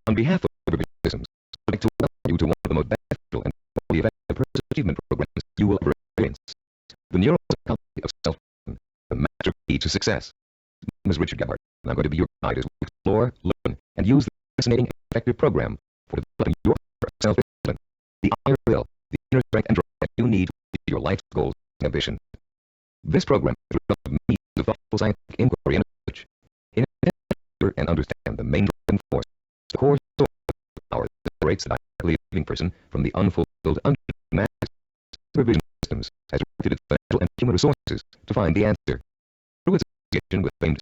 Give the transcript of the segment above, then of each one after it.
On behalf of Supervision Systems, I'd like to welcome you to one of the most beneficial and fully effective personal achievement programs you will ever experience. The Neuropsychology of Self-Discipline, the master key to success. My name is Richard Gebhardt, and I'm going to be your guide as we explore, learn, and use the fascinating and effective program for developing your self-discipline, the iron will, the inner strength and drive that you need to achieve your life's goals and ambition. This program is a result of many years of thoughtful scientific inquiry and research. In an attempt to hear and understand the main driving force, the core source of power that separates the dynamically living person from the unfulfilled, unfulfilled mass, Supervision Systems has directed its financial and human resources to find the answer. Through its association with famed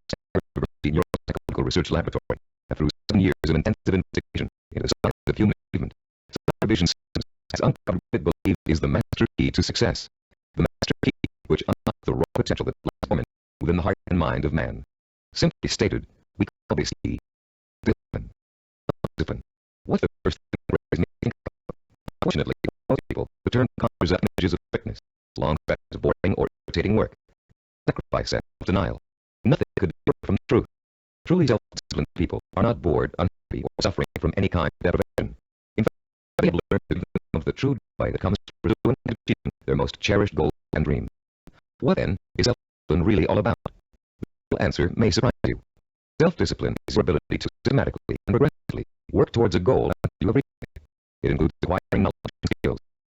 University Neuropsychological Research Laboratory, and through 7 years of intensive investigation into the science of human achievement, Supervision Systems has uncovered what it believes is the master key to success. The master key which unlocks the raw potential that lies dormant within the heart and mind of man. Simply stated, we call this key discipline. Discipline. What's the first thing that makes me think of? Unfortunately, most people return conjures up images of fitness, long stretches of boring or irritating work, sacrifice and self-denial. Nothing could be further from the truth. Truly self-disciplined people are not bored, unhappy, or suffering from any kind of deprivation. In fact, they have learned to give themselves the true joy that comes from pursuing and achieving their most cherished goals and dreams. What then is self-discipline really all about? The real answer may surprise you. Self-discipline is your ability to systematically and progressively work towards a goal until you have reached it. It includes acquiring knowledge and skills,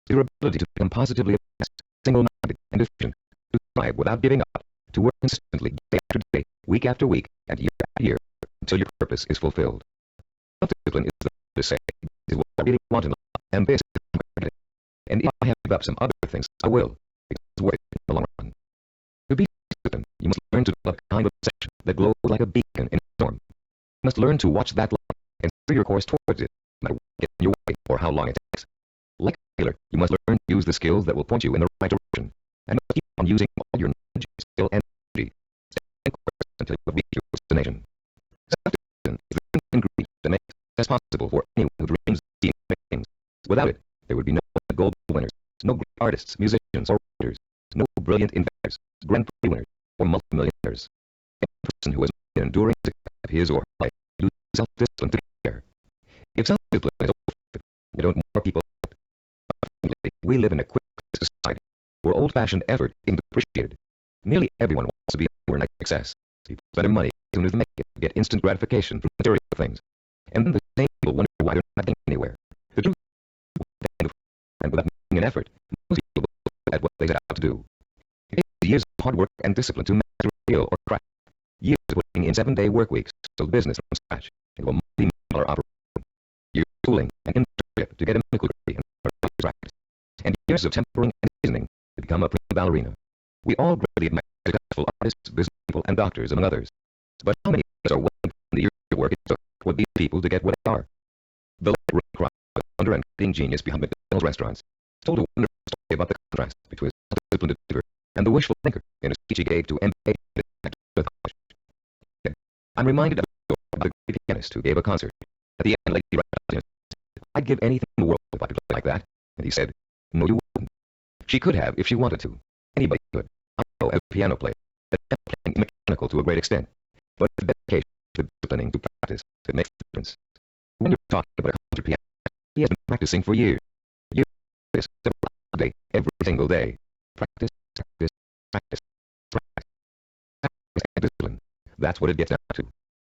your ability to become positively obsessed, single-minded, and efficient, to strive without giving up, to work consistently day after day, week after week, and year after year, until your purpose is fulfilled. Self-discipline is the to say, this is what I really want in life, and this is what I want. And if I have to give up some other things, I will, because it's worth it in the long run. To be disciplined, you must learn to develop a kind of obsession that glows like a beacon in a storm. You must learn to watch that light and steer your course towards it, no matter what gets in your way or how long it takes. Like a sailor, you must learn to use the skills that will point you in the right direction, and must keep on using all your knowledge, skill, and energy, staying course until you have reached your destination. Self-discipline is the ingredient that makes success possible for anyone who dreams of achieving great things. Without it, there would be no gold winners, no great artists, musicians, or writers, no brilliant inventors, Grand Prix winners, or multimillionaires. Any person who has made an enduring success of his or her life uses self-discipline to care. If self-discipline is overrated, you don't more people have it. Unfortunately, we live in a quick society where old-fashioned effort isn't appreciated. Nearly everyone wants to be an overnight success. People spend their money as soon as they make it to get instant gratification from material things. And then the same people wonder why they're not getting anywhere. The truth is, and without making an effort, most people will fail at what they set out to do. It takes years of hard work and discipline to master a skill or craft. Years of putting in 7-day work weeks to build business from scratch into a multi-million-dollar operation. Years of schooling and internship to get a medical degree and practice. And years of tempering and seasoning to become a prima ballerina. We all greatly admire successful artists, business people, and doctors, among others. But how many of us are willing to put in the years of work it took for these people to get what they are? The late crowd of wonder and creating genius behind McDonald's restaurants told a wonderful story about the contrast between a self-disciplined achiever and the wishful thinker in a speech he gave to MBA college. I'm reminded of a story about a great pianist who gave a concert. At the end, lady said, "I'd give anything in the world if I could play like that." And he said, "No, you wouldn't." She could have if she wanted to. Anybody could. I know as a piano player that playing is mechanical to a great extent, but the dedication to disciplining to practice that makes the difference. When you're talking about a concert pianist, he has been practicing for years. Years, several hours a day, every single day. Practice, practice, practice, practice. Practice and discipline. That's what it gets down to.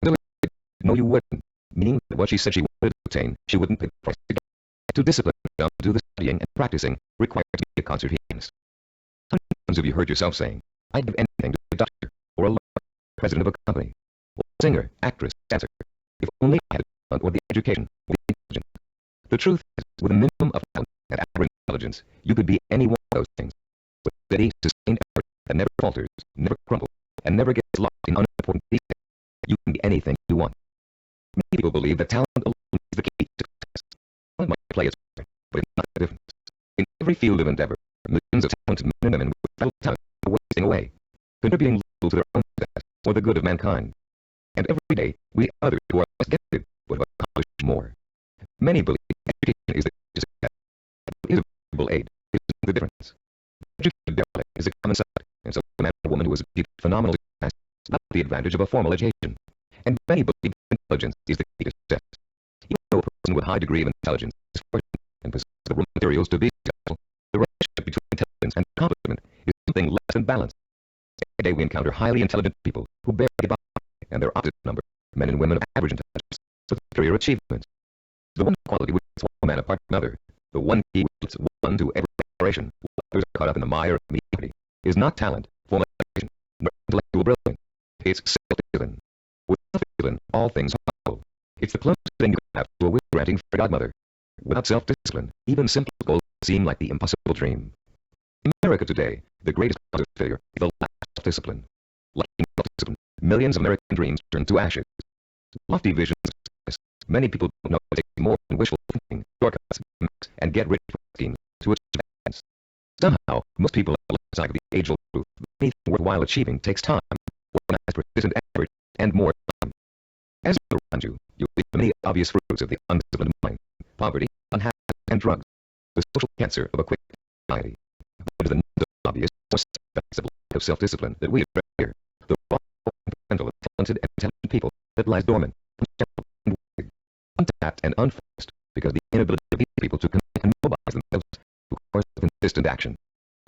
So it, no, you wouldn't. Meaning that what she said she wanted to attain, she wouldn't pay the price to get. To discipline herself to do the studying and practicing requires to be a concert pianist. How many times have you heard yourself saying, "I'd give anything to be a doctor, or a lawyer, president of a company, or a singer, actress, dancer, if only I had talent or the education, or the intelligence." The truth is, with a minimum of talent and average intelligence, you could be any one of those things. With steady, sustained effort that never falters, never crumbles, and never gets lost in unimportant details, you can be anything you want. Many people believe that talent alone is the key to success. Talent might play its part, but it's not the difference. In every field of endeavor, millions of talented men and women with vital talent are wasting away, contributing little to their own success or the good of mankind. And every day, we see others who are less gifted but who have accomplished more. Many believe education is the key to success. But is a valuable aid isn't the difference. Educated derelict is a common sight, and so a man or woman who has achieved phenomenal success without the advantage of a formal education. And many believe intelligence is the key to success. Even person with a high degree of intelligence is fortunate and possesses the raw materials to be successful, the relationship between intelligence and accomplishment is something less than balanced. Every day we encounter highly intelligent people who barely get by, and their opposite number, men and women of average intelligence, with superior achievements. The one quality which sets one man apart from another, the one key which leads one to every aspiration, while others are caught up in the mire of mediocrity, is not talent, formal education, nor intellectual brilliance. It's self-discipline. With self-discipline, all things are possible. It's the closest thing you can have to a wish-granting fairy godmother. Without self-discipline, even simple goals seem like the impossible dream. In America today, the greatest cause of failure is the lack of self-discipline. Lacking self-discipline, millions of American dreams turn to ashes. Lofty visions of success. Many people don't know it takes more than wishful thinking, shortcuts, and get-rich-quick schemes to achieve happiness. Somehow, most people have lost sight of the age-old truth that anything worthwhile achieving takes time, organized, persistent effort, and more time. As you look around you, you'll see the many obvious fruits of the undisciplined mind: poverty, unhappiness, and drugs. The social cancer of a quick society. But it is the not so obvious or effects of lack of self-discipline that we address here. The raw potential of talented and intelligent people that lies dormant, and untapped and unfocused because of the inability of these people to connect and mobilize themselves to a course of consistent action.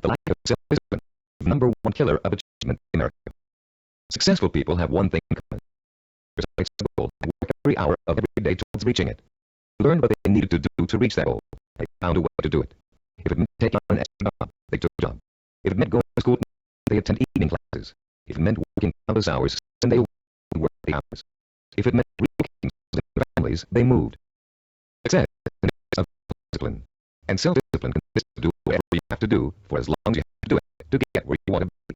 The lack of self-discipline is the number one killer of achievement in America. Successful people have one thing in common. There's a goal and work every hour of every day towards reaching it. They learned what they needed to do to reach that goal. They found a way to do it. If it meant taking on an extra job, they took a job. If it meant going to school, they attend evening classes. If it meant working countless hours, then they worked the hours. If it meant relocating their families, they moved. Success is self-discipline. And self-discipline consists of doing whatever you have to do for as long as you have to do it to get where you want to be.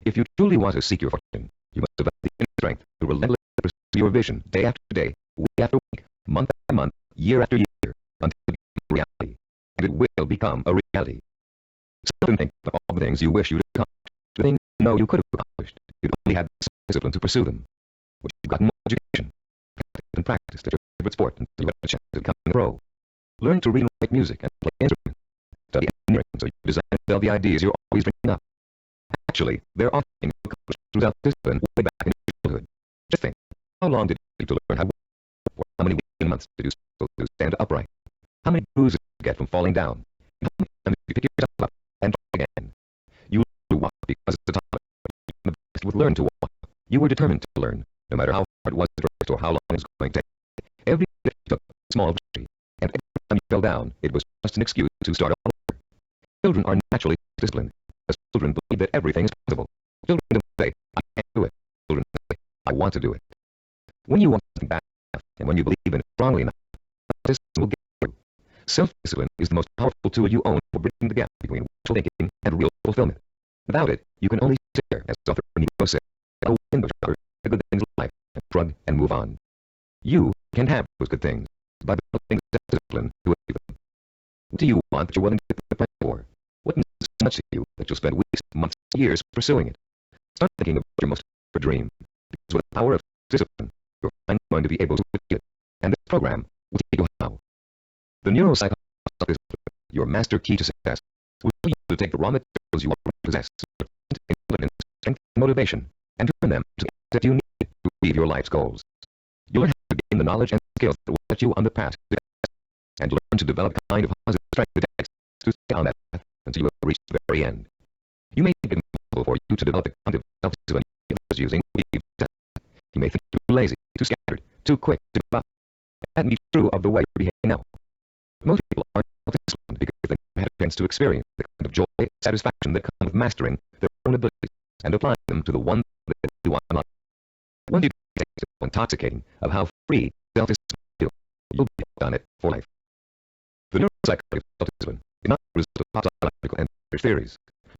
If you truly want to seek your fortune, you must develop the inner strength to relentlessly pursue your vision day after day, week after week, month after month, year after year, until it becomes a reality. And it will become a reality. Stop and think of all the things you wish you'd accomplished, the things you know you could have accomplished. You'd only had the discipline to pursue them. Wish you'd gotten more education, and practiced at your favorite sport until you had a chance to become a pro. Learn to read and write music and play instruments. Study engineering so you design and sell the ideas you're always dreaming up. Actually, there are things you accomplished without discipline way back in childhood. Just think, how long did it take to learn how to walk? Or how many weeks and months did you struggle to stand upright? How many bruises did you get from falling down? And how many times did you pick yourself up and try again? You learned to walk because it's a toddler. You were the best with learn to walk. You were determined to learn, no matter how hard it was at first or how long it was going to take. Every step you took was a small victory, and every time you fell down, it was just an excuse to start all over. Children are naturally disciplined, because children believe that everything is possible. Children don't say, I can't do it. Children say, I want to do it. When you want something bad enough, and when you believe in it strongly enough, self-discipline will get through. Self-discipline is the most powerful tool you own for bridging the gap between wishful thinking and real fulfillment. Without it, you can only stare, as author Neo said, at a window shower, the good things of life, and shrug and move on. You can have those good things by developing self-discipline to achieve them. What do you want that you're willing to put the price for? What means so much to you that you'll spend weeks, months, years pursuing it? Start thinking about your most favorite dream, because with the power of discipline, you're finally going to be able to achieve it, and this program will teach you how. The Neuropsychology of Self-Discipline, your master key to success, will show you to take the raw materials you already possess, intelligence, strength, and motivation, and turn them to the asset you need to achieve your life's goals. You'll learn how to gain the knowledge and skills that will set you on the path to success, and learn to develop a kind of positive strength that takes to stay on that path until you have reached the very end. You may think it impossible for you to develop the kind of self-discipline you was using to achieve success. You may think you're too lazy, too scattered, too quick to give up. That may be true of the way you're behaving now. Most people aren't self-disciplined because they haven't had a chance to experience the kind of joy and satisfaction that come with mastering their own abilities and applying them to the one that they do in life. Once you get so intoxicating of how free self-discipline feels, you'll be on it for life. The neuropsychology of self-discipline is not the result of psychological and research theories.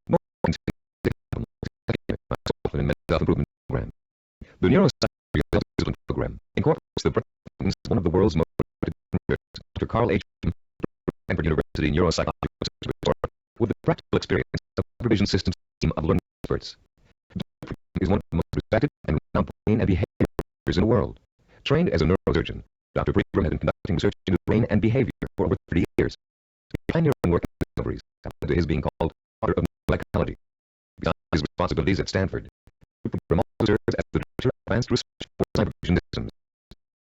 More often in mental self-improvement program. The neuropsychology of self-discipline program incorporates the practices of one of the world's most researchers, Dr. Carl H. Stanford University Neuropsychological Research with the practical experience of the supervision systems team of learning experts. Dr. is one of the most respected and renowned brain and behavior researchers in the world. Trained as a neurosurgeon, Dr. Pregram has been conducting research into brain and behavior for over 30 years. His pioneering work and discoveries have led to his being called father of neuropsychology. Beyond his responsibilities at Stanford, Pregram also serves as the Director of Advanced Research for Supervision Systems.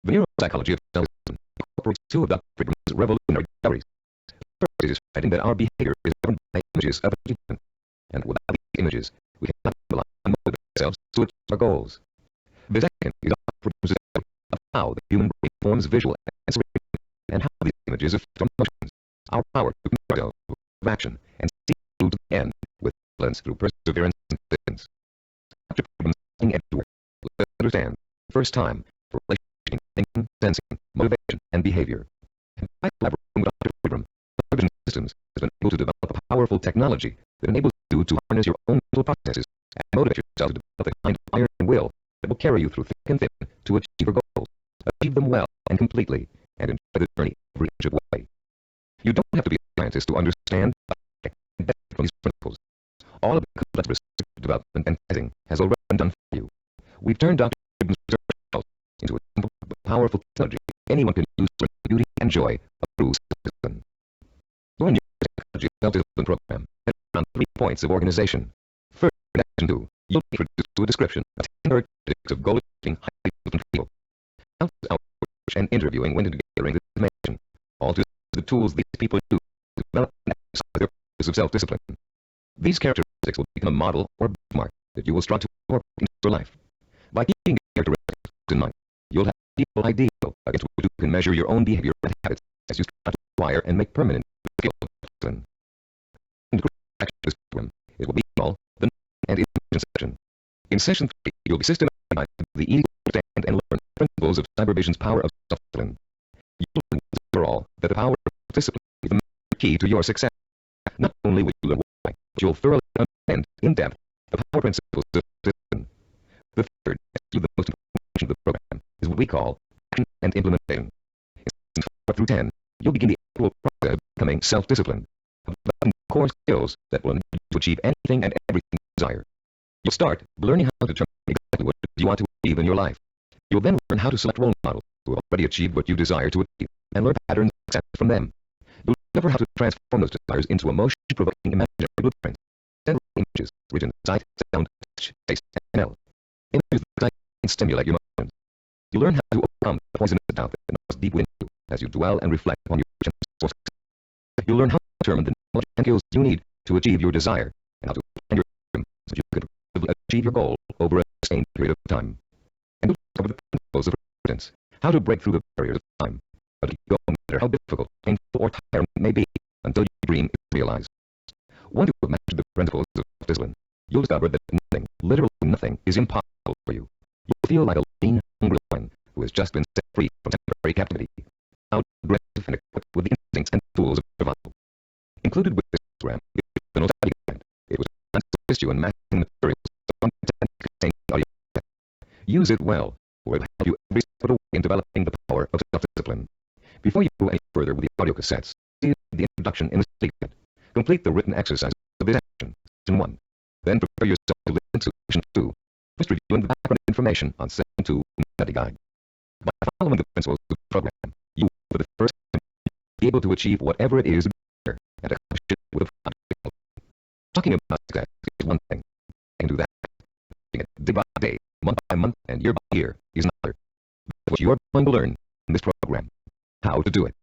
The neuropsychology of self-discipline incorporates two of Dr. Friedman's revolutionary discoveries. First is finding that our behavior is governed by images of achievement, and without these images, we cannot motivate ourselves to achieve our goals. The second is Dr. Friedman's discovery of how the human brain forms visual and sensory images, and how these images affect our emotions, our power to commit ourselves to action, and see through to the end with excellence through perseverance and persistence. Dr. Friedman's thinking edge work let us understand, for the first time, the relation between thinking, sensing, motivation, and behavior. And by collaborating with Dr. Friedman, Television Systems has been able to develop a powerful technology that enables you to harness your own mental processes and motivate yourself to develop a kind of iron will that will carry you through thick and thin to achieve your goals, achieve them well and completely, and enjoy the journey every inch of the way. You don't have to be a scientist to understand and benefit from these principles. All of the complex research, development, and testing has already been done for you. We've turned Dr. Friedman's research results into a simple but powerful technology anyone can use for the beauty and joy of true self-discipline. Your neuropsychology self-discipline program has on 3 points of organization. First, in Action 2, you'll be introduced to a description of 10 characteristics of goal-achieving, highly disciplined people. Countless hours of research and interviewing went into gathering this information, all to the tools these people use to develop and exercise their practice of self-discipline. These characteristics will become a model or benchmark that you will strive to incorporate into your life. By keeping characteristics in mind, you'll have a deeper ideal against which you can measure your own behavior and habits as you strive to acquire and make permanent the skill of discipline. In the action of this program, it will be called the and Innovation session. In session 3, you'll be systematized to the easy to understand and learn principles of cybervision's power of self-discipline. You'll learn once and for all that the power of discipline is the key to your success. Not only will you learn why, but you'll thoroughly understand in depth the power principles of discipline. The third, and the most important portion of the program, is what we call action and implementation. In sessions 4 through 10, you'll begin the actual process of becoming self-disciplined, of developing core skills that will enable you to achieve anything and everything you desire. You'll start by learning how to determine exactly what you want to achieve in your life. You'll then learn how to select role models who have already achieved what you desire to achieve, and learn patterns of success from them. You'll discover how to transform those desires into emotion-provoking imaginary blueprints, several images rich in sight, sound, touch, taste, and smell. Images that excite and stimulate your emotions. You'll learn how to overcome the poisonous doubt that gnaws deep within you as you dwell and reflect on your vision for success. You'll learn how to determine the knowledge and skills you need to achieve your desire, and how to plan your system so you can achieve your goal over a sustained period of time. And you'll discover the principles of persistence, how to break through the barriers of time, how to keep going no matter how difficult, painful, or tiring it may be, until your dream is realized. Once you have mastered the principles of self-discipline, you'll discover that nothing, literally nothing, is impossible for you. You'll feel like a lean, hungry lion who has just been set free from temporary captivity, out, aggressive, and equipped with the instincts and tools of survival. Included with this program is the no study guide. It was designed to assist you in mastering materials of content containing audio. Use it well, or it will help you every step of the way in developing the power of self-discipline. Before you go any further with the audio cassettes, see the introduction in the study guide. Complete the written exercises of this action, Section 1. Then prepare yourself to listen to Section 2. First reviewing the background information on Section 2 in the study guide. By following the principles of the program, you will, for the first time, be able to achieve whatever it is you desire and accomplish it with a practical. Talking about success is one thing. I can do that. Doing it day by day, month by month, and year by year is another. That's what you are going to learn in this program. How to do it.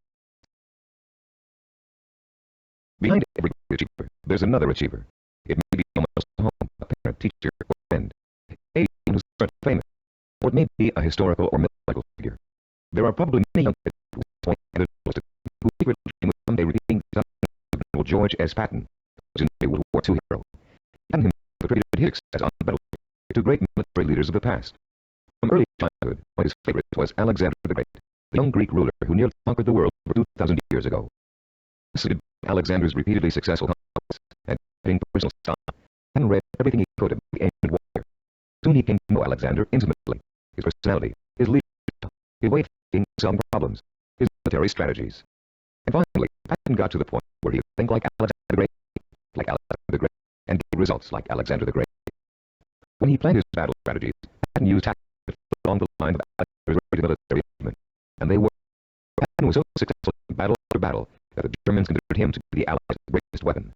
Behind every achiever, there's another achiever. It may be someone else at home, a parent, teacher, or friend. Maybe someone who's started famous. Or it may be a historical or mythological figure. There are probably many young kids who point at adults who secretly dream of someday repeating the success of General George S. Patton, who was a World War II hero. Patton himself attributed his success on the battlefield to great military leaders of the past. From early childhood, one of his favorites was Alexander the Great, the young Greek ruler who nearly conquered the world over 2,000 years ago. Fascinated by Alexander's repeatedly successful conquests and in personal style, Patton read everything he could about the ancient warrior. Soon he came to know Alexander intimately. His personality, his leadership, his way of thinking, solving problems, his military strategies. And finally, Patton got to the point where he would think like Alexander the Great, and get results like Alexander the Great. When he planned his battle strategies, Patton used tactics that fell along the line of Alexander's great military achievement, and they were. Patton was so successful in battle after battle that the Germans considered him to be the Allies' greatest weapon.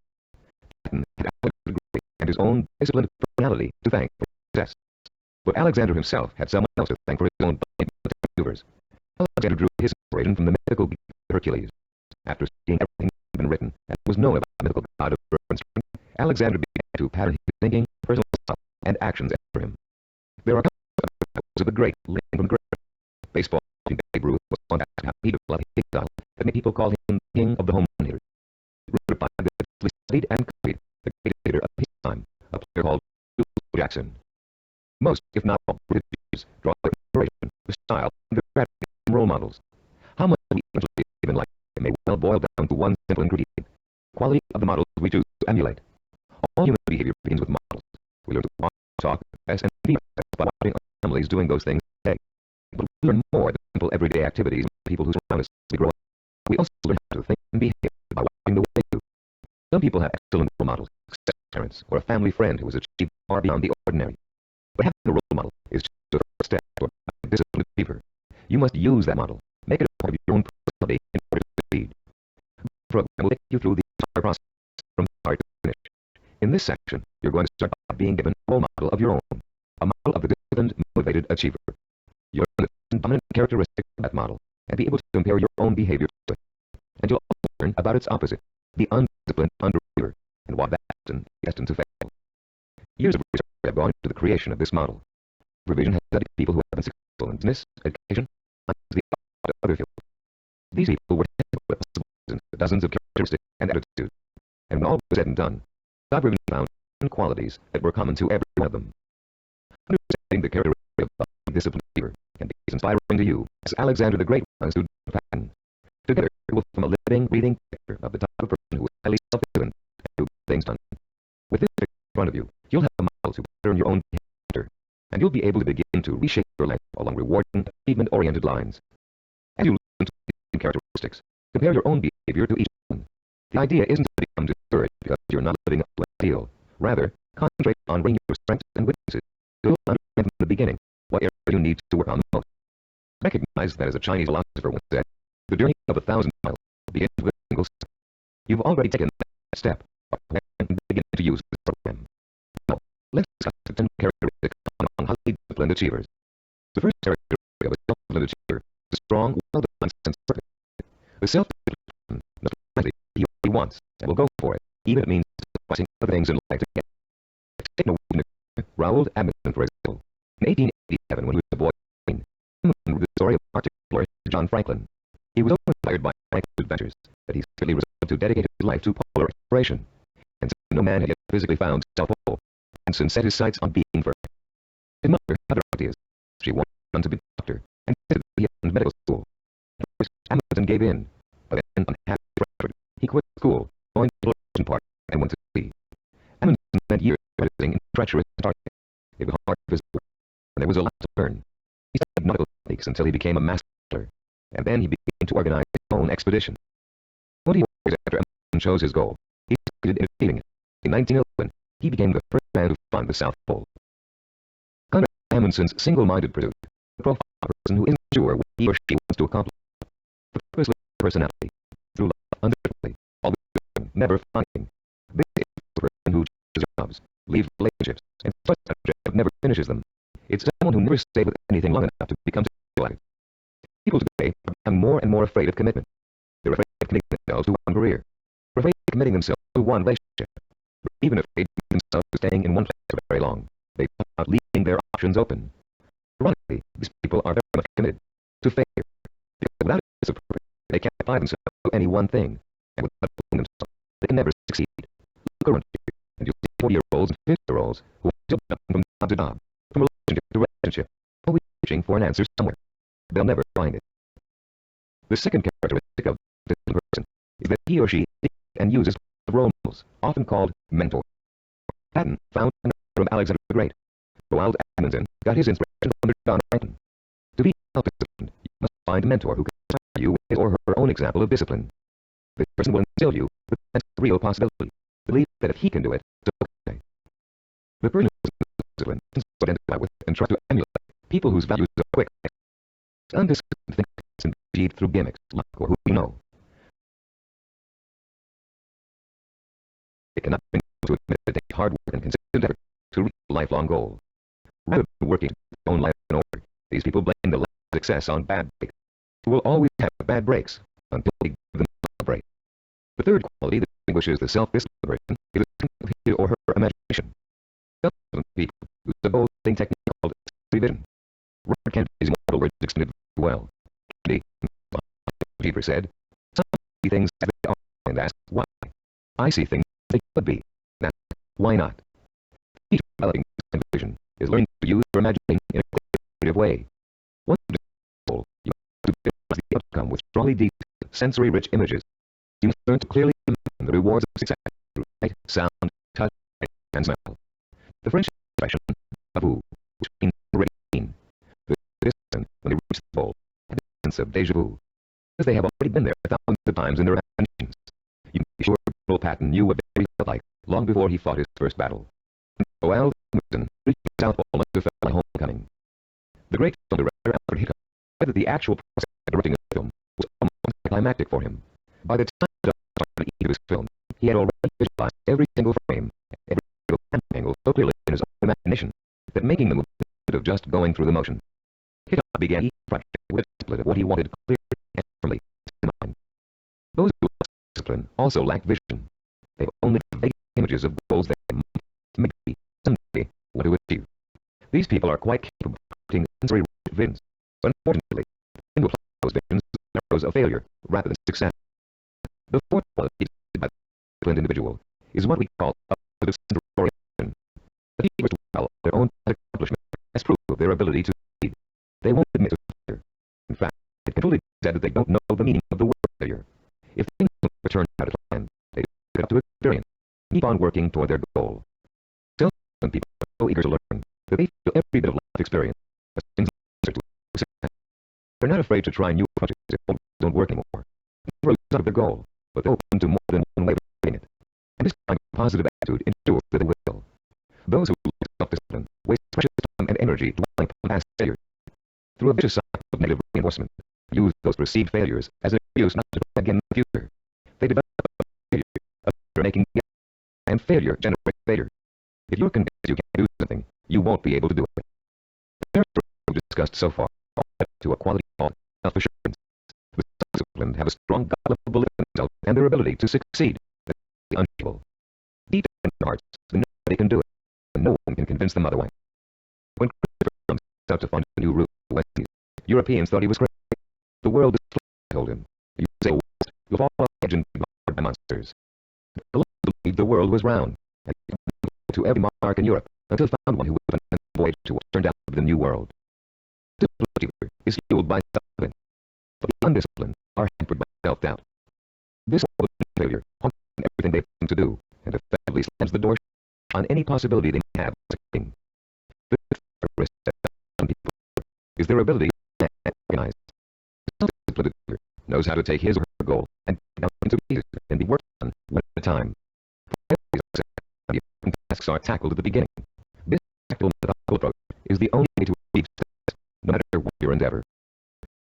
Patton had Alexander the Great and his own disciplined personality to thank for success. But Alexander himself had someone else to thank for his own military maneuvers. Alexander drew his inspiration from the mythical Hercules. After seeing everything that had been written and was known about the mythical god of birth and spring, Alexander began to pattern his thinking, personal style, and actions after him. There are countless of the great living from great. Baseball, Babe Ruth was one asked how he developed his style that made people call him the king of the home run hitter. Ruth replied that he studied and copied the greatest hitter of his time, a player called Jackson. Most, if not all, British draw their inspiration, the style, and the strategy from role models. How much we actually live in life may well boil down to one simple ingredient: quality of the models we choose to emulate. All human behavior begins with models. We learn to walk, talk, dress, and be by watching our families doing those things today. But we learn more than simple everyday activities from the people who surround us as we grow up. We also learn how to think and behave by watching the way they do. Some people have excellent role models, such as parents or a family friend who has achieved far beyond the ordinary. But having a role model is just the first step toward a disciplined achiever. You must use that model. Make it a part of your own personality in order to succeed. The program will take you through the entire process from start to finish. In this section, you're going to start by being given a role model of your own, a model of the disciplined, motivated achiever. You'll learn the dominant characteristics of that model and be able to compare your own behavior to it. And you'll also learn about its opposite, the undisciplined underachiever, and why that's destined to fail. Years of research have gone into the creation of this model. Revision has studied people who have been successful in business, education, and the other fields. These people were tested with dozens of characteristics and attitudes, and when all was said and done, God revision found 10 qualities that were common to every one of them. Understanding the characteristics of a disciplined achiever can be as inspiring to you as Alexander the Great was to Patton. Together, it will form a living, breathing picture of the type of person who is highly self-disciplined and who gets things done. With this picture in front of you, you'll have a model to pattern your own behavior, and you'll be able to begin to reshape your life along rewarding, achievement-oriented lines. As you learn to these characteristics, compare your own behavior to each one. The idea isn't to become discouraged because you're not living up to an ideal. Rather, concentrate on bringing your strengths and weaknesses. You'll understand from the beginning what area you need to work on the most. Recognize that, as a Chinese philosopher once said, the journey of 1,000 miles begins with a single step. You've already taken that step, and begin to use this program. Now, let's discuss the 10 characteristics among highly disciplined achievers. The first characteristic of a self-disciplined achiever is a strong, well-defined sense of purpose. The self-disciplined person knows precisely what he wants and will go for it, even if it means sacrificing other things in life to get it. Take no Raoul Amundsen, for example. In 1887, when he was a boy, Amundsen wrote the story of Arctic explorer John Franklin. He was so inspired by Franklin's adventures that he secretly resolved to dedicate his life to polar exploration. And since no man had yet physically found the South Pole, Amundsen set his sights on being first. His mother had other ideas. She wanted him to be a doctor, and said that he had medical school. At first, Amundsen gave in, but then, unhappy with Frankfurt, he quit school, joined the exploration party, and went to sea. Amundsen spent years practicing in treacherous Antarctica. It was hard for his work, and there was a lot to learn. He studied nautical techniques until he became a master sailor, and then he began to organize his own expedition. 20 years after Amundsen chose his goal, he succeeded in achieving it. In 1911, he became the first man to find the South Pole. Conrad Amundsen's single-minded pursuit, the profile of a person who isn't sure what he or she wants to accomplish. The purposeless personality, through life uncertainty, always doing, never finding. This is the person who changes jobs, leaves relationships, and starts a project but never finishes them. It's someone who never stays with anything long enough to become satisfied. People today are becoming more and more afraid of commitment. They're afraid of committing themselves to one career. They're afraid of committing themselves to one relationship. They're even afraid of committing themselves to staying in one place for very long. They talk about leaving their options open. Ironically, these people are very much committed to failure. Because without a sense of purpose, they can't apply themselves to any one thing. And without pulling themselves, they can never succeed. Look around you, and you'll see 40-year-olds and 50-year-olds who are still jumping from job to job, from relationship to relationship, always searching for an answer somewhere. They'll never find it. The second characteristic of a disciplined person is that he or she seeks and uses role models, often called mentors. Patton found a mentor from Alexander the Great. Roald Amundsen got his inspiration from John Franklin. To be self-disciplined, you must find a mentor who can inspire you with his or her own example of discipline. This person will instill you with a sense of real possibility, believe that if he can do it, so can they. The person who is disciplined tends to identify with and try to emulate people whose values are quick. Undisciplined thinking is achieved through gimmicks, luck, or who you know. It cannot bring you to admit that it takes hard work and consistent effort to reach a lifelong goal. Rather than working to their own life in order, these people blame the lack of success on bad breaks. You will always have bad breaks until they give them a break. The third quality that distinguishes the self-disciplined person is the strength of his or her imagination. Self-disciplined people use a bold-thing technique called vision. Robert Kennedy's immortal words extended very well. Kennedy, Peter said, "Some see things as they are and ask why. I see things as they could be. Now, why not?" The key to developing this vision is learning to use your imagination in a creative way. Once you decide a goal, you have to visualize the outcome with strongly detailed, sensory-rich images. You must learn to clearly imagine the rewards of success through sight, sound, touch, and smell. The French expression "vu," which means already seen. The participants, when they reach the goal, have a sense of déjà vu, because they have already been there thousands of times in their imaginations. You can be sure Colonel Patton knew what he felt like long before he fought his first battle. So Al Winston reached South Pole and felt like homecoming. The great film director Alfred Hitchcock said that the actual process of directing a film was almost climactic for him. By the time he started to eat his film, he had already visualized every single frame, every single camera angle so clearly in his own imagination that making the movie instead of just going through the motion. Hitchcock began each project with a template of what he wanted clearly and firmly in mind. Those who lack discipline also lack vision. They only have vague images of goals that they might, maybe, someday, want to achieve. These people are quite capable of creating sensory-rich visions, but unfortunately, they will apply those visions as arrows of failure rather than success. The fourth quality by the disciplined individual is what we call a positive central orientation. Achievers do well their own accomplishment as proof of their ability to succeed. They won't admit to failure. In fact, it can truly be said that they don't know the meaning of the word failure. If things don't turn out as planned, they pick up to experience and keep on working toward their goal. Self-disciplined people are so eager to learn that they feel every bit of life experience as things closer to success. They're not afraid to try new approaches if old don't work anymore. They never lose sight of their goal, but they're open to more than one way of doing it. And this kind of positive attitude ensures that they will. Those who lack self-discipline waste precious time and energy dwelling upon past failures. Through a vicious cycle of negative reinforcement, they use those perceived failures as an excuse not to try again in the future. They develop a failure of making and failure generates failure. If you're convinced you can't do something, you won't be able to do it. The characteristics we've discussed so far all add to a quality called self-assurance. The self-disciplined have a strong godly belief in themselves and their ability to succeed. The unachievable. Deep in their hearts, they know they can do it, and no one can convince them otherwise. When Christopher Columbus set out to find a new route to the West, Europeans thought he was crazy. The world is flat, told him. You sail west, you'll fall off the edge and be devoured by monsters. But Columbus believed the world was round, and he went to every monarch in Europe until he found one who would finance the voyage to what turned out to be the New World. The disciplined is fueled by self-discipline, but the undisciplined are hampered by self-doubt. This will failure haunts everything they plan to do, and effectively slams the door on any possibility they may have of succeeding. The risk that some people is their ability to organize. The self-disciplined individual knows how to take his or her goal and break down into pieces and be worked on one at a time. Priorities are set, and the important tasks are tackled at the beginning. This tactical methodical approach is the only way to achieve success, no matter what your endeavor.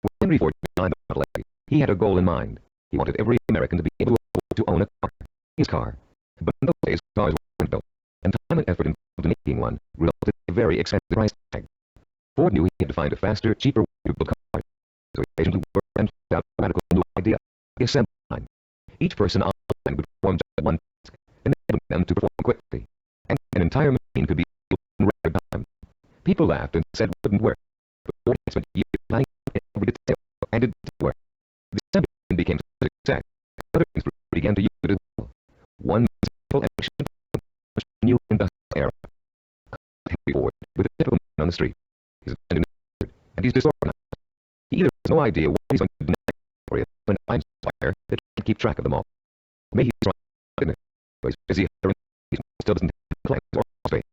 When Henry Ford designed the Model A, he had a goal in mind. He wanted every American to be able to own a car, his car. But in those days, cars weren't built, and time and effort involved in making one resulted in a very expensive price tag. Ford knew he had to find a faster, cheaper way to build cars, so he patiently worked and found out a radical new idea: the assembly line. Each person on the line would perform just one task, enabling them to perform quickly, and an entire machine could be built in record time. People laughed and said it wouldn't work, but Ford spent years planning every detail, and it did work. The assembly line became a success, and other things began to use it as well. One simple action was a new industrial era. Henry Ford, with a typical man on the street, his attention is disturbed, and he's disorganized. He either has no idea what he's going to do next, or he has an inspire that can't keep track of them all. Maybe he's trying to but he's busy hiring, he still doesn't have plans or straight.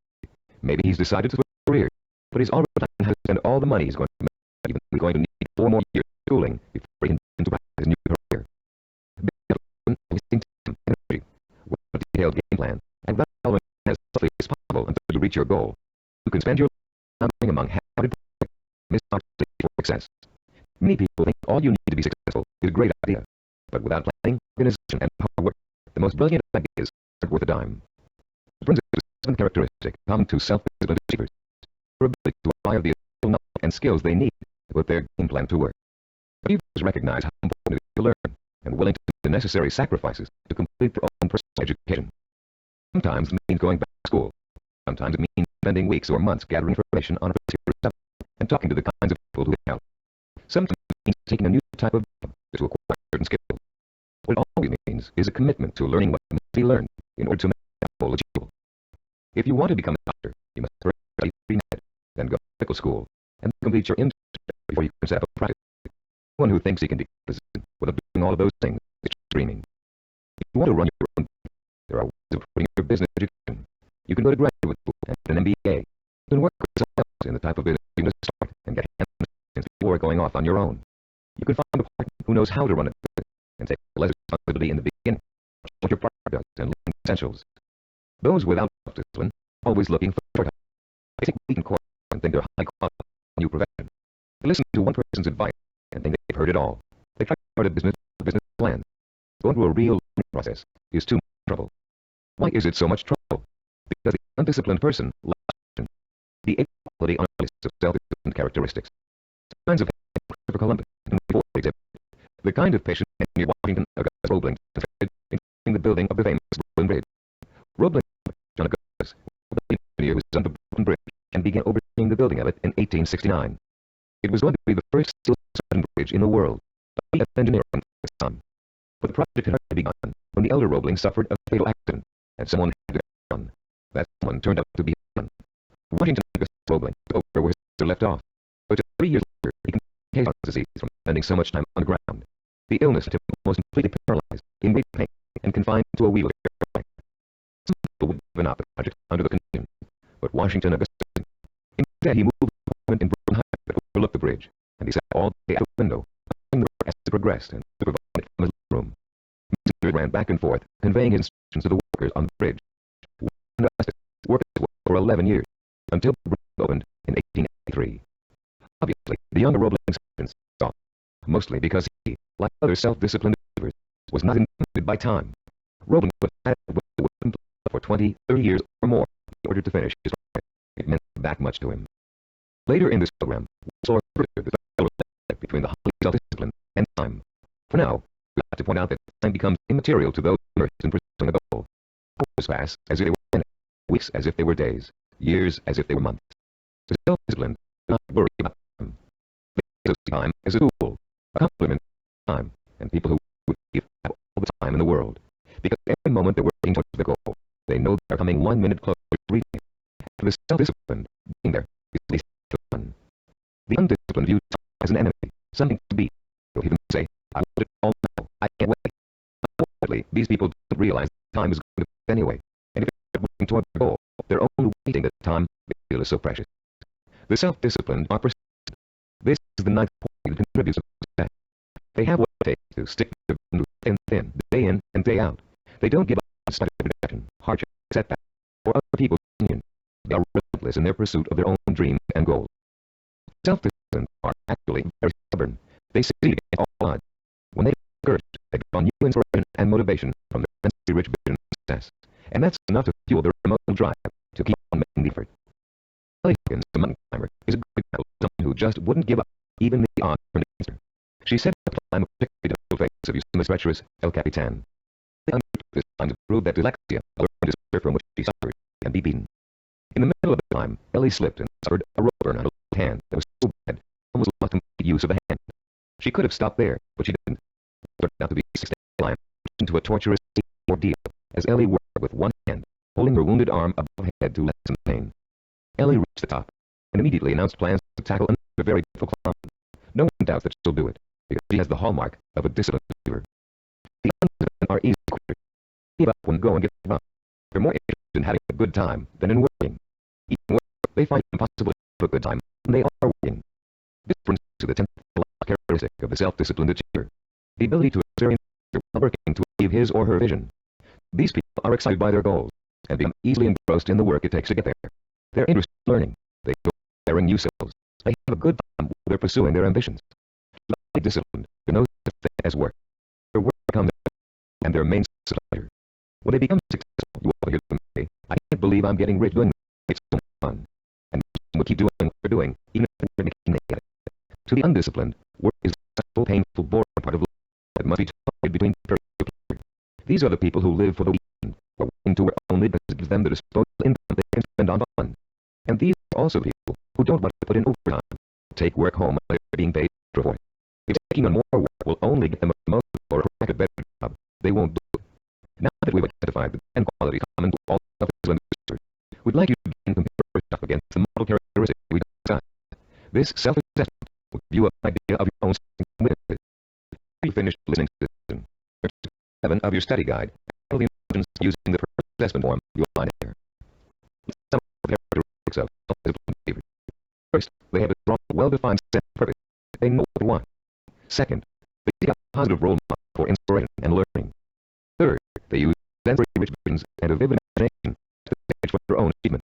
Maybe he's decided to switch careers, but he's already planned how to spend all the money he's going to make, even he's going to need 4 more years of schooling before he can begin to practice his new career. Wasting time and energy, with a detailed game plan, and following as closely as possible until you reach your goal. You can spend your life bouncing among half-hearted projects, missed opportunities for success. Many people think all you need to be successful is a great idea, but without planning, organization, and hard work, the most brilliant ideas aren't worth a dime. This brings us to the 7th characteristic common to self-disciplined achievers: their ability to acquire the knowledge and skills they need to put their game plan to work. Achievers recognize how important to learn and willing to make the necessary sacrifices to complete their own personal education. Sometimes it means going back to school. Sometimes it means spending weeks or months gathering information on a particular subject and talking to the kinds of people who can help. Sometimes it means taking a new type of job to acquire certain skills. What it always means is a commitment to learning what must be learned in order to make that goal achievable. If you want to become a doctor, you must first study pre-med, then go to medical school, and complete your internship before you can set up a practice. Anyone who thinks he can be a physician without doing all of those things is dreaming. If you want to run your own business, there are ways of putting your business education. You can go to graduate school and get an MBA. You can work with someone else in the type of business you want to start and get hands-on experience before going off on your own. You can find a partner who knows how to run a business and take less responsibility in the beginning. What your partner does and learn essentials. Those without self-discipline are always looking for shortcuts. They take weak and core and think they're highly qualified in a new profession. They listen to one person's advice and think they've heard it all. They try to start a business plan. Going through a real learning process is too much trouble. Why is it so much trouble? Because the undisciplined person lacks the equality on a list of self-disciplined characteristics. Signs of typical empathy and exhibit. The kind of patient Henry Washington Augustus Roebling demonstrated in the building of the famous Brooklyn Bridge. Roebling, John Augustus, was the engineer who was on the Brooklyn Bridge and began overseeing the building of it in 1869. It was going to be the first steel-suspension bridge in the world, a feat of engineering at the time. But the project had already begun when the elder Roebling suffered a fatal accident, and someone had to go on. That someone turned out to be his son. Washington Augustus Roebling took over where his sister left off, but just 3 years later he contracted heart disease from spending so much time on the ground. The illness left him almost completely paralyzed, in great pain, and confined to a wheelchair. Some people would have given up the project under the condition, but Washington Augustus didn't. Instead, he moved to an apartment in Brooklyn Heights that overlooked the bridge, and he sat all day at the window, watching the work as it progressed and supervising it from his room. Messenger ran back and forth, conveying instructions to the workers on the bridge. Washington Augustus worked this way for 11 years, until the bridge opened in 1883. Obviously, the younger Roebling's sentence stopped, mostly because he, like other self-disciplined achievers, was not intimidated by time. Roebling was at the window for 20, 30 years or more in order to finish his project. It meant that much to him. Later in this program, we saw further the relationship between the highly self-disciplined and time. For now, we have to point out that time becomes immaterial to those immersed in pursuing a goal. Hours pass as if they were minutes, weeks as if they were days, years as if they were months. The self-disciplined do not worry about time. They see time as a tool, a complement to time, and people who would give have all the time in the world. Because every moment they're working towards the goal, they know they're coming 1 minute closer to reaching it. For the self-disciplined, being there is the least fun. The undisciplined view time as an enemy, something to beat. They'll even say, I want it all now, I can't wait. Unfortunately, these people don't realize that time is going to pass anyway, and if they're working toward the goal, they're only waiting that time they feel is so precious. The self-disciplined are persistent. This is the ninth point that contributes to success. They have what it takes to stick to the thin, day in and day out. They don't give up in spite of rejection, hardship, setback, or other people's opinion. They are relentless in their pursuit of their own dreams and goals. Self-disciplined are actually very stubborn. They succeed against all odds. When they are discouraged, they draw new inspiration and motivation from their immensely rich vision of success. And that's enough to fuel their emotional drive to keep on making the effort. Ellie Hawkins, the mountain climber, is a good example of someone who just wouldn't give up, even the odds turned against her. She set up a climb of particularly difficult phase of using the treacherous El Capitan. They undertook this time to prove that dyslexia, a learning disorder from which she suffered, can be beaten. In the middle of the climb, Ellie slipped and suffered a rope burn on her left hand that was so bad, almost lost complete use of the hand. She could have stopped there, but she didn't. It turned out to be a 6-day climb, into a torturous ordeal, as Ellie worked with one hand, holding her wounded arm above her head to lessen pain. Ellie reached the top, and immediately announced plans to tackle another very difficult climb. No one doubts that she'll do it, because she has the hallmark of a disciplined achiever. The undisciplined are easy quitters. They give up when go and give up. They're more interested in having a good time than in working. Even work, they find it impossible to have a good time when they are working. This brings us to the 10th characteristic of the self-disciplined achiever: the ability to experience while working to achieve his or her vision. These people are excited by their goals, and become easily engrossed in the work it takes to get there. They're interested in learning. They enjoy acquiring new skills. They have a good time while they're pursuing their ambitions. Highly disciplined, they know such thing as work. Their work becomes and their main source of pleasure. When they become successful, you will hear them say, I can't believe I'm getting rich doing this. It's so much fun. And they will keep doing what they're doing, even if they're making it. To the undisciplined, work is a stressful, painful, boring part of life that must be divided between period to period. These are the people who live for the weekend, or willing to work only because it gives them the disposable income they can spend on fun. And these are also people who don't want to put in overtime, take work home when they're being paid for it. If taking on more work will only get them a promotion or a better job, they won't do it. Now that we've identified the brand quality common to all offices and research, we'd like you to begin comparing yourself against the model characteristics we discussed. This self-assessment will give you an idea of your own strengths and weaknesses. After you finish listening to this, 7 of your study guide, all the instructions using the first assessment form you'll find here. Let's sum up the characteristics of self-disciplined behavior. First, they have a strong, well-defined sense of purpose. They know what they want. Second, they seek out a positive role model for inspiration and learning. Third, they use sensory-rich visions and a vivid imagination to stage for their own achievement.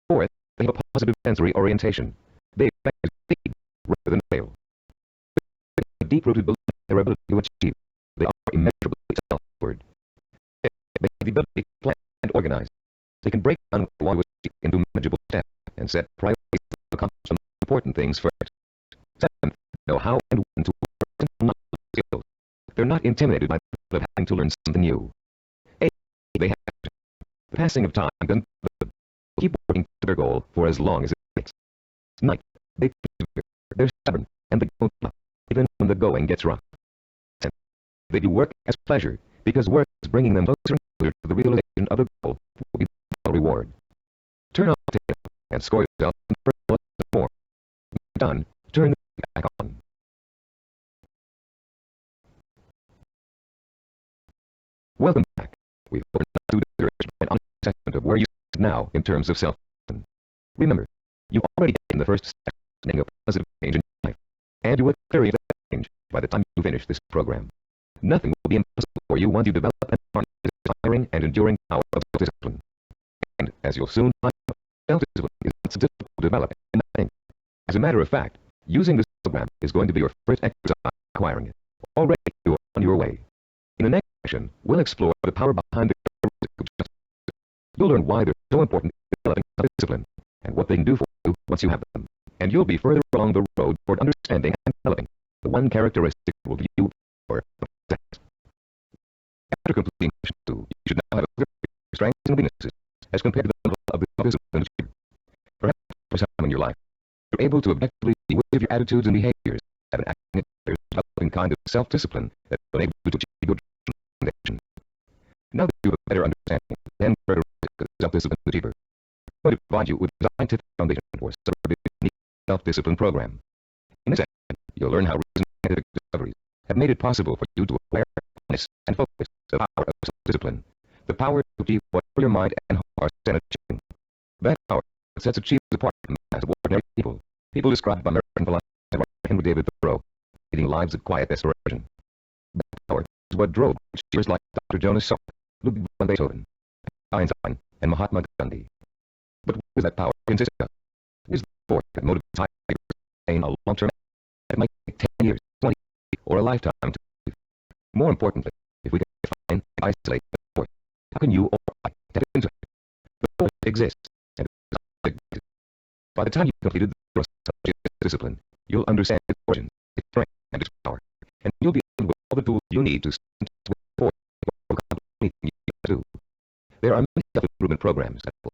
Fourth, they have a positive sensory orientation. They expect to succeed rather than fail. They have a deep-rooted belief in their ability to achieve. They are immeasurably self-assured. They have the ability to plan and organize. They can break down what they want to achieve into manageable steps and set priorities to accomplish some important things first. Seventh, know how and when to work on skills. They're not intimidated by the thought of having to learn something new. Eighth, they have passion. The passing of time doesn't bother them. They'll keep working to their goal for as long as it takes. Ninth, they persevere. They're stubborn, and they don't stop, even when the going gets rough. Tenth, they do work as pleasure, because work is bringing them closer and closer to the realization of the goal will be the reward. Turn off the tape and score yourself in the first more. When you're done, turn the back on. Welcome back. We've learned to research an honest assessment of where you stand now in terms of self-discipline. Remember, you've already taken the first step in making a positive change in your life, and you will experience that change by the time you finish this program. Nothing will be impossible for you once you develop and harness this inspiring and enduring power of self-discipline. And, as you'll soon find out, self-discipline is not so difficult to develop as you think. As a matter of fact, using this program is going to be your first exercise acquiring it. Already you are on your way. In the next section, we'll explore the power behind the characteristics of justice. You'll learn why they're so important in developing self-discipline, and what they can do for you once you have them. And you'll be further along the road toward understanding and developing the one characteristic that will give you power of success. After completing section 2, you should now have a clear picture of your strengths and weaknesses as compared to the level of the self-discipline achiever. Perhaps for some in your life, you're able to objectively see which of your attitudes and behaviors have an acting and developing kind of self-discipline that will enable you to achieve your foundation. Now that you have a better understanding of the 10 characteristics of the self-discipline achiever, I'm going to provide you with a scientific foundation for serving a unique self-discipline program. In this section, you'll learn how recent scientific discoveries have made it possible for you to acquire awareness and focus the power of self-discipline, the power to achieve whatever your mind and heart set on achieving. That power sets achievers apart from the mass of ordinary people, people described by American philosopher Henry David Thoreau, leading lives of quiet desperation. That power is what drove achievers like Dr. Jonas Salk, Ludwig von Beethoven, Einstein, and Mahatma Gandhi. But what does that power consist of? Is the force that motivates high achievers to attain a long-term that might take 10 years, 20 years, or a lifetime to achieve? More importantly, if we can define and isolate the force, how can you or I tap into it? The force exists, and it is exists. By the time you've completed the process of discipline, you'll understand its origins, its strength, and its power, and you'll be armed with all the tools you need to stand with the force or accomplish anything you need to do. There are many self-improvement programs that will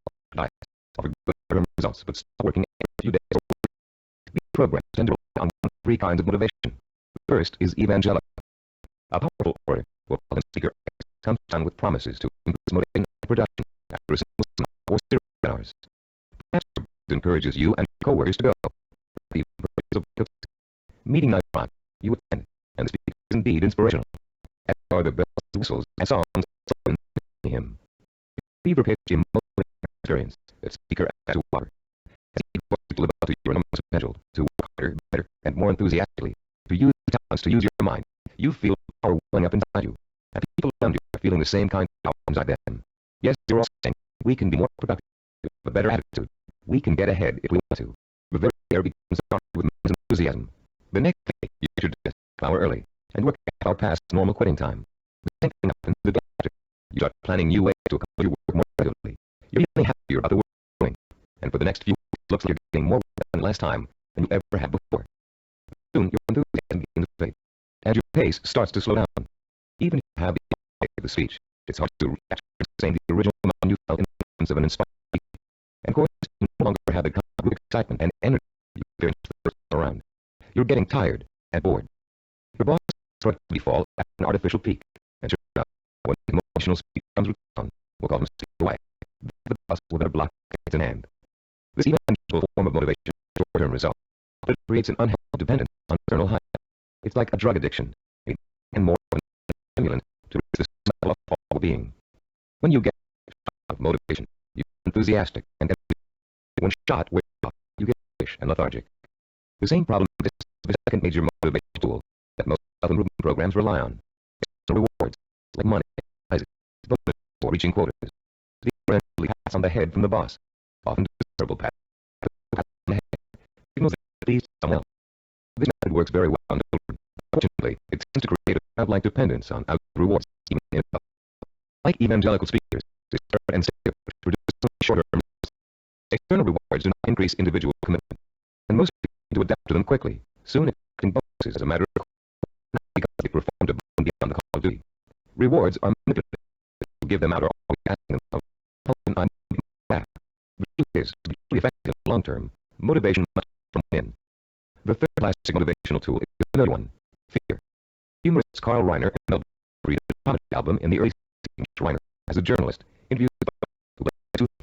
offer good program results, but stop working every few days or weeks. These programs tend to rely on one of 3 kinds of motivation. The first is evangelical. A powerful orator will call him speaker comes down with promises to increase motivation and production after a single seminar or series of seminars. Perhaps it encourages you and your co-workers to go. Meeting night on, you attend, and the speaker is indeed inspirational, as are the bells, whistles, and songs in him. Fever pitch emotional experience that speaker adds to water. As he wants to live up to your enormous potential, to work harder, better, and more enthusiastically, to use your talents, to use your mind, you feel power welling up inside you, and people around you are feeling the same kind of power inside them. Yes, you're all saying, we can be more productive, with a better attitude. We can get ahead if we want to. The very air becomes started with enthusiasm. The next day, you should just an hour early, and work at our past normal quitting time. The same thing happens the day after. You start planning new ways to accomplish your work more regularly. You're feeling happier about the work you're doing, and for the next few weeks, it looks like you're getting more work done in less time than you ever had before. Soon, your enthusiasm begins to fade. and your pace starts to slow down. Even if you have the speech, it's hard to capture the same the original amount you felt in the presence of an inspired speaker. And of course, you no longer have the kind of excitement and energy you experienced the first time around. You're getting tired and bored. Your boss probably fall at an artificial peak, and sure enough, when the emotional speech comes down, we'll call them speak away. The boss with a block in hand. This eventual form of motivation for short-term results, but it creates an unhealthy dependence on external high. It's like a drug addiction, and more of an stimulant to reach the level of well-being. When you get a shot of motivation, you get enthusiastic and when shot wears off, you get sluggish and lethargic. The same problem exists with the second major motivation tool that most self-improvement programs rely on. External rewards, like money, prizes, bonus for reaching quotas. The friendly pats on the head from the boss, often desirable pats on the head, signals that please someone else. This method works very well on children. Fortunately, it tends to create a childlike dependence on outside rewards, even in itself. Like evangelical speakers, they start and stay produce shorter term. External rewards do not increase individual commitment, and most people need to adapt to them quickly, soon accepting bonuses as a matter of course, not because they performed above and beyond the call of duty. Rewards are manipulative. To give them out are always asking themselves, how can I make that? The truth is, to be truly effective in the long term, motivation must come from within. The third classic motivational tool is another one, fear. Humorists Carl Reiner and Mel read a comedy album in the early 60s. Reiner, as a journalist, interviewed the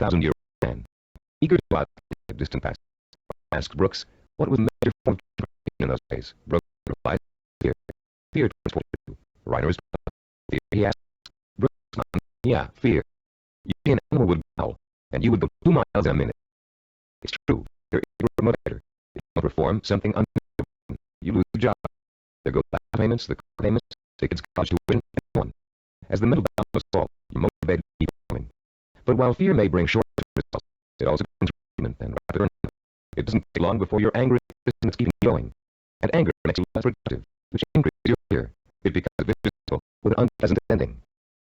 2,000-year man. Eager to out the distant past, asked Brooks, what was the major form of transportation in those days? Brooks replied, fear. Fear transported you. Reiner responded, fear, he asked. Brooks smiled, yeah, fear. You see an animal would growl, and you would go 2 miles in a minute. It's true, fear is a motivator. If you don't perform something unacceptable, you lose the job. There go back payments, the payments, tickets, college tuition, and so on. As the mental dominoes fall, you're motivated to keep performing. But while fear may bring short-term results, it also brings treatment and rapid burnout. It doesn't take long before you're angry at the keeping you going. And anger makes you less productive, which increases your fear. It becomes a vicious cycle with an unpleasant ending.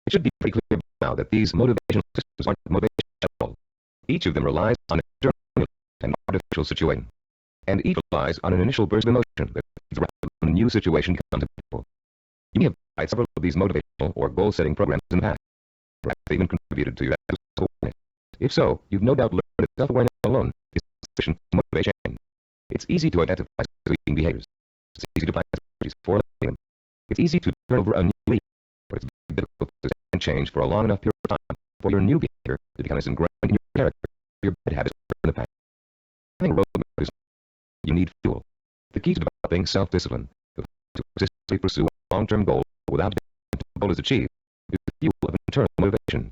It should be pretty clear now that these motivational systems aren't motivation at all. Each of them relies on an external and artificial situation. And each relies on an initial burst of emotion that leads rapidly when a new situation becomes inevitable. You may have tried several of these motivational or goal-setting programs in the past. Perhaps they even contributed to your self-awareness. If so, you've no doubt learned that self-awareness alone is sufficient motivation. It's easy to identify eating behaviors. It's easy to find strategies for eliminating them. It's easy to turn over a new leaf, but it's very difficult to sustain change for a long enough period of time for your new behavior to become as ingrained in your character, your bad habits in the past. Having a roadmap is you need fuel. The key to developing self-discipline, to persistently pursue a long-term goal without until the goal is achieved, is the fuel of internal motivation.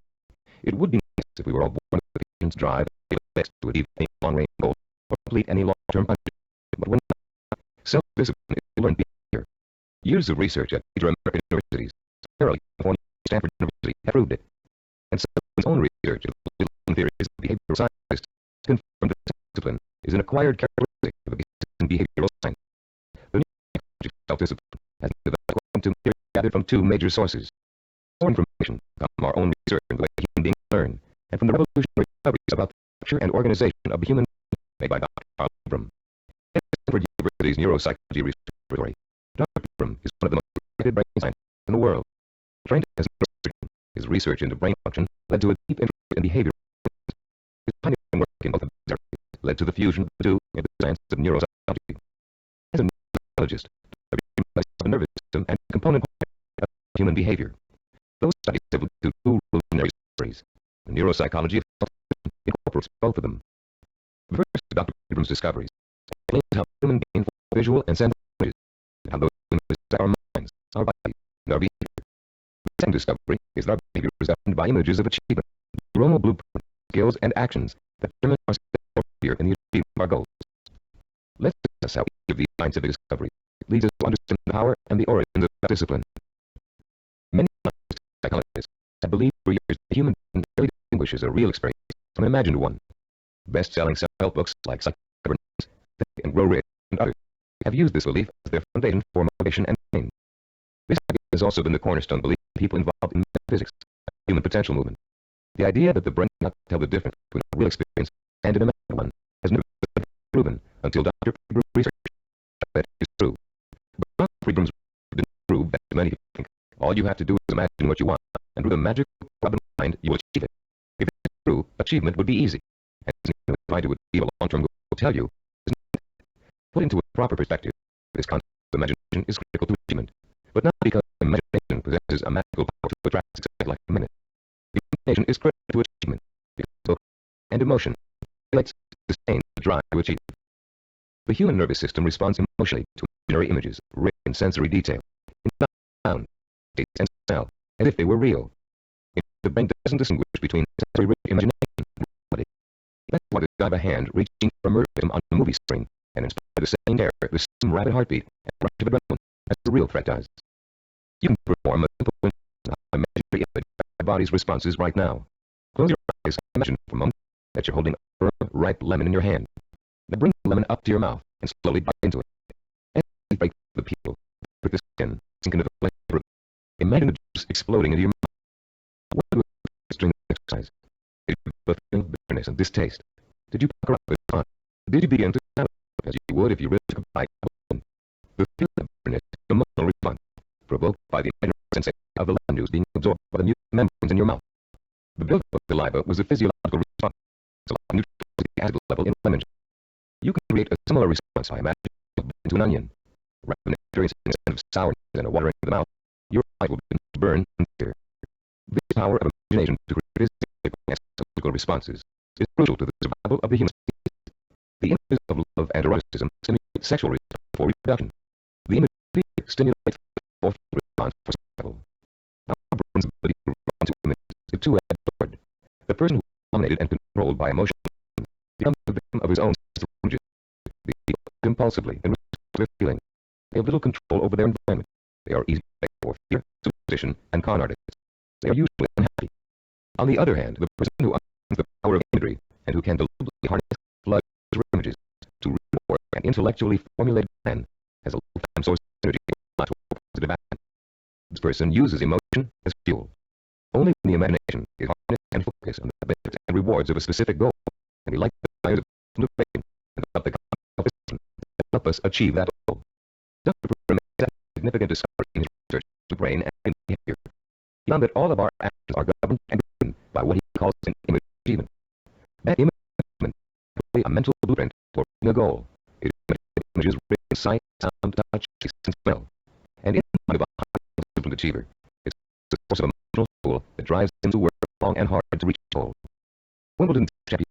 It would be nice if we were all born with the patience, drive, and best to achieve any long-range goal or complete any long-term project. But when self-discipline is learned behavior. Years of research at major American universities, primarily California and Stanford University, have proved it. And Self-discipline's own research of the theories of behavioral scientists confirmed that self-discipline is an acquired characteristic of a behavioral science. The new psychology of self-discipline has been developed according to theory gathered from 2 major sources. More information comes from our own research into the way human beings learn, and from the revolutionary discoveries about the structure and organization of the human being made by Dr. Carl Jung. At Stanford University's Neuropsychology Research Laboratory, Dr. Jung is one of the most respected brain scientists in the world. Trained as a neurosurgeon, his research into brain function led to a deep interest in behavior. His pioneering work in both of these areas led to the fusion of the 2 into the science of neuropsychology. As a neuropsychologist, Dr. Jung studies the nervous system and component of human behavior. Those studies have led to 2 revolutionary discoveries. The neuropsychology of self-discipline incorporates both of them. The first of Dr. Jung's discoveries explains how human beings form visual and sensory images, and how those images affect our minds, our bodies, and our behavior. The second discovery is that our behavior is governed by images of achievement, neuronal blueprints, skills, and actions that determine our behavior in the achievement of our goals. Let's discuss how each of these scientific discoveries leads us to understand the power and the origins of discipline. Many psychologists have believed for years that the human being rarely distinguishes a real experience from an imagined one. Best-selling self-help books like Psych-Governance, Think and Grow Rich, and others have used this belief as their foundation for motivation and pain. This idea has also been the cornerstone belief of people involved in metaphysics, the human potential movement. The idea that the brain cannot tell the difference between a real experience and an imagined one has never been proven until Dr. Freebrum's research that is true. But Dr. Freebrum's didn't many people think, all you have to do is imagine what you want, and through the magic of the mind, you will achieve it. If it's true, achievement would be easy. And try to achieve a long-term goal will tell you, put into a proper perspective, this concept of imagination is critical to achievement. But not because imagination possesses a magical power to attract success like a minute. The imagination is critical to achievement because both and emotion relates to sustain the drive to achieve. The human nervous system responds emotionally to imaginary images, rich in sensory detail, in sound, taste, and smell, as if they were real. The brain doesn't distinguish between sensory-rich imagination and reality. That's why the guy by hand reaching for a murder victim on a movie screen and inspire the same terror, the same rapid heartbeat, and rush of adrenaline as the real threat does. You can perform a simple imaginary image of your body's responses right now. Close your eyes and imagine for a moment that you're holding a firm, ripe lemon in your hand. Now bring the lemon up to your mouth and slowly bite into it. And break the peel, put the skin, sink into the flavor. Imagine the juice exploding into your mouth. What do you during the exercise? Did you feel bitterness and distaste? Did you pucker up with fun? Did you begin to sound as you would if you really took a bite of lemon? The feeling of bitterness is an emotional response, provoked by the imaginary sensation of the lemon juice being absorbed by the mucous membranes in your mouth. The buildup of saliva was a physiological response to the nutritional acid level in lemon juice. You can create a similar response by imagining into an onion. Rather than experiencing a sense of sourness and a watering of the mouth, your eyes will begin to burn and tear. This power of imagination to create physical responses is crucial to the survival of the human species. The images of love and eroticism stimulate sexual response for reproduction. The image of fear stimulates the response for survival. Our brain's ability to respond to images is a two-edged sword. The person who is dominated and controlled by emotion becomes the victim of his own sense of images. They act impulsively and respond to their feelings. They have little control over their environment. They are easy for fear, superstition, and con artists. They are usually unhappy. On the other hand, the person who understands the power of imagery and who can deliberately harness flood images to reinforce an intellectually formulated plan has a lifetime source of energy to a positive action. This person uses emotion as fuel. Only when the imagination is harnessed and focused on the benefits and rewards of a specific goal can we light the fires of motivation and develop the competition that help us achieve that goal. Dr. Brewer makes a significant discovery in his research into brain and behavior. He found that all of our actions are governed and driven by what he calls an image achievement. That image achievement is a mental blueprint for a goal. It images rich in sight, sound, touch, taste, and smell. And in the mind of a highly disciplined achiever, it's a source of emotional fuel that drives him to work long and hard to reach his goal. Wimbledon champion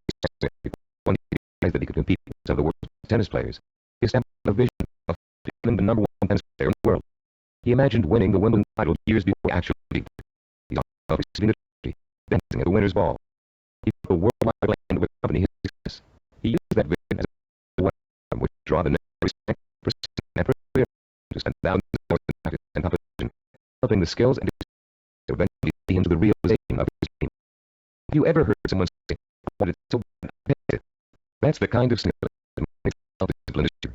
one year that he could compete with some of the world's tennis players. He established a vision of becoming the number one tennis player in the world. He imagined winning the Wimbledon title years before he actually did. He thought of receiving the trophy, dancing at the winner's ball. He built a worldwide brand with accompany his success. He used that vision as a weapon from which to draw the necessary strength, persistence, and perseverance to spend thousands of hours in practice and competition, developing the skills and to eventually see him to the realization of his dream. Have you ever heard someone say, "But it's so bad"? That's the kind of skill that makes self-discipline is.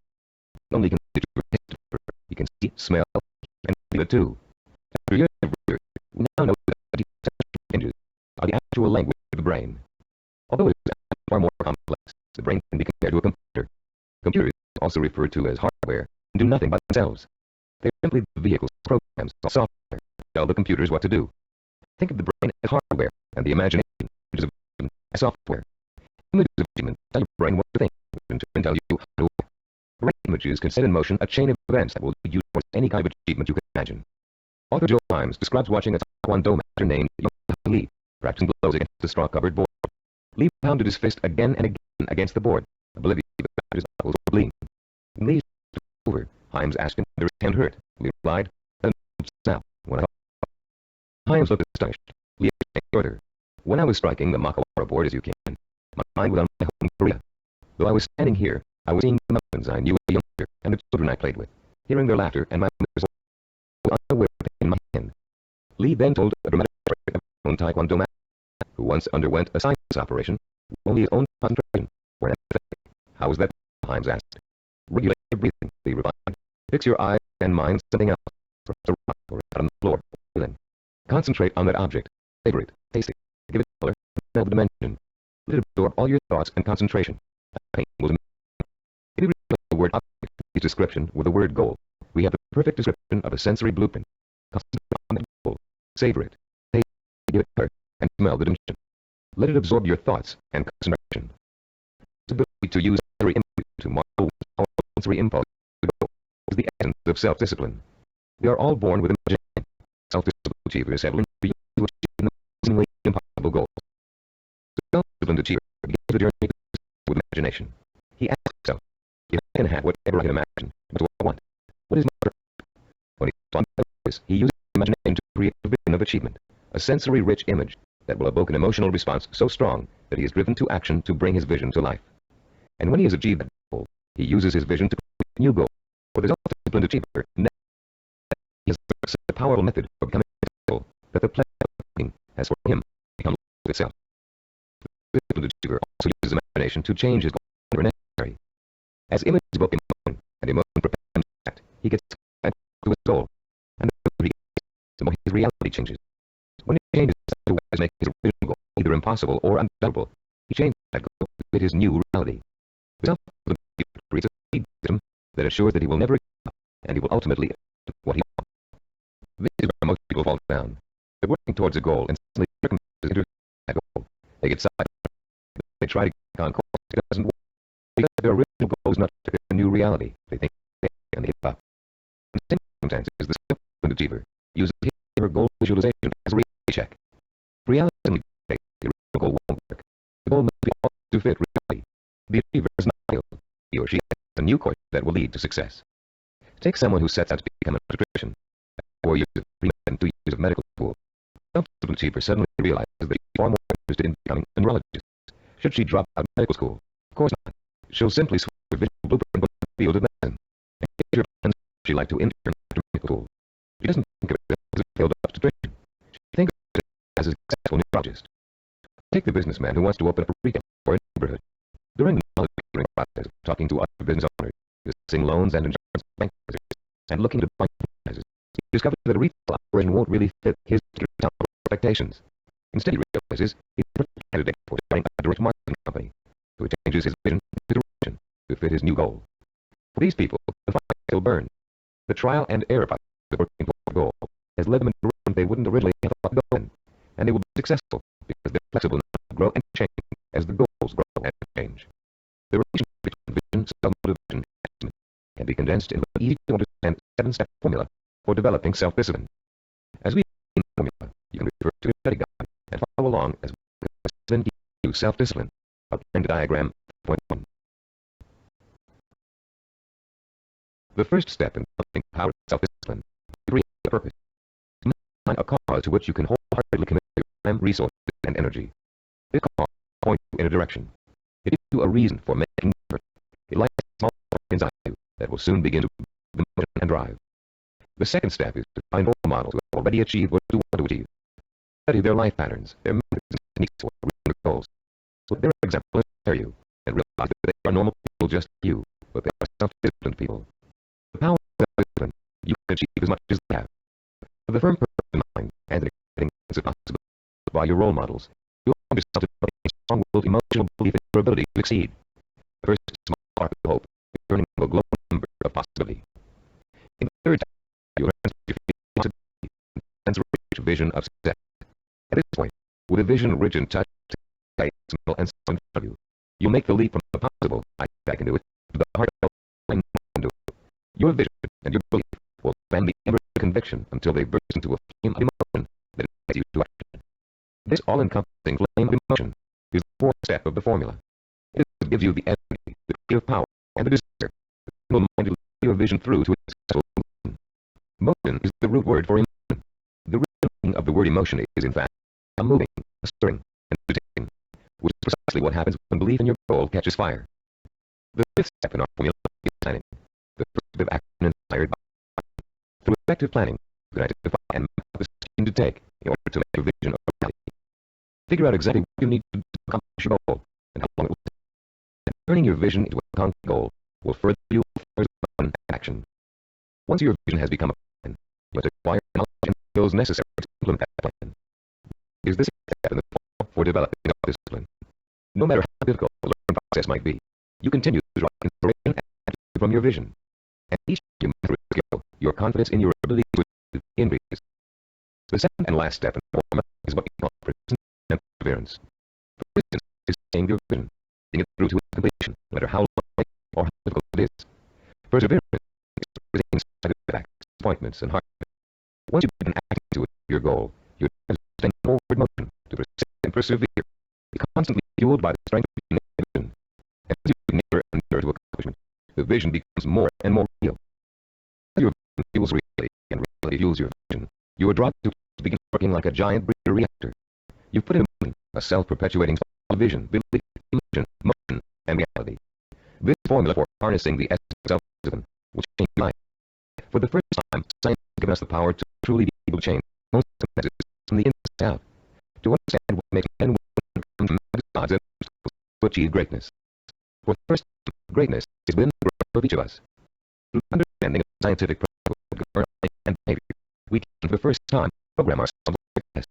Not only can he taste it, he can see, smell, and feel it too. After years of research, we now know that the images are the actual language of the brain. Although it is far more complex, the brain can be compared to a computer. Computers, also referred to as hardware, do nothing by themselves. They're simply the vehicles, programs, or software that tell the computers what to do. Think of the brain as hardware and the imagination as software. Images of achievement tell your brain what to think, and in turn tell you how to work. Brain images can set in motion a chain of events that will lead you towards any kind of achievement you can imagine. Author Joe Himes describes watching a Taekwondo master named Lee practicing blows against the straw-covered board. Lee pounded his fist again and again against the board, oblivious that his knuckles were bleeding. When Lee was over, Himes asked him whether his hand hurt. Lee replied, "Now, when I..." Himes looked astonished. Lee explained further, "When I was striking the Makawara board as you can, my mind was on my home in Korea. Though I was standing here, I was seeing the mountains I knew as a youngster and the children I played with, hearing their laughter and my mother's voice, unaware of the pain in my hand." Lee then told a dramatic story of his own Taekwondo master, who once underwent a sinus operation with only his own concentration for an anesthetic. "How was that?" Himes asked. "Regulate your breathing," Lee replied. "Fix your eyes and mind something else, perhaps a rock or a on the floor, or ceiling. Concentrate on that object, savor it, taste it, give it color, smell the dimension. Let it absorb all your thoughts and concentration. That pain will diminish." If we replace the word object in each description with the word goal, we have the perfect description of a sensory blueprint. Concentrate on the goal. Savor it. Taste it, give it color, and smell the dimension. Let it absorb your thoughts and concentration. This ability to use sensory input to model sensory impulse is the essence of self-discipline. We are all born with imagination. Self-disciplined achievers have learned to use to achieve amazingly impossible goals. The self-disciplined achiever begins the journey with imagination. He asks himself, if I can have whatever I can imagine, what do I want? What is my purpose? When he's on purpose, he uses imagination to create a vision of achievement, a sensory-rich image that will evoke an emotional response so strong that he is driven to action to bring his vision to life. And when he has achieved that goal, he uses his vision to create a new goal. For the self-disciplined achiever, he has a powerful method of becoming successful that the pleasure of thinking has for him become life itself. The disciplined achiever also uses imagination to change his goal whenever necessary. As images evoke emotion and emotion propels act, he gets to his goal, and the more his reality changes. When he changes to make his original goal either impossible or undoubtable, he changes that goal to fit his new reality. The self-disciplined achiever creates a speed system that assures that he will never give up, and he will ultimately achieve what he wants. This is where most people fall down. They're working towards a goal and suddenly circumstances interfere with that goal. They get sidetracked. They try to get on course. It doesn't work. Because their original goal is not to fit a new reality. They think and they give up. In the same circumstances, the self-disciplined achiever uses his or her goal visualization as a reality check. Reality doesn't dictate the original goal won't work. The goal must be altered to fit reality. The achiever is not failed. He or she has a new course that will lead to success. Take someone who sets out to become an electrician. 4 years of treatment and 2 years of medical school. The self-disciplined achiever suddenly realizes that she is far more interested in becoming a neurologist. Should she drop out of medical school? Of course not. She'll simply switch her vision blueprint to the field of medicine. And get her plans she like to intern after medical school. She doesn't think of it as a failed obstetrician. She thinks of it as a successful neurologist. Take the businessman who wants to open up a retail or a neighborhood. During the knowledge-gathering process of talking to other business owners, discussing loans and insurance bank managers, and looking to find franchises, he discovers that a retail operation won't really fit his expectations. Instead, he realizes he's a perfect candidate for starting a direct marketing company, so he changes his vision and direction to fit his new goal. For these people, the fire still burns. The trial and error process of working toward a goal has led them in a direction they wouldn't originally have thought to go in, and they will be successful because they're flexible enough to grow and change as the goals grow and change. The relationship between vision, self-motivation, and achievement can be condensed into an easy-to-understand 7-step formula for developing self-discipline. As we in the formula, you can refer to the study guide and follow along as we discuss 7 keys to self-discipline. Outline diagram 1. The first step in developing power self-discipline is to create a purpose. Find a cause to which you can wholeheartedly commit your time, resources, and energy. This cause points you in a direction. It gives you a reason for making effort. It lights a small spark inside you that will soon begin to build motion and drive. The second step is to find role models who have already achieved what you want to achieve. Study their life patterns, their methods and techniques for reaching their goals. Let their example inspire you, and realize that they are normal people just like you, but they are self-disciplined people. The power of self-discipline, you can achieve as much as they have. With a firm purpose in mind and an exciting sense of possibility by your role models, you'll find yourself developing a strong-willed emotional belief in your ability to succeed. The first small spark of hope is turning into a glowing ember of possibility. In the third step, you'll learn to feel possibility and sense-rich vision of success. At this point, with a vision rich in touch, sight, smell, and sound in front of you, you'll make the leap from the possible, I can do it, to the heartfelt, I know I can do it. Your vision and your belief will fan the ember of conviction until they burst into a flame of emotion that incites you to action. This all-encompassing flame of emotion is the fourth step of the formula. It gives you the energy, the creative power, and the desire to single-mindedly see your vision through to its successful conclusion. Motion is the root word for emotion. The root meaning of the word emotion is, in fact, a moving, a stirring, and agitating, which is precisely what happens when belief in your goal catches fire. The fifth step in our formula is planning. The perspective action inspired by planning. Through effective planning, you can identify and map out the steps to take in order to make your vision a reality. Figure out exactly what you need to do to accomplish your goal and how long it will take. And turning your vision into a concrete goal will further fuel the plan and action. Once your vision has become a plan, you must acquire knowledge and skills necessary to implement that plan. Is this a step in the formula for developing self-discipline? No matter how difficult the learning process might be, you continue to draw inspiration and energy from your vision. And each time you master a skill, your confidence in your ability to increase. The second and last step in the formula is what we call persistence and perseverance. Persistence is staying your vision, seeing it through to its completion, no matter how long or how difficult it is. Perseverance is resisting setbacks, disappointments, and hardship. Once you begin acting to achieve your goal, you have to sustain forward motion to persist and persevere. Be constantly fueled by the strength of your vision. And as you get nearer and nearer to accomplishment, the vision becomes more and more real. As your vision fuels reality and reality fuels your vision, you are drawn to begin working like a giant breeder reactor. You've put in a self-perpetuating cycle of vision, belief, emotion, motion, and reality. This formula for harnessing the essence of self-discipline will change your life. For the first time, science has given us the power to truly be able to change most circumstances from the inside out, to understand what makes men and women come from odds and obstacles to achieve greatness. For the first time, greatness is within the grasp of each of us. Through understanding of scientific principles of governance and behavior, we can for the first time program ourselves for success.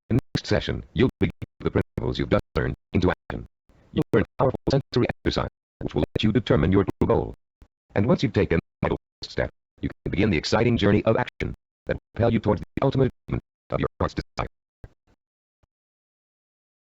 In the next session, you'll begin the principles you've just learned into action. You'll learn powerful sensory exercise, which will let you determine your true goal. And once you've taken the vital first step, you can begin the exciting journey of action that will propel you towards the ultimate achievement of your heart's desire.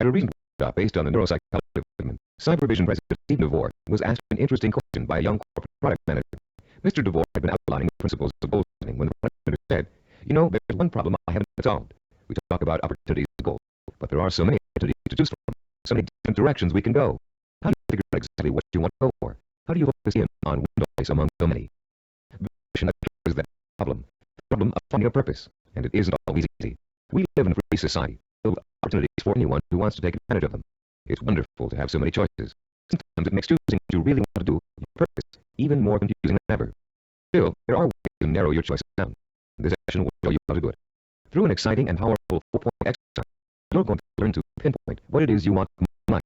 At a recent workshop based on the neuropsychology of movement, Cybervision President Steve DeVore was asked an interesting question by a young corporate product manager. Mr. DeVore had been outlining the principles of goal setting when the product manager said, "You know, there's one problem I haven't solved. We talk about opportunities and goals, but there are so many opportunities to choose from, so many different directions we can go. How do you figure out exactly what you want to go for? How do you focus in on one place among so many?" The question is that the problem of finding a purpose, and it isn't always easy. We live in a free society, filled with opportunities for anyone who wants to take advantage of them. It's wonderful to have so many choices. Sometimes it makes choosing what you really want to do, your purpose, even more confusing than ever. Still, there are ways to narrow your choices down. This session will show you how to do it. Through an exciting and powerful 4-point exercise, you're going to learn to pinpoint what it is you want in life,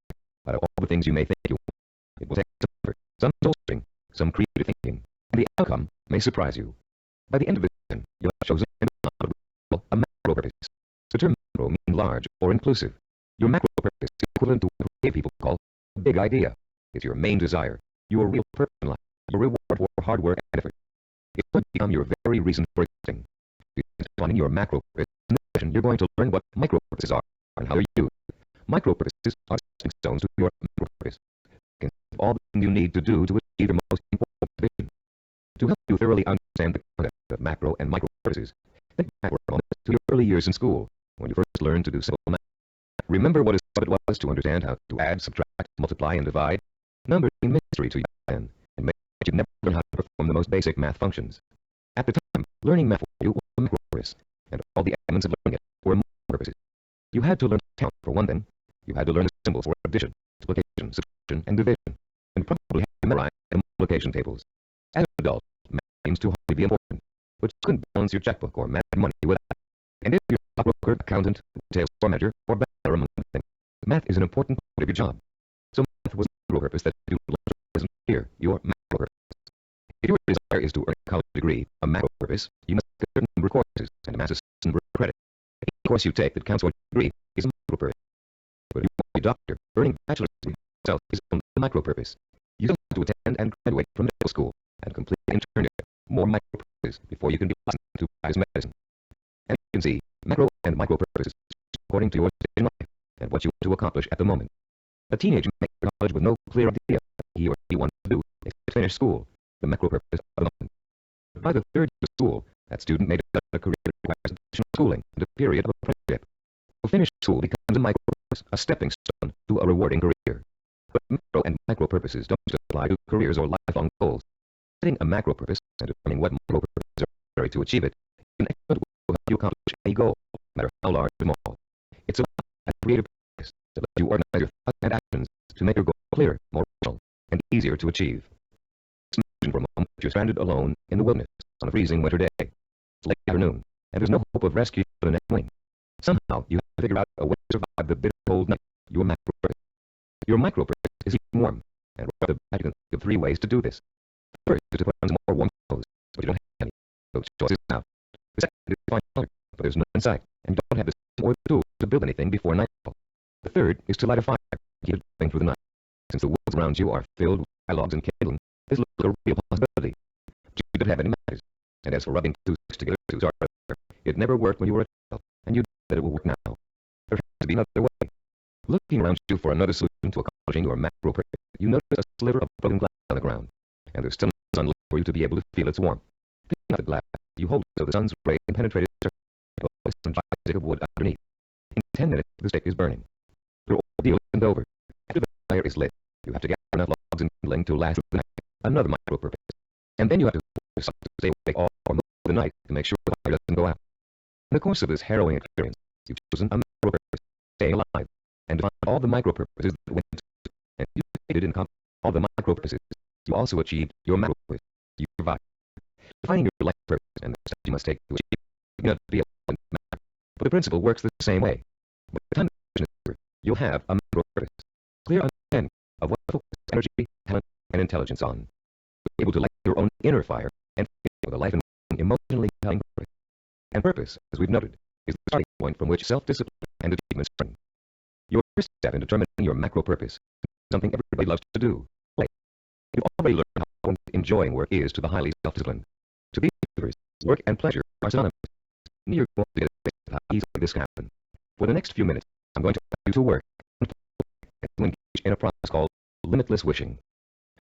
out of all the things you may think you want. It will take some effort, some soul-searching, some creative thinking, and the outcome may surprise you. By the end of this session, you'll have chosen a macro purpose. The term macro means large or inclusive. Your macro purpose is equivalent to what creative people call a big idea. It's your main desire, your real purpose in life, your reward for hard work and effort. It's going to become your very reason for existing. Defining your macro purpose, in this session you're going to learn what micro purposes are and how they're used. Micro purposes are stepping stones to your macro purpose. They consist of all the things you need to do to achieve your most important vision. To help you thoroughly understand the concept of macro and micro purposes, think back for a moment to your early years in school, when you first learned to do simple math. Remember what it was to understand how to add, subtract, multiply, and divide? Numbers seemed mystery to you then, and maybe you'd never learned how to perform the most basic math functions. At the time, learning math for you was a macro purpose, and all the elements of learning it were micro purposes. You had to learn to count, for one thing. You had to learn the symbols for addition, multiplication, subtraction, and division, and probably had to memorize the multiplication tables. As an adult, math seems to hardly be important, but you couldn't balance your checkbook or manage money without it. And if you're a stockbroker, accountant, retail store manager, or better among other things, math is an important part of your job. So math was the macro purpose that you wasn't here, your macro purpose. If your desire is to earn a college degree, a macro purpose, you must take a certain number of courses and amass a certain number of credit. Any course you take that counts towards your degree is a macro purpose. But if you want to be a doctor, earning a bachelor's degree itself is only a micro purpose. You still have to attend and graduate from medical school and complete an internship, more micro purposes, before you can be licensed to practice medicine. And you can see, macro and micro purposes according to your stage in life and what you want to accomplish at the moment. A teenager may enter college with no clear idea what he or she wants to do except finish school, the macro purpose of the moment. But by the third year of school, that student may decide a career that requires additional schooling and a period of apprenticeship. So finished school becomes a micro purpose, a stepping stone to a rewarding career. But macro and micro purposes don't just apply to careers or lifelong goals. Setting a macro purpose and determining what micro purposes are necessary to achieve it is an excellent way to help you accomplish any goal, no matter how large or small. It's a creative practice that lets you organize your thoughts and actions to make your goal clearer, more rational, and easier to achieve. Imagine for a moment that you're stranded alone in the wilderness on a freezing winter day. It's late afternoon, and there's no hope of rescue for the next morning. Somehow, you have to figure out a way to survive the bitter cold night, your macro purpose. Your micro purpose is keeping warm, and right off the bat you can think of 3 ways to do this. The first is to put on some more warm clothes, but you don't have any. So choices now. The second is to find shelter, but there's none in sight, and you don't have the or the tools to build anything before nightfall. The third is to light a fire and keep it burning through the night. Since the woods around you are filled with logs and kindling, this looks like a real possibility. But you don't have any matches. And as for rubbing 2 sticks together to start a fire, it never worked when you were a child. and you know that it will work now. There has to be another way. Looking around you for another solution to accomplishing your macro purpose, you notice a sliver of broken glass on the ground, and there's still no sun left for you to be able to feel its warmth. Picking up the glass, you hold it so the sun's ray can penetrate its surface, and place some dry stick of wood underneath. In 10 minutes, the stick is burning. Your ordeal isn't over. After the fire is lit, you have to gather enough logs and kindling to last through the night, another macro purpose. And then you have to force yourself to stay awake all or most of the night to make sure the fire doesn't go out. In the course of this harrowing experience, you've chosen a macro purpose, staying alive, and defined all the micro purposes that went into it. And you succeeded in accomplishing all the micro purposes. You also achieved your macro purpose. You survived. Defining your life purpose and the steps you must take to achieve it may not be a matter, but the principle works the same way. By the time the mission is over, you'll have a macro purpose, clear understanding of what to focus energy, talent, and intelligence on. You'll be able to light your own inner fire and feel the life and emotionally compelling purpose. And purpose, as we've noted, is the starting point from which self-discipline and achievement spring. Your first step in determining your macro purpose is something everybody loves to do: play. You've already learned how important enjoying work is to the highly self-disciplined. To these believers, work and pleasure are synonymous. You're going to get a taste of how easily this can happen. For the next few minutes, I'm going to ask you to work and to engage in a process called limitless wishing.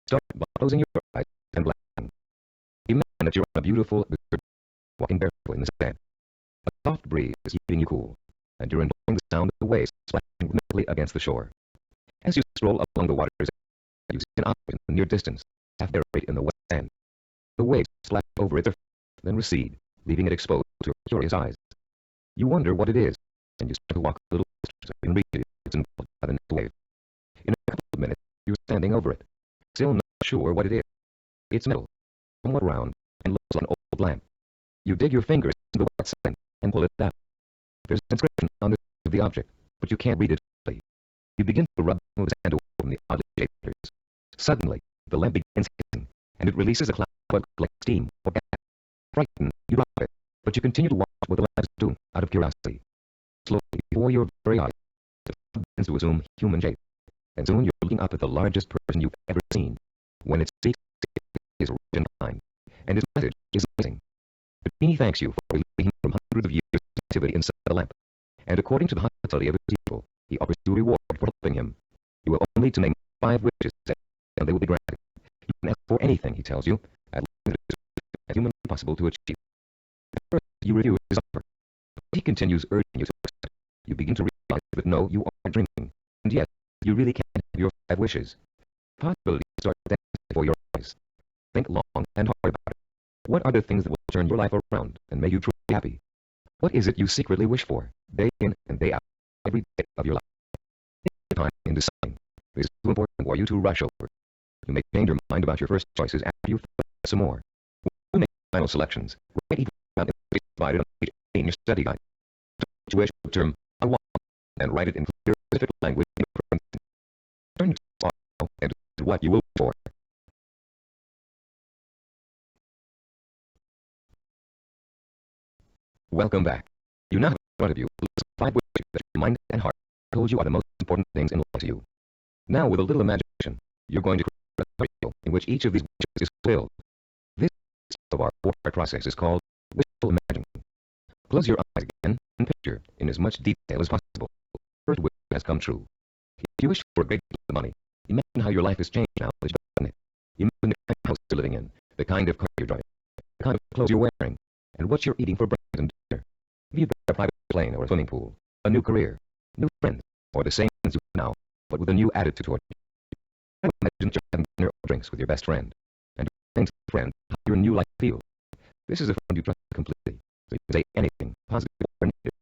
Start by closing your eyes and blanking. Imagine that you're on a beautiful desert, walking barefoot in the sand. A soft breeze is keeping you cool, and you're enjoying the sound of the waves splashing rhythmically against the shore. As you stroll along the water's edge, you see an object in the near distance, half buried in the wet sand. The waves splash over it, then recede, leaving it exposed to your curious eyes. You wonder what it is, and you start to walk a little closer so you can reach it. It's engulfed by the next wave. In a couple of minutes, you're standing over it, still not sure what it is. It's metal, somewhat round, and looks like an old lamp. You dig your fingers into the wet sand and pull it out. There's an inscription on the side of the object, but you can't read it clearly. You begin to rub the sand away from the oddly shaped letters. Suddenly, the lamp begins hissing, and it releases a cloud of like steam or gas. Frightened, you drop it, but you continue to watch what the lamp is doing out of curiosity. Slowly, before your very eyes, the cloud begins to assume human shape, and soon you're looking up at the largest person you've ever seen. When it speaks, it is rich and kind, and its message is amazing. The genie thanks you for releasing him from hundreds of years of activity inside the lamp, and according to the hospitality of his people, he offers you a reward for helping him. You will only need to name 5 wishes, and they will be granted. You can ask for anything, he tells you, as long as it is as humanly possible to achieve. At first, you refuse his offer, but he continues urging you to accept. You begin to realize that no, you are dreaming, and yes, you really can have your 5 wishes. Possibilities start dancing before your eyes. Think long and hard about it. What are the things that will turn your life around and make you truly happy? What is it you secretly wish for, day in and day out, every day of your life? Take time in deciding. It is too important for you to rush over. You may change your mind about your first choices after you've thought some more. When you make final selections, write each one down in divided on page 8 in your study guide. To wish the term "I want" and write it in clear, specific language. Turn your thoughts and decide what you will wish for. Welcome back. You now have in front of you a list of 5 wishes that your mind and heart told you are the most important things in life to you. Now, with a little imagination, you're going to create a scenario in which each of these wishes is fulfilled. This step of our 4-part process is called wishful imagining. Close your eyes again and picture, in as much detail as possible, the first wish has come true. If you wish for a great deal of money, imagine how your life has changed now that you've gotten it. Imagine the kind of house you're living in, the kind of car you're driving, the kind of clothes you're wearing, and what you're eating for breakfast and dinner. Have you got a private plane or a swimming pool, a new career, new friends, or the same as you have now, but with a new attitude toward you? Imagine you're having dinner or drinks with your best friend, and you're saying to the friend how your new life feels. This is a friend you trust completely, so you can say anything positive or negative.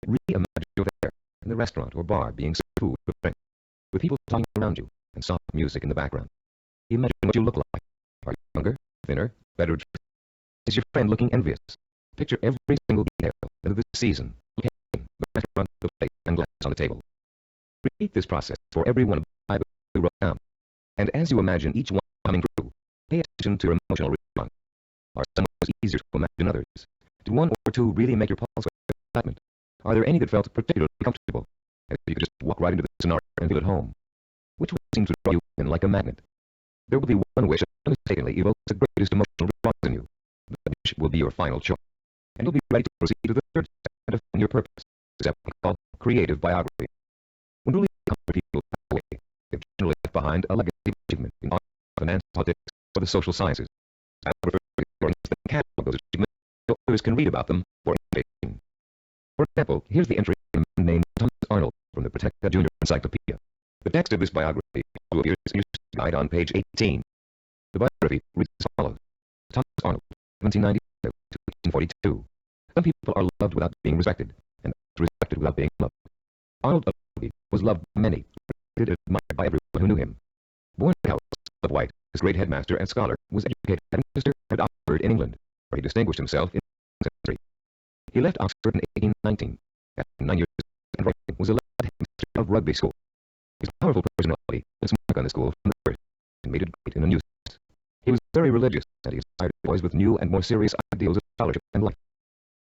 Reimagine you're there, in the restaurant or bar being served food or drink, with people talking around you, and soft music in the background. Imagine what you look like. Are you younger, thinner, better dressed? Is your friend looking envious? Picture every single detail of the season, location, the restaurant, the plate, and glass on the table. Repeat this process for every one of the 5 you wrote down. And as you imagine each one coming true, pay attention to your emotional response. Are some of those easier to imagine others? Did 1 or 2 really make your pulse race with excitement? Are there any that felt particularly comfortable, as if you could just walk right into the scenario and feel at home? Which would seem to draw you in like a magnet? There will be one wish that unmistakably evokes the greatest emotional response in you. The wish will be your final choice, and you'll be ready to proceed to the 3rd step and define your purpose is what we call creative biography. When newly accomplished people pass away, they've generally left behind a legacy of achievement in art, finance, politics, or the social sciences. I prefer to catalog those achievements so others can read about them for information. For example, here's the entry of a man named Thomas Arnold from the Protecta Junior Encyclopedia. The text of this biography appears in your guide on page 18. The biography reads as follows. Thomas Arnold, 1792 to 1842. Some people are loved without being respected, and respected without being loved. Arnold was loved by many, respected and admired by everyone who knew him. Born in House of White, his great headmaster and scholar was educated at Manchester and Oxford in England, where he distinguished himself in the 19th century. He left Oxford in 1819. After 9 years and writing, was elected headmaster of Rugby School. His powerful personality left mark on the school from the first, and made it great in a new sense. He was very religious, and he inspired boys with new and more serious ideals of scholarship and life.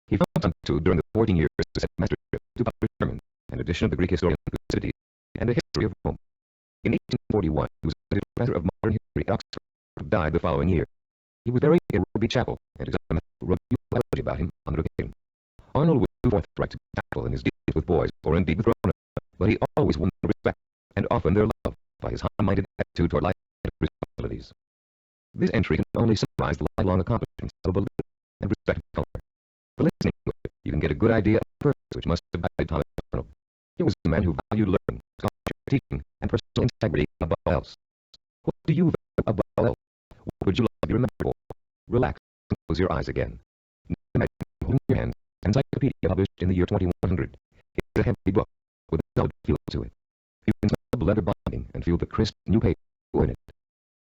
He found time to, during the 14 years of his headmastership, to publish sermons, an edition of the Greek historian Thucydides, and a history of Rome. In 1841, he was elected professor of modern history at Oxford, but died the following year. He was buried in Rugby Chapel, and his son wrote a eulogy about him on the occasion. Arnold was too forthright to be tactful in his dealings with boys, or indeed with grown-ups, but he always won their respect, and often their love, by his high-minded attitude toward life and responsibilities. This entry can only summarize the lifelong accomplishments of a leader and respected scholar. For listening to it, you can get a good idea of the purpose which must have guided Thomas Arnold. He was a man who valued learning, scholarship, teaching, and personal integrity above all else. What do you value above all else? What would you like to be remembered for? Relax and close your eyes again. Imagine holding your hands an encyclopedia published in the year 2100. It's a heavy book with a solid feel to it. You can smell the leather binding and feel the crisp new paper in it.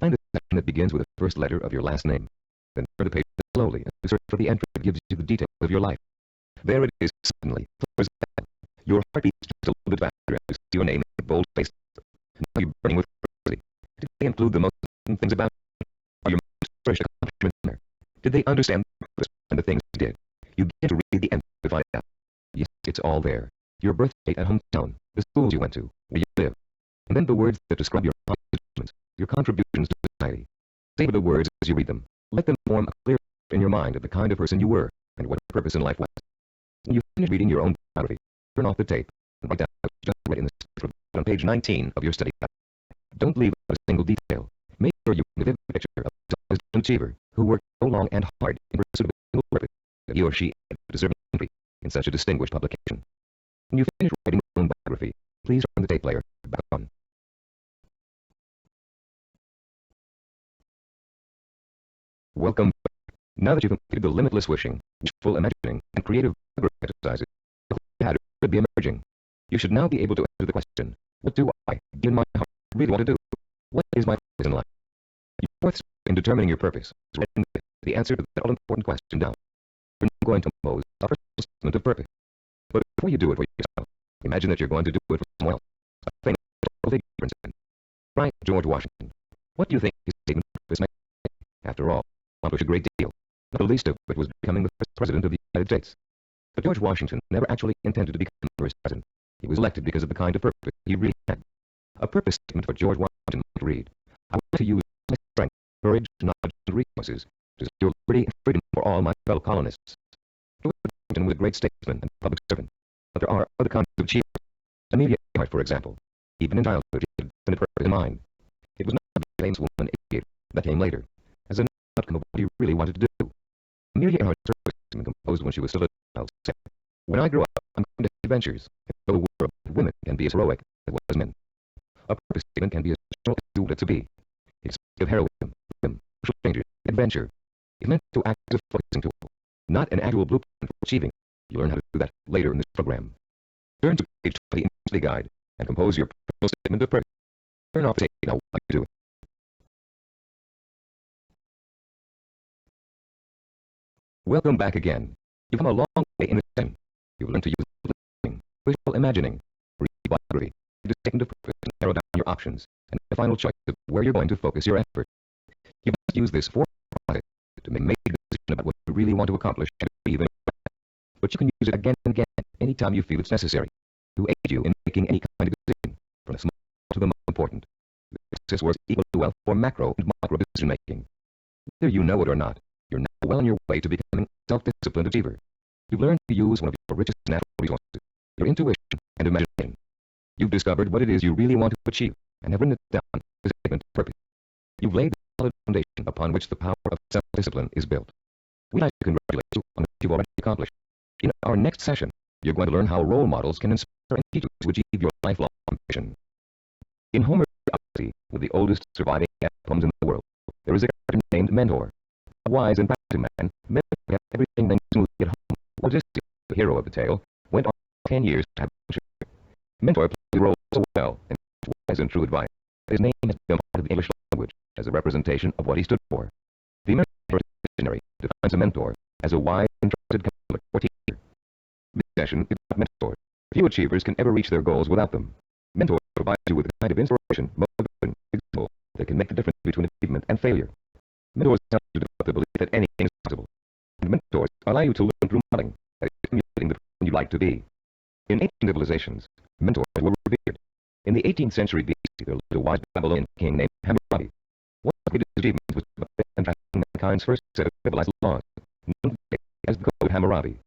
Find the section that begins with the first letter of your last name. Then turn the page slowly and search for the entry that gives you the details of your life. There it is suddenly. Your heart beats just a little bit faster as you see your name in bold face. Now you're burning with curiosity. Did they include the most important things about you? Are your most fresh accomplishments there? Did they understand the purpose and the things you did? You begin to read the end to find out. Yes, it's all there. Your birth date and hometown, the schools you went to, where you live. And then the words that describe your accomplishments, your contributions to society. Savor the words as you read them. Let them form a clear picture in your mind of the kind of person you were and what your purpose in life was. When you finish reading your own biography, turn off the tape and write down what you just read in the section on page 19 of your study guide. Don't leave out a single detail. Make sure you get a vivid picture of an achiever who worked so long and hard in pursuit of a single purpose that he or she had to deserve an entry in such a distinguished publication. When you finish writing your own biography, please turn the tape player back on. Welcome back. Now that you've completed the limitless wishing, wishful imagining, and creative exercises, the pattern should be emerging. You should now be able to answer the question, what do I, in my heart, really want to do? What is my purpose in life? Your fourth step in determining your purpose is writing the answer to that all-important question down. You're now going to compose a personal statement of purpose. But before you do it for yourself, imagine that you're going to do it for someone else, a famous figure, for instance. Right, George Washington. What do you think his statement of purpose might be? After all, accomplished a great deal, not the least of it was becoming the first president of the United States. But George Washington never actually intended to become the first president. He was elected because of the kind of purpose he really had. A purpose statement for George Washington might read, I want to use my strength, courage, knowledge, and resources to secure liberty and freedom for all my fellow colonists. George Washington was a great statesman and public servant, but there are other kinds of achievers. Amelia Earhart, for example. Even in childhood, she had a definite purpose in mind. It was not the famous woman aviator that came later, as an outcome of what he really wanted to do. Amelia Earhart's purpose statement composed when she was still a child said, when I grow up, I'm going to have adventures and show the world that women can be as heroic as well as men. A purpose statement can be as traditional as you want it to be. It's of heroism, freedom, social changes, adventure. It's meant to act as a focusing tool, not an actual blueprint for achieving. You'll learn how to do that later in this program. Turn to page 20 in the study guide and compose your personal statement of purpose. Turn off the tape now while you do it. Welcome back again. You've come a long way in this session. You've learned to use listening, visual imagining, read biography, to statement of purpose and narrow down your options, and the final choice of where you're going to focus your effort. You must use this process to make a decision about what you really want to accomplish and achieve in life. But you can use it again and again, anytime you feel it's necessary, to aid you in making any kind of decision, from the small to the most important. This process works equally well for macro and micro decision making. Whether you know it or not, you're now well on your way to becoming a self-disciplined achiever. You've learned to use one of your richest natural resources, your intuition and imagination. You've discovered what it is you really want to achieve and have written it down as a statement of purpose. You've laid the solid foundation upon which the power of self-discipline is built. We'd like to congratulate you on what you've already accomplished. In our next session, you're going to learn how role models can inspire and teach you to achieve your lifelong ambition. In Homer's Odyssey, with the oldest surviving poems in the world, there is a character named Mentor. A wise and practical man, Mentor had everything running smoothly at home. Odysseus, the hero of the tale, went on 10 years to have children. Mentor played the role so well and wise and true advice. His name has become part of the English language as a representation of what he stood for. The American Dictionary defines a mentor as a wise and trusted counselor or teacher. This session is about mentors. Few achievers can ever reach their goals without them. Mentors provide you with a kind of inspiration, motivation, example that can make the difference between achievement and failure. Mentors help you develop the belief that anything is possible. And mentors allow you to learn through modeling, that is, emulating the person you'd like to be. In ancient civilizations, mentors were revered. In the 18th century BC, there lived a wise Babylonian king named Hammurabi. One of his achievements was to transform mankind's first set of civilized laws, known as the Code of Hammurabi.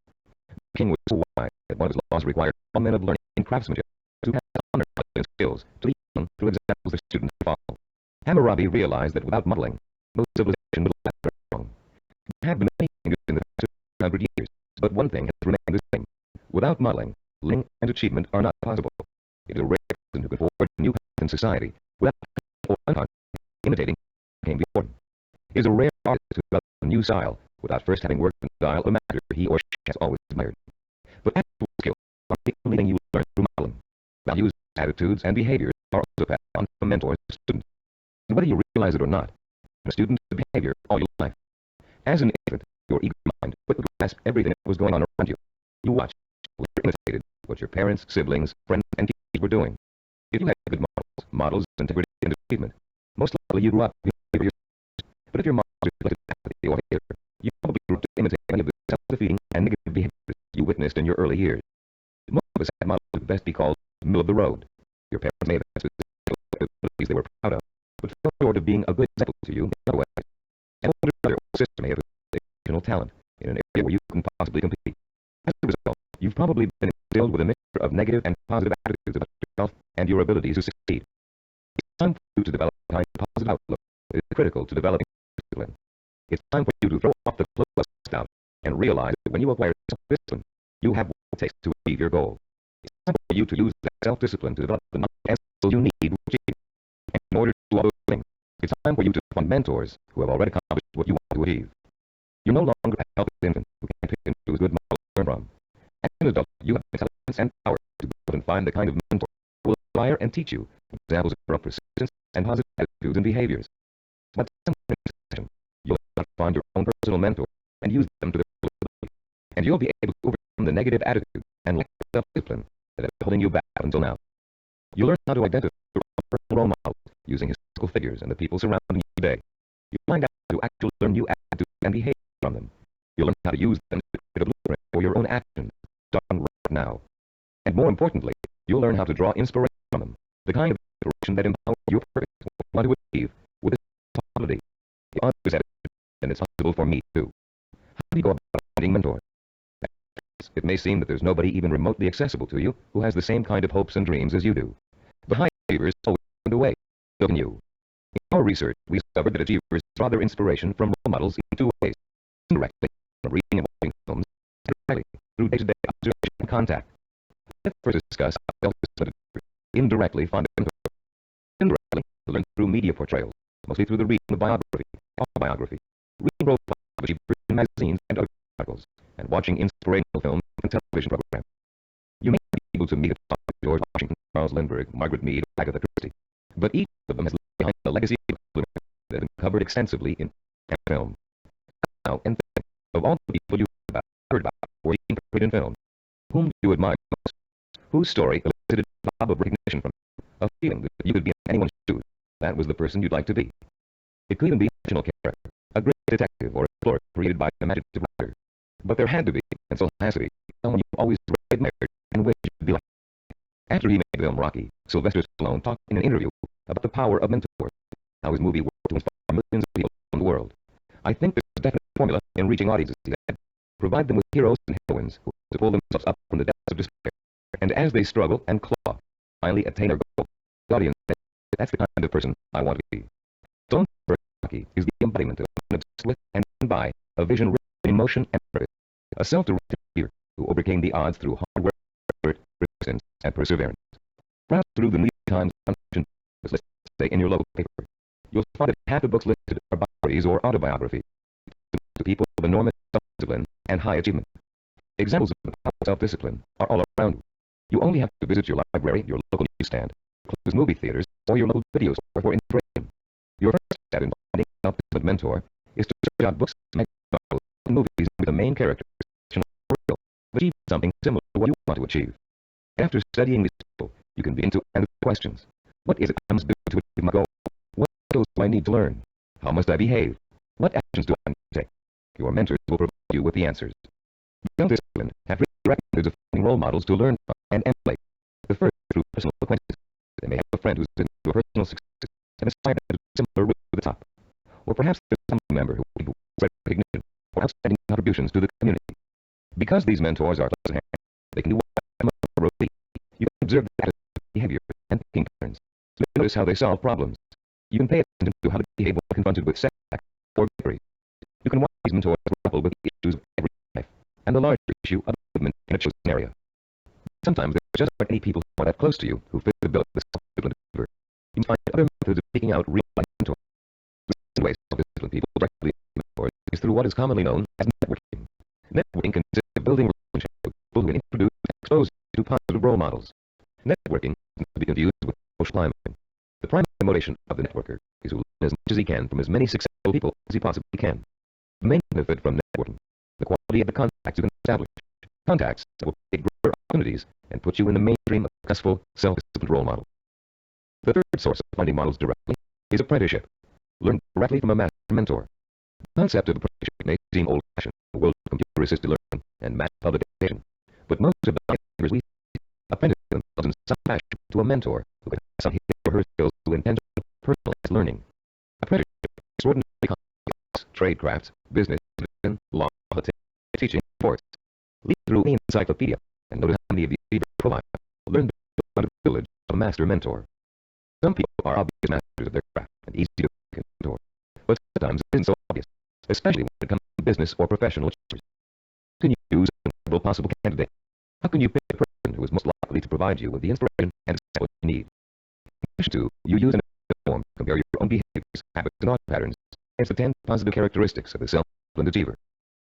The king was so wise that one of his laws required all men of learning and craftsmanship to have honor and skills to lead them through examples their students to follow. Hammurabi realized that without modeling, no civilization would last very long. There have been many changes in the past 100 years, but one thing has remained the same. Without modeling, learning and achievement are not possible. It is a rare person who can forge a new path in society without or unconsciously imitating what came before him. It is a rare artist who develops a new style without first having worked in the style of a master he or she has always admired. But actual skills are the only thing you learn through modeling. Values, attitudes, and behaviors are also passed on from mentors to students. And whether you realize it or not, a student's behavior all your life. As an infant, your eager mind quickly grasped everything that was going on around you. You watched, imitated what your parents, siblings, friends, and teachers were doing. If you had good models, integrity, and achievement, most likely you grew up to favor yourself. But if your models reflected apathy or hatred, you probably grew up to imitate any of the self-defeating and negative behaviors you witnessed in your early years. Most of us had models that would best be called middle of the road. Your parents may have had specific abilities they were proud of, but fell short of being a good example to you in other ways. And older brother or sister may have exceptional talent in an area where you couldn't possibly compete. As a result, you've probably been instilled with a mixture of negative and positive attitudes about yourself and your abilities to succeed. It's time for you to develop a kind of positive outlook that is critical to developing discipline. It's time for you to throw off the clothes of self-doubt and realize that when you acquire self-discipline, you have what it takes to achieve your goal. It's time for you to use that self-discipline to develop the knowledge and skills you need to achieve. And in order to do all those things, it's time for you to find mentors who have already accomplished what you want to achieve. You're no longer a helpless infant who can't pick and choose good models to learn from. As an adult, you have intelligence and power to go out and find the kind of mentor who will inspire and teach you examples of your own persistence and positive attitudes and behaviors. But somewhere in this session, you'll have to find your own personal mentor and use them to their full ability. And you'll be able to overcome the negative attitude and lack of self-discipline that have been holding you back up until now. You'll learn how to identify your own personal role models using historical figures and the people surrounding you today. You'll find out how to actually learn new attitudes and behaviors from them. You'll learn how to use them to create a blueprint for your own actions, starting right now. And more importantly, you'll learn how to draw inspiration from them, the kind of inspiration that empowers your purpose what you want to achieve with this possibility. If others have it, then it's possible for me too. How do you go about finding mentors? It may seem that there's nobody even remotely accessible to you who has the same kind of hopes and dreams as you do. But high achievers always find a way. So can you. In our research, we discovered that achievers draw their inspiration from role models in two ways. Indirectly, from reading and watching films, and directly, through day-to-day observation and contact. Let's first discuss how self-disciplined achievers indirectly find a mentor. Indirectly, learn through media portrayals, mostly through the reading of biography, autobiography, reading profiles of achievers in magazines and other articles, and watching inspirational films and television programs. You may be able to meet a top George Washington, Charles Lindbergh, Margaret Mead, or Agatha Christie, but each of them has left behind a legacy of that has been covered extensively in film. Now, and think of all the people you heard about, or seen portrayed in film. Whom do you admire most? Whose story elicited a bob of recognition from you, a feeling that you could be in anyone's shoes? That was the person you'd like to be. It could even be a fictional character, a great detective or explorer created by an imaginative writer. But there had to be, and still has to be, someone you always admired and wished you could be like. After he made the film Rocky, Sylvester Stallone talked in an interview about the power of mentors, how his movie worked to inspire millions of people around the world. I think there's a definite formula in reaching audiences, he said. Provide them with heroes and heroines who to pull themselves up from the depths of despair And as they struggle and claw, finally attain their goal, the audience says, that's the kind of person I want to be. Stone Rocky is the embodiment of an obsessed with and by a vision rich in emotion and purpose, a self-directed leader who overcame the odds through hard work, effort, persistence, and perseverance. Browse through the New York Times contribution list, say in your local paper. You'll find that half the books listed are biographies or autobiographies to people of enormous self-discipline and high achievement. Examples of self-discipline are all around you. You only have to visit your library, your local newsstand, close movie theaters, or your local video store for inspiration. Your first step in finding a self-disciplined mentor is to search out books, magazines, and movies with the main characters to achieve something similar to what you want to achieve. After studying these people, you can begin to answer the questions. What is it I must do to achieve my goal? What skills do I need to learn? How must I behave? What actions do I need to take? Your mentors will provide you with the answers. Self-disciplined have records of finding role models to learn from and emulate. The first through personal acquaintances. They may have a friend who's into a personal success and aspire to similar route to the top. Or perhaps there's some member who will spread recognition for outstanding contributions to the community. Because these mentors are close at hand, they can do what you can observe their behavior and thinking patterns. So notice how they solve problems. You can pay attention to how they behave when confronted with setbacks or victory. You can watch these mentors grapple with the issues of every life and the larger issue of movement in a chosen area. Sometimes there just aren't any people who are that close to you who fit the bill of the self-disciplined achiever. You can find other methods of seeking out real-life mentors. The way self-disciplined people directly mentors is through what is commonly known as networking. Networking consists of building relationships with people who can introduce and expose you to positive role models. Networking is to be confused with social climbing. The primary motivation of the networker is to learn as much as he can from as many successful people as he possibly can. The main benefit from networking, the quality of the contacts you can establish. Contacts that will create greater opportunities and put you in the mainstream of successful, self-disciplined role model. The third source of finding models directly is apprenticeship. Learn directly from a master mentor. The concept of apprenticeship may seem old-fashioned in the world of computer-assisted learning and mass publication, but most of the learners we see apprentice themselves in some fashion to a mentor who can pass on his or her skills to intentional, personalized learning. Apprenticeship is extraordinarily complex. Trade crafts, business, medicine, law, politics, teaching, sports. Lead through any encyclopedia and notice how many of these provide. Learn the village of a master mentor. Some people are obvious masters of their craft and easy to mentor, but sometimes it isn't so obvious, especially when it comes to business or professional achievers. How can you choose several possible candidates? How can you pick the person who is most likely to provide you with the inspiration and what you need? In addition to, you use an form to compare your own behaviors, habits, and thought patterns against the 10 positive characteristics of the self-disciplined achiever.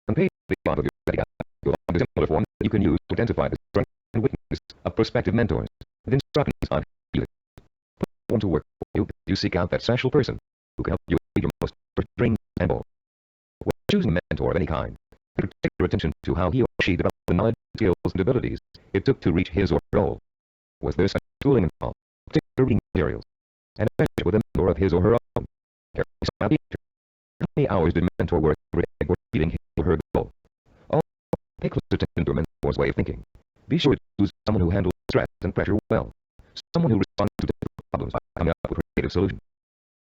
On page 5 of your study guide, you'll find a similar form that you can use to identify the strengths and weaknesses of prospective mentors with instructions on how to use it. Put the form to work for you as you seek out that special person who can help you achieve your most first dreams and goals. When choosing a mentor of any kind, pay particular attention to how he or she developed the knowledge, skills, and abilities it took to reach his or her goal. Was there such schooling involved, particular reading materials, and a friendship with a mentor of his or her own? How many hours did a mentor work every day for achieving his or her goal? Also, pay close attention to a mentor's way of thinking. Be sure to choose someone who handles stress and pressure well, someone who responds to difficult problems by coming up with creative solutions,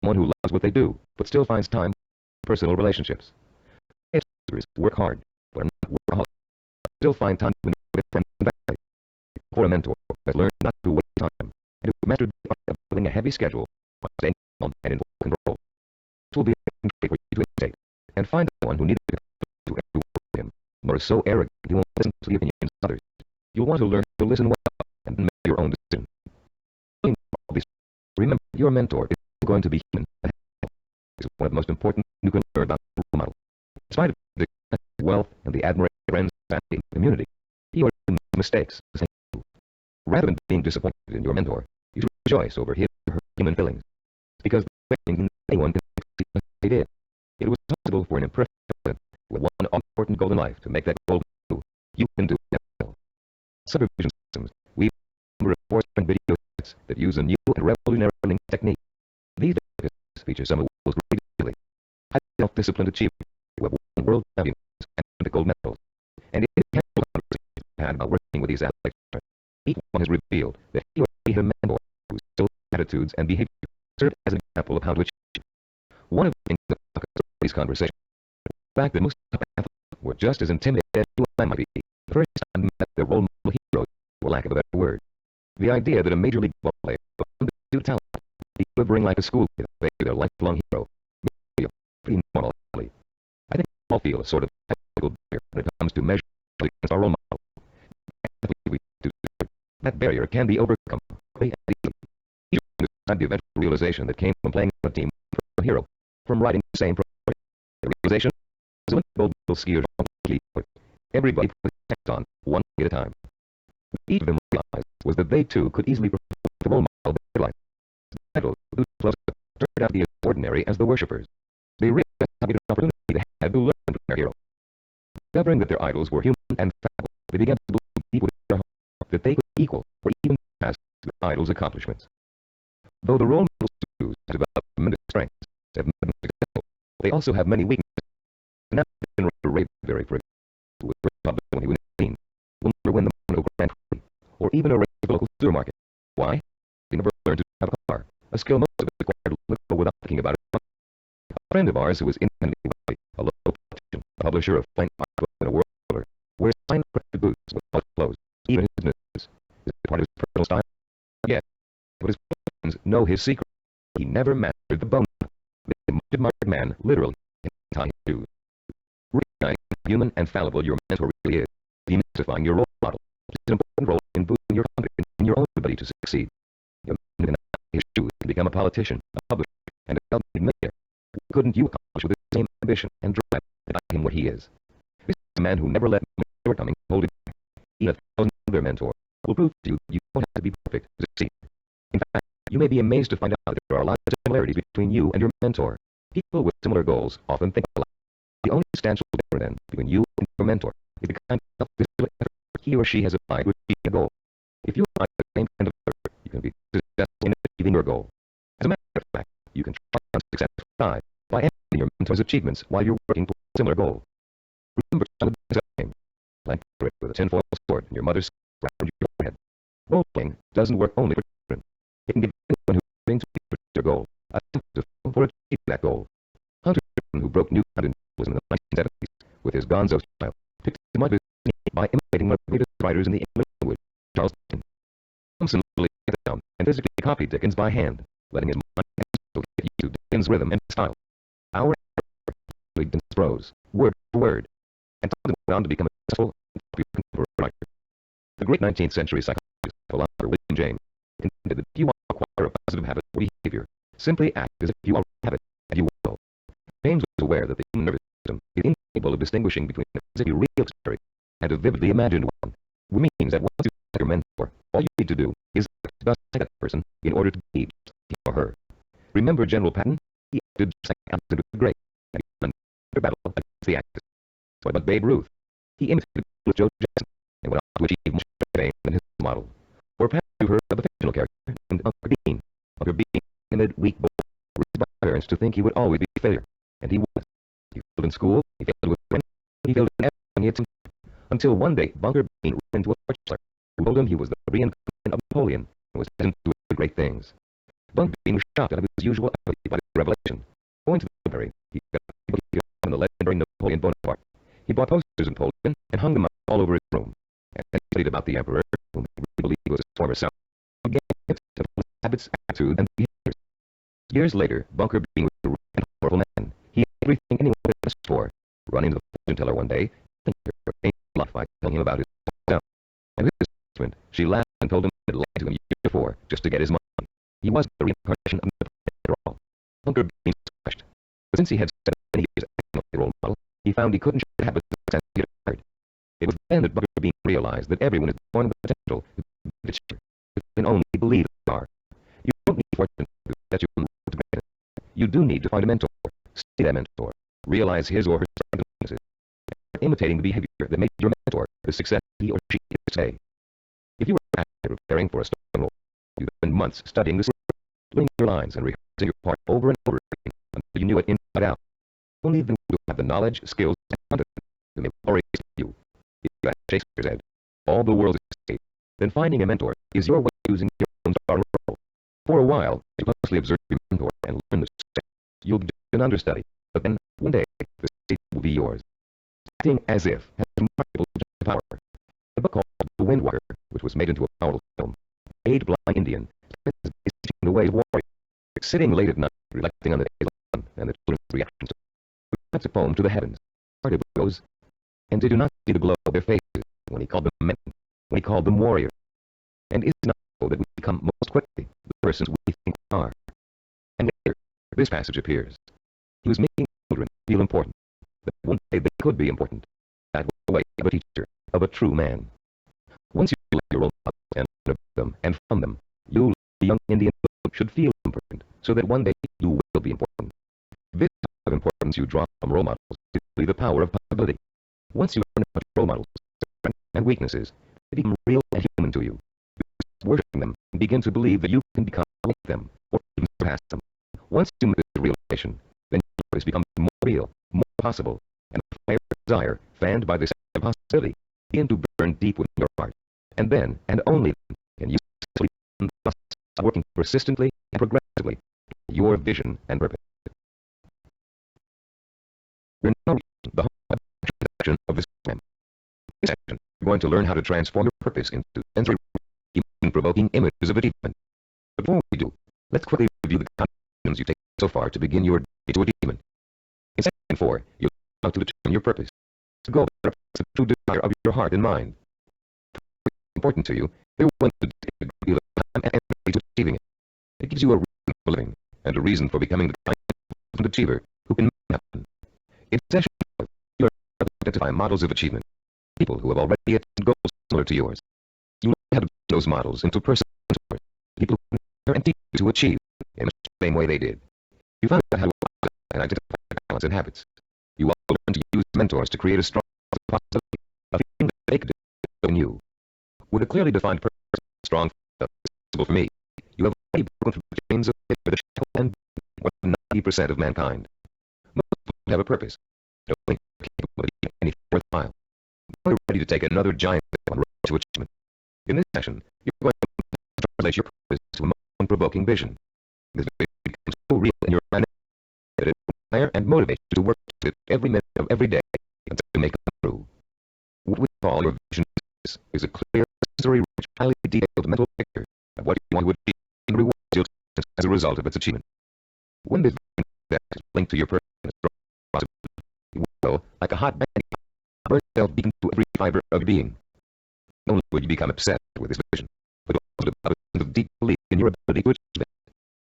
someone who loves what they do but still finds time for personal relationships. Work hard, but are not workaholics. Still find time to enjoy with friends and family. For a mentor who has learned not to waste time and who mastered the art of building a heavy schedule while staying calm and in full control. This will be a trait for you to imitate and find someone who neither to every word of him, nor is so arrogant he won't listen to the opinions of others. You'll want to learn to listen well and then make your own decision. Remember, your mentor is going to be human and is one of the most important things you can learn about the role model. In spite of the wealth and the admiration of friends, family, and community, he or she makes mistakes the same as you. Rather than being disappointed in your mentor, you should rejoice over his or her human feelings. Because the thing anyone can succeed as they did. It was possible for an imperfect person with one all-important goal in life to make that goal true. You can do it well. Supervision systems, we have a number of four-strand video sets that use a new and revolutionary learning technique. These videos feature some of the world's greatest ability. High self-disciplined achievers who have won world champions and gold medals. And in the casual conversations we've had about working with these athletes, each one has revealed that he or she had a mentor whose skills, attitudes, and behavior served as an example of how to achieve. One of the things that struck us in these conversations was the fact that most athletes were just as intimidated as you and I might be the first time they met their role model heroes, for lack of a better word. The idea that a major league ball player with undisputed talent would be delivering like a school kid they their lifelong hero may be pretty normal. I think we all feel a sort of ethical barrier when it comes to measuring against our role model. That barrier can be overcome quickly and easily. You understand the eventual realization that came from playing on a team for a hero, from writing the same project. The realization is when gold medal skiers everybody put his hands on, one at a time. What each of them realized was that they too could easily perform the role model of their life. The title who close turned out to be as ordinary as the worshippers. They realized how great an opportunity they had to learn from their hero. Discovering that their idols were human and fallible, they began to believe deep within their heart that they could equal or even surpass their idols' accomplishments. Though the role models choose to develop tremendous strengths, have made them successful, they also have many weaknesses. Now, General Ravenberry, for example, was public when he was 18, will never win the Monaco Grand Prix, or even a race at the local supermarket. Why? He never learned to drive a car, a skill most of us acquired little without thinking about it. A friend of ours who was independently wealthy, a local politician, a publisher of fine art and a world builder, wears fine-crafted boots with polished clothes, even his business. Is it part of his personal style? Yes, but his friends know his secret. He never mastered the bone. The most admired man, literally, in time shoes. Recognizing how human and fallible your mentor really is, demystifying your role model, is an important role in boosting your confidence in your own ability to succeed. Your man can his shoes and become a politician, a publisher, and a self-made millionaire. What couldn't you accomplish with the same ambition and drive to make him what he is? This is a man who never let shortcomings hold him back. Even 1,000 other mentors will prove to you that you don't have to be perfect to succeed. In fact, you may be amazed to find out that there are a lot of similarities between you and your mentor. People with similar goals often think alike. The only substantial difference then between you and your mentor is the kind of self-discipline effort he or she has applied to achieve a goal. If you apply the same kind of effort, you can be successful in achieving your goal. As a matter of fact, you can try on success by emulating your mentor's achievements while you're working toward a similar goal. Remember some of the same, like with a tinfoil sword and your mother's around your forehead. Role playing doesn't work only for children. It can give anyone who's trying to reach their goal a sense of for achieving that goal. Hunter, who broke new ground in in the 1970s with his gonzo style, picked him up by imitating one of the greatest writers in the English language, Charles Dickens. Thompson literally sat down and physically copied Dickens by hand, letting his mind get used to Dickens' rhythm and style. Hour after hour, Dickens' prose, word for word, and Thompson went on to become a successful and popular contemporary writer. The great 19th century psychologist and philosopher William James contended that if you want to acquire a positive habit or behavior, simply act as if you already have it, and you will. James was aware that the human nervous system is incapable of distinguishing between a physically real story and a vividly imagined one, which means that once you set your mentor, all you need to do is act just like that person in order to be just him or her. Remember General Patton? He acted just like Alexander the Great, and he won the battle against the Axis. So about Babe Ruth? He imitated Joe Jackson and went on to achieve much better fame than his model. Or perhaps you heard of a fictional character named Bunker Bean. Bunker Bean, a timid, weak boy, raised by parents to think he would always be a failure, and he was. He failed in school, he failed with friends, he failed in everything he attempted. Until one day, Bunker Bean ran into a fortune teller who told him he was the reincarnation of Napoleon and was destined to do great things. Bunker Bean was shocked out of his usual apathy by the revelation. Going to the library, he got a book on the legendary Napoleon Bonaparte. He bought posters of Napoleon and hung them up all over his room. And he studied about the emperor, whom he believed was his former self, and gave him habits, attitudes, and behaviors. Years later, Bunker Bean was a rich and powerful man. He had everything anyone could ask for. Running to the fortune teller one day, life by telling him about his self. And with this statement, she laughed and told him that lied to him years before, just to get his money. He was the reincarnation of Napoleon after all. Bunker Bean was crushed. But since he had spent many years as a role model, he found he couldn't share the habits of success he had acquired. It was then that Bunker Bean realized that everyone is born with potential to be a teacher. You can only believe they are. You don't need fortune to set you on the road to greatness. You do need to find a mentor, see that mentor, realize his or her strengths and weaknesses, and imitating the behavior that made your mentor the success he or she is today. If you were actively preparing for a starring role, you spend months studying the script, learning your lines and rehearsing your part over and over again until you knew it inside out. Only then will you have the knowledge, skills, and confidence that may already you. If you have Shakespeare said, all the world is a stage, then finding a mentor is your way of using your own starring role. For a while, you closely observe your mentor and learn the steps. You'll be an understudy, but then, one day, the stage will be yours. Acting as if has remarkable power. A book called The Windwalker, which was made into a powerful film, aged blind Indian spends his days teaching the way of warrior, sitting late at night reflecting on the day's on and the children's reactions to it. He writes a poem to the heavens. Part of it goes, and did you not see the glow of their faces when he called them men, when he called them warriors? And is it not so that we become most quickly the persons we think we are? And later, this passage appears. He was making children feel important, that one day they could be important. That was the way of a teacher, of a true man. Once you let your role models and learn about them and from them, you, the young Indian, should feel important, so that one day you will be important. This type of importance you draw from role models is really the power of possibility. Once you learn about role models, strengths, and weaknesses, they become real and human to you. You start worshiping them and begin to believe that you can become like them, or even surpass them. Once you make this realization, then your purpose becomes more real, more possible, and the fire of desire, fanned by this possibility, begin to burn deep within your heart. And then, and only then, can you successfully begin the process of working persistently and progressively toward your vision and purpose. We're now reaching the whole section of this program. In this section, you're going to learn how to transform your purpose into sensory, emotion-provoking images of achievement. Before we do, let's quickly review the actions you've taken so far to begin your day to achievement. In section 4, you'll learn how to determine your purpose. The goal that represents the true desire of your heart and mind. If it's important to you, you're willing to take a great deal of time and energy to achieving it. It gives you a reason for living, and a reason for becoming the kind of achiever who can make it happen. In session 4, you learn how to identify models of achievement, people who have already achieved goals similar to yours. You learn how to turn those models into personal mentors, people who can and teach you to achieve in the same way they did. You find out how to apply and identify their talents and habits. You also learn to use mentors to create a strong possibility of feeling that they could do in you. With a clearly defined purpose, strong possible for me, you have already broken through the chains of the shackle and more than 90% of mankind. Most people have a purpose. They don't think they're capable of doing anything worthwhile. Now you're ready to take another giant step on the road to achievement. In this session, you're going to translate your purpose to a emotion-provoking vision. This vision becomes so real in your mind that it will inspire and motivate you to work to it every minute of every day until you make it come true. What we call your vision is a clear, sensory-rich, highly detailed mental picture of what you want to achieve and rewards you as a result of its achievement. When this vision is linked to your purpose and a strong possibility, it will, like a hot bang, burn itself deep into every fiber of your being. Not only will you become obsessed with this vision, but also develop a sense of deep belief in your ability to achieve it.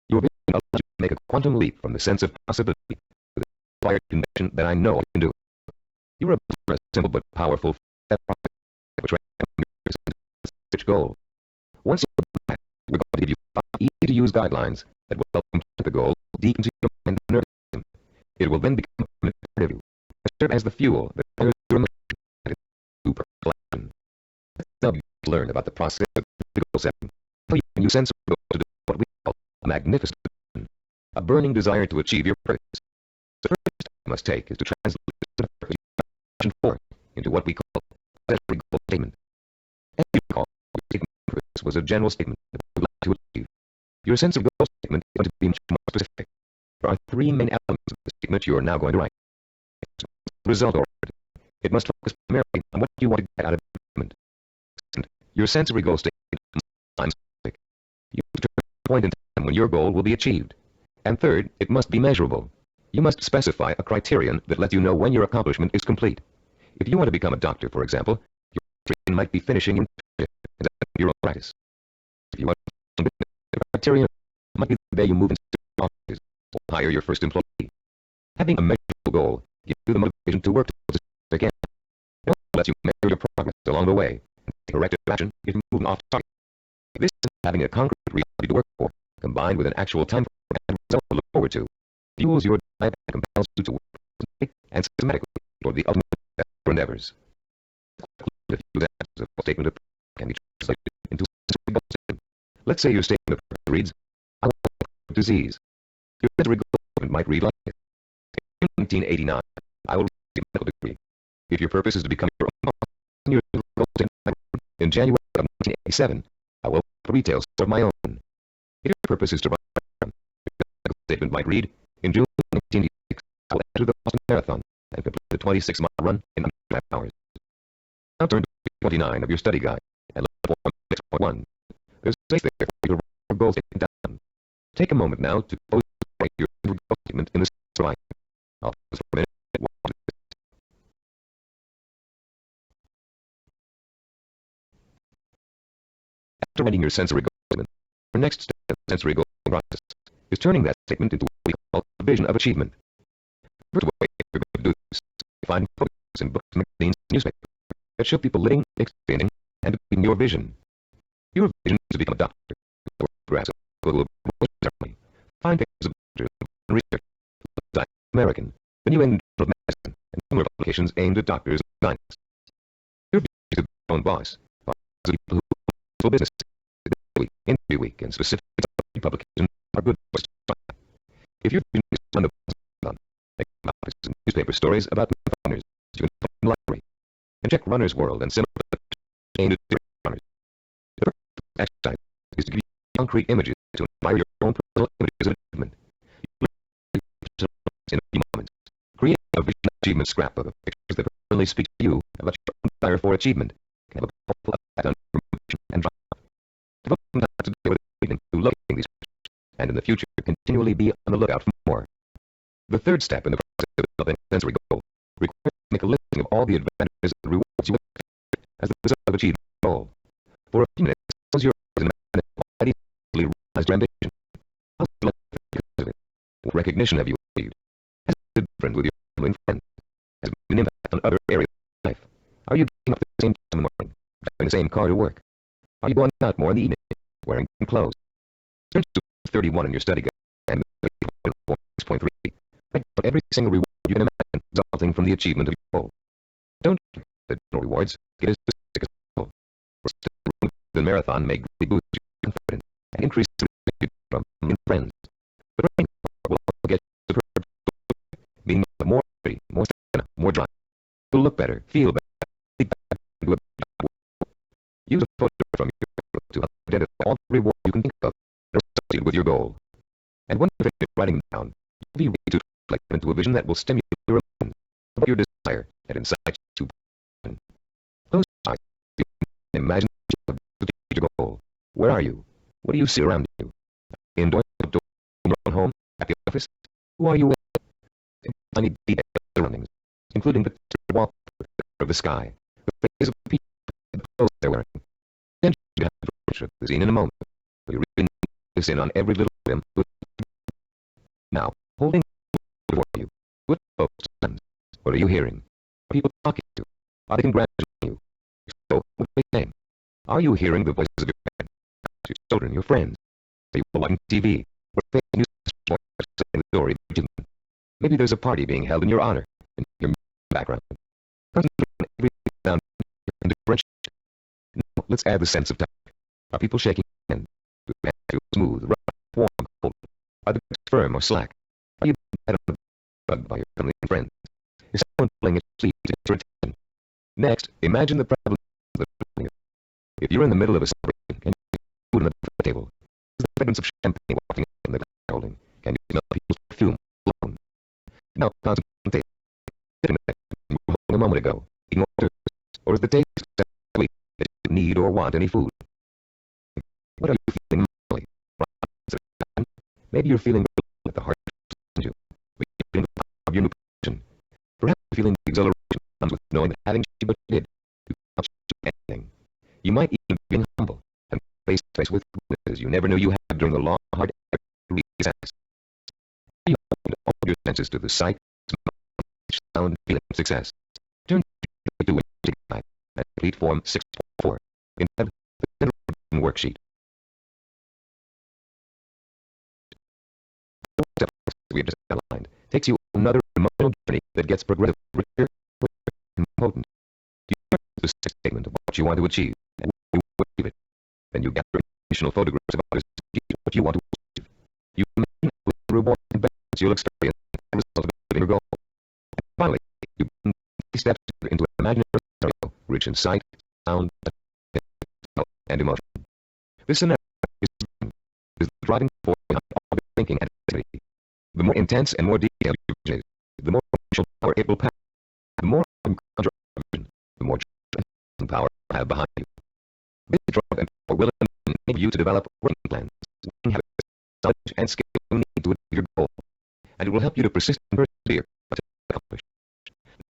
Your vision allows you to make a quantum leap from the sense of possibility to the inspired conviction that I know I can do it. You're about to learn a simple but powerful step process which your goal. Once you have that, we're going to give you 5 easy-to-use guidelines that will help you plant the goal deep into your mind and nervous system. It will then become a permanent part of you, and serve as the fuel that fires your emotion and its super action. Let's now learn about the process of the goal setting. How you can use sensory goals to develop what we call a magnificent vision, a burning desire to achieve your purpose. The first step you must take is to translate the purpose of 4 into what we call a sensory goal statement. As you recall, your statement of purpose was a general statement that you would like to achieve. Your sensory goal statement is going to be much more specific. There are 3 main elements of the statement you are now going to write. Result-oriented. It must focus primarily on what you want to get out of the statement. Second, your sensory goal statement must be time-specific. You determine the point in time when your goal will be achieved. And third, it must be measurable. You must specify a criterion that lets you know when your accomplishment is complete. If you want to become a doctor, for example, your criterion might be finishing in your own practice. If you want to business, the criterion might be the day you move into offices or hire your first employee. Having a measurable goal gives you the motivation to work towards a specific end. It also lets you measure your progress along the way and take corrective action if you're moving off target. This is having a concrete reality to work for, combined with an actual time frame and result to look forward to, fuels your drive and compels you to work consistently and systematically toward the ultimate endeavors. The few answers of a statement of purpose can be translated into a sensory goal statement. Let's say your statement of purpose reads, I want to cure disease. Your sensory goal statement might read like this. In 1989, I will receive a medical degree. If your purpose is to become your own boss, then your goal statement in January of 1987, I will open a retail store of my own. If your purpose is to run a marathon, your medical statement might read, in June 1986, I will enter the Boston Marathon and complete the 26-mile run in under 5 hours. Now turn to page 29 of your study guide and look at form 6.1. There's Place there your goals taken down. Take a moment now to pose your goal statement in the slide. I'll pause for a minute. After writing your sensory goal statement, your next step in the sensory goal process is turning that statement into what we call a vision of achievement. The first way you're going to do this is to find photos in books, magazines, and newspapers that show people living, experiencing, and depicting your vision. Your vision is to become a doctor, or perhaps a global ceremony. Find papers of doctors and research, like American, the New England Journal of Medicine, and similar publications aimed at doctors and scientists. Your vision is to be your own boss, of people who business week, interview week, and specific publications are good for start. If your vision is to run like newspaper stories about runners, you can find the library and check Runner's World and similar aimed at runners. The purpose of exercise is to give you concrete images to inspire your own personal images of achievement. In a few moments, create a vision achievement scrapbook of pictures that personally speak to you about your own desire for achievement. Can have a powerful effect on your motivation and drive. Devote some time today with evening to locating these pictures, and in the future continually be on the lookout for more. The third step in the process of developing a sensory goal requires to make a listing of all the advantages and rewards you expect as the result of achieving the goal. For a few minutes, close your eyes and imagine already realized your ambition. How would you like to think of it? What recognition have you achieved? Has it been different with your family and friends? Has it made an impact on other areas of life? Are you getting up at the same time in the morning, driving the same car to work? Are you going out more in the evening, wearing clothes? Turn to 31 in your study guide and 6.3. Write down every single reward you can imagine resulting from the achievement of your goal. Don't the rewards get as specific as possible. The marathon may greatly boost your confidence and increase the risk from your friends. But running will also get the perfect meaning of more energy, more stamina, more drive. You'll look better, feel better, be better, do a better job. Use a photo from your goal to identify all the rewards you can think of that are associated with your goal. And when you're finished writing them down, you'll be ready to reflect into a vision that will stimulate your emotions about your desire and incite you to close your eyes. Imagine the future goal. Where are you? What do you see around you? Indoors, outdoors, in your own home, at the office? Who are you with? Tiny details of surroundings, including the wallpaper of the sky, the faces of the people, and the clothes they're wearing. Then you have the picture of the scene in a moment. You really focus in on every little whim. Now, holding before you, what folks friends? What are you hearing? Are people talking to you? Are they congratulating you? So, what are they saying? Are you hearing the voices of your parents, your children, your friends? Are you watching TV? Or facing news or saying the story of achievement? Maybe there's a party being held in your honor, in your background. Concentrate on every sound and differentiate. Now, let's add the sense of touch. Are people shaking hands? Do the hands feel smooth, rough, warm, cold? Are the grips firm or slack? Are you being bugged by your family and friends? Is someone pulling at your sleeve to get your attention? Next, imagine the problem of the if you're in the middle of a celebration and you food on the buffet table, is the fragrance of champagne wafting in the glass holding? Can you smell people's perfume alone? Now concentrate on taste. Sitting there you were holding a moment ago, eating orders, or is the taste so sweet that you don't need or want any food? What are you feeling mentally? Maybe you're feeling at the heart of you. Maybe you're feeling the power of your new position. Perhaps you're feeling the exhilaration that comes with knowing that having achieved what you did, you can't do anything. You might even be humble and face to face with weaknesses you never knew you had during the long, hard effort to reach success. You open all your senses to the sight, smell, sound, feeling of success. Turn to the guide and complete form 6.4 entitled the worksheet. The step we have just outlined takes you on another emotional journey that gets progressively richer, and potent. You start with the statement of what you want to achieve. And you achieve it. Then you gather additional photographs of others to achieve what you want to achieve. You imagine the rewards and benefits you'll experience as a result of achieving your goal. And finally, you bring these steps into an imaginary scenario rich in sight, sound, and emotion. This scenario is the driving force behind all the thinking and activity. The more intense and more detailed your vision is, the more potential power it will pack. The more conjure vision, the more power you have behind you. This drive and power will enable you to develop working plans, working habits, knowledge, and skills you need to achieve your goal. And it will help you to persist and persevere until you accomplish.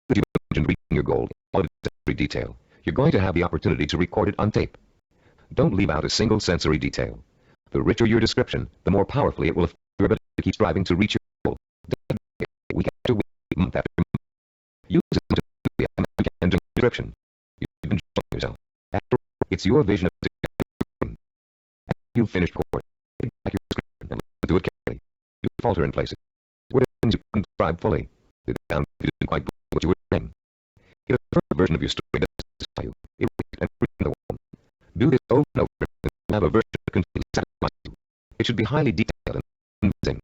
If you imagine reaching your goal in all of its every detail, you're going to have the opportunity to record it on tape. Don't leave out a single sensory detail. The richer your description, the more powerfully it will affect your ability to keep striving to reach your goal. Week after week, month after month. Use it to and description. You've been showing yourself. After all, it's your vision of success. After you've finished recording, take back your description and listen to it carefully. You falter in places. Where things you couldn't describe fully. The sound you didn't quite believe what you were saying. If a further version of your story doesn't satisfy you, erase and reprint the one. Do this over and over until you have a version that completely satisfies you. It should be highly detailed and convincing.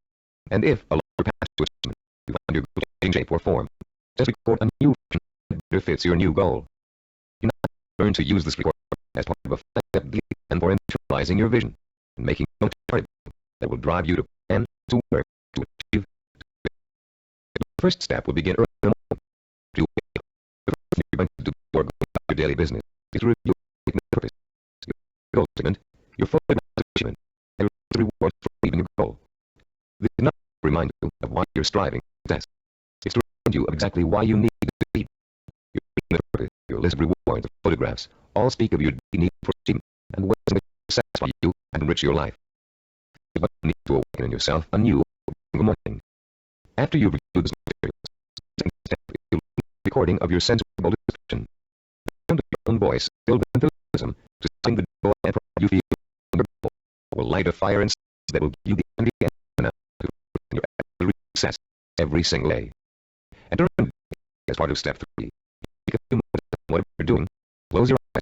And if, along your path to achievement, you find your goal changing shape or form, just record a new version that better fits your new goal. You now learn to use this recording as part of a step and for internalizing your vision and making a part that will drive you to plan, to work, to achieve. The first step will begin early in the morning. The first thing you're going to do before going about your daily business is to review your purpose, your goal statement, your photograph achievement, and your rewards for achieving your goal. This is not to remind you of why you're striving for success. It's to remind you of exactly why you need to succeed. Your purpose, your list of rewards, and photographs, all speak of your need for achievement and ways in which to satisfy you and enrich your life. You need to awaken in yourself anew every morning. After you've reviewed this material, the second step is the recording of your sensible description. The sound of your own voice, filled with enthusiasm, to sing the joy and pride you feel in your goal, will light a fire inside that will give you the energy and stamina to your absolute success every single day. And during as part of step 3, take a few moments of whatever you're doing, close your eyes,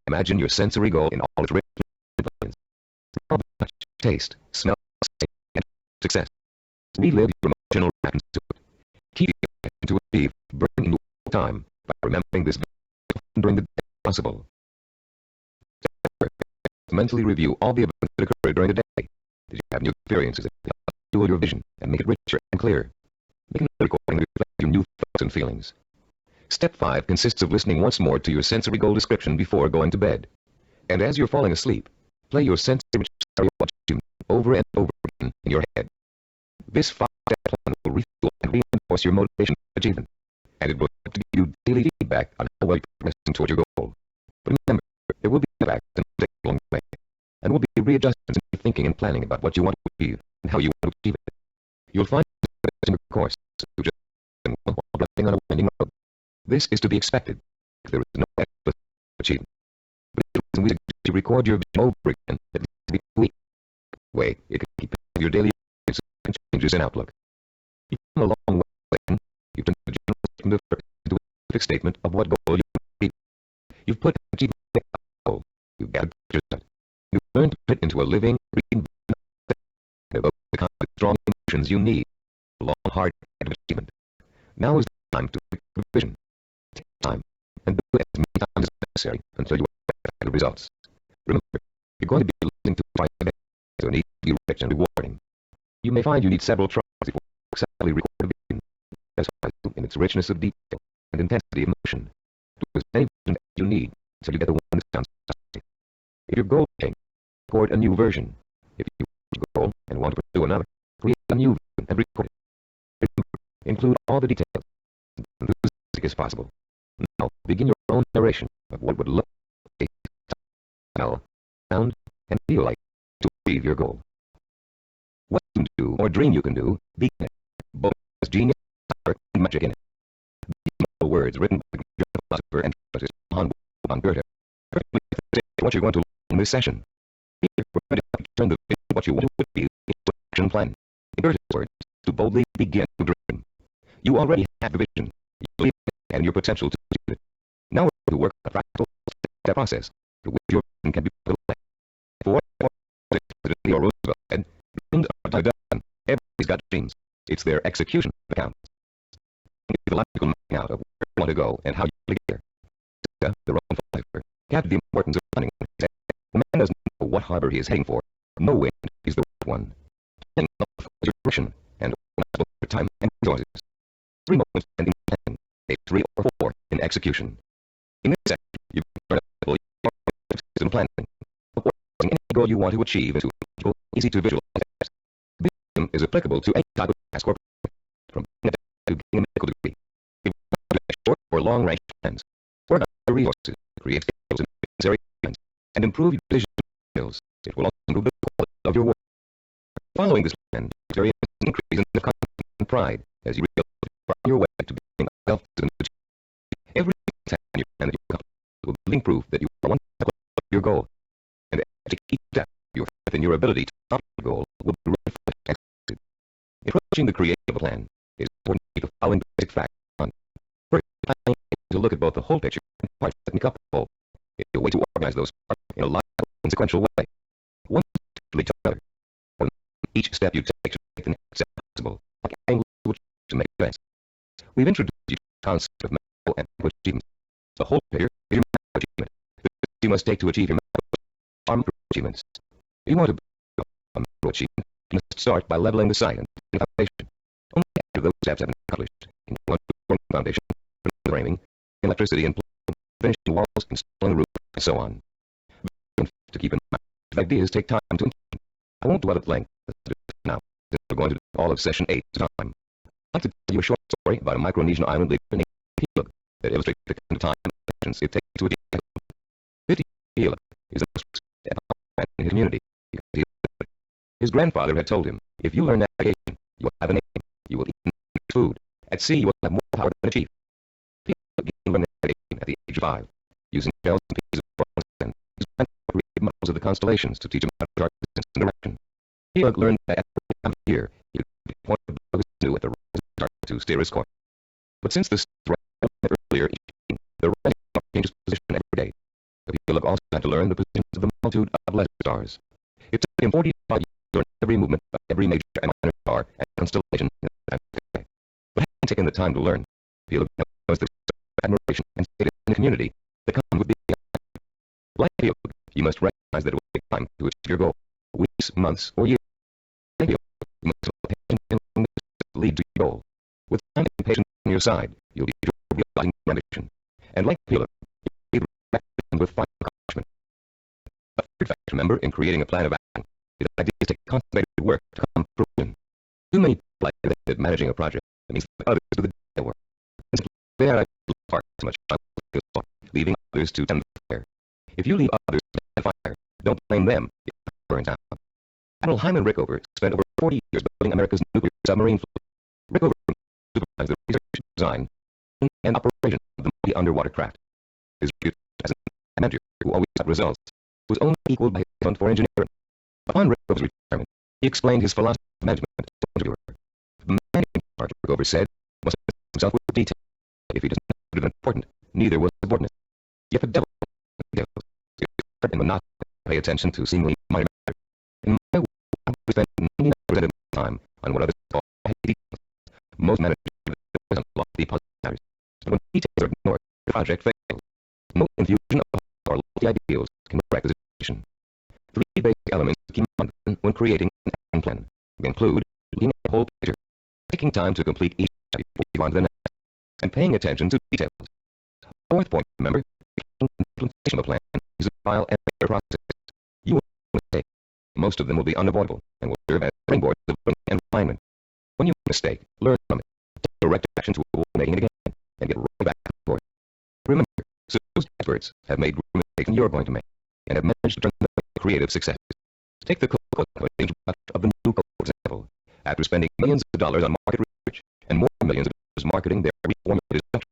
imagine your sensory goal in all its rich influence. Touch, taste, smell, and success. Relive your emotional reactions to it. Keep your to achieve, bringing you time by remembering this during the day possible. Mentally review all the events that occurred during the day. Did you have new experiences that help fuel your vision and make it richer and clearer? Make a recording that reflects your new thoughts and feelings. Step 5 consists of listening once more to your sensory goal description before going to bed. And as you're falling asleep, play your sensory achievement over and over again in your head. This 5-step plan will refuel and reinforce your motivation for achievement, and it will help to give you daily feedback on how well you're progressing toward your goal. But remember, there will be setbacks and mistakes along the way, and will be readjustments in your thinking and planning about what you want to achieve and how you want to achieve it. You'll find in your course to just while driving on a winding road. This is to be expected. There is no explicit achievement. But it is we suggest you record your vision over again at least every week. Way it can keep your daily changes in outlook. You've come a long way. You've turned the general statement of purpose into a specific statement of what goal you want to achieve. You've put achievement in a goal. You've gathered yourself. You've learned to put it into a living, breathing and evoke the kind of strong emotions you need for a long, hard of achievement. Now is the time to make a vision. Take time and do it as many times as necessary until you have the results. Remember, you're going to be listening to twice a day, so it needs to be rich and rewarding. You may find you need several tries before you successfully record a vision. Satisfies you in its richness of detail and intensity of motion. Do as many visions as you need until you get the one that sounds satisfying. If your goal changes, record a new version. If you reach your goal and want to pursue another, create a new version and record it. Remember, include all the details as enthusiastic as possible. Now, begin your own narration of what would look, taste, smell, sound, and feel like to achieve your goal. What you can do or dream you can do, be in it. Both has genius, power, and magic in it. The words written by the German philosopher and strategist von Goethe perfectly fit what you're going to learn in this session. Here, we're going to help you turn the vision of what you want to achieve into an action plan. In Goethe's words, to boldly begin to dream. You already have the vision. You believe in it and your potential to achieve it. Now we're going to work on a practical step process through which your vision can be put away. For President Theodore Roosevelt said, dreams are done. Everybody's got dreams. It's their execution that counts. The logical mapping out of where you want to go and how you want to get there. The Roman philosopher captured the importance of planning. He said, a man doesn't know what harbor he is heading for. No wind is the right one. Planning is your direction and for time and resources. 3 moments spent in planning, take 3 or 4 in execution. In this section, you can learn in planning. Before in goal you want to achieve into a easy to visualize task. This system is applicable to any type of task or from being a to getting a medical degree. If you want to make short or long-range plans, organize your resources, create skills in necessary plans, and improve your decision skills, it will also improve the quality of your work. Following this plan, experience an increase in confidence and pride as you realize you are on your way to being a self-sufficient. Every time you plan that you accomplish will be proof that you are one step closer to your goal, and as you keep step, your faith in your ability to accomplish your goal will be reinforced and executed. In approaching the creation of a plan, it is important to keep the following basic facts in mind. First, planning is to look at both the whole picture and parts that make up the whole. It is a way to organize those parts in a logical and sequential way. One step should lead to another. Each step you take should make the next step possible, like angles which to make advance. We've introduced you to the concept of macro and micro achievements. The whole picture is your macro achievement. The steps you must take to achieve your macro are micro achievements. If you want to build a macro achievement, you must start by leveling the site and the foundation. Only after those steps have been accomplished, you can form the foundation, the framing, electricity and plumbing, finishing walls, installing the roof, and so on. To keep in mind, the ideas take time to implement. I won't dwell at length now, since we're going to do all of session 8 at a time. I'd like to tell you a short story about a Micronesian island named Hila that illustrates the kind of time and patience it takes to achieve. 50 Hila is the most man in his community. His grandfather had told him, if you learn navigation, you will have a name, you will eat food. At sea, you will have more power than a chief. Hila began to learn navigation at the age of 5, using shells and pieces of bronze and his grandfather created models of the constellations to teach him how to chart distance and direction. Hila learned that at the time of year, he would point the bow of his canoe at the rising star to steer his course. But since the star was earlier each evening, the rising star changed position every day. So Hila also had to learn the positions of the multitude of lesser stars. It took him 45 years to learn every movement of every major and minor star and constellation in the sky. But having taken the time to learn, Hila knows the admiration and status in the community that comes with being a like Hila, you must recognize that it will take time to achieve your goal. Weeks, months, or years. You must pay attention and lead to your goal. With time and patience on your side, you'll be sure of realizing your ambition. And like Hila, you'll be with final accomplishment. A third fact to remember in creating a plan of action is that ideas take concentrated work to come to fruition. Too many people like that managing a project means that others do the detail work. And simply they are far too much time, leaving others to tend the fire. If you leave others to tend the fire, don't blame them if the fire burns out. Admiral Hyman Rickover spent over 40 years building America's nuclear submarine fleet. Rickover supervised the research, design, and operation of the mighty underwater craft. His reputation as a manager who always got results was only equaled by his talent for engineering. Upon Rickover's retirement, he explained his philosophy of management to an interviewer. The man in charge, Rickover said, must assist himself with detail. If he does not consider it important, neither will subordinate. Yet the devil is in monotonous pay attention to seemingly minor matters. In my work, I spend 99% of my time on what others call details. Most managers focus on lofty positive matters, but when details are ignored, the project fails. No infusion of or lofty ideals can correct the situation. 3 basic elements to keep in mind when creating an action plan include looking at the whole picture, taking time to complete each step before you go on to the next, and paying attention to details. Fourth point, remember, the implementation of a plan is a trial and error process. You will make mistakes. Most of them will be unavoidable and will serve as springboards of learning and refinement. When you make a mistake, learn from it, take direct action to avoid making it again, and get right back to the course. Remember, supposed experts have made mistakes than you're going to make, and have managed to turn them into creative successes. Take the Coca-Cola Company of the new Coke example. After spending millions of dollars on market research and more millions of dollars marketing their reformulated structure,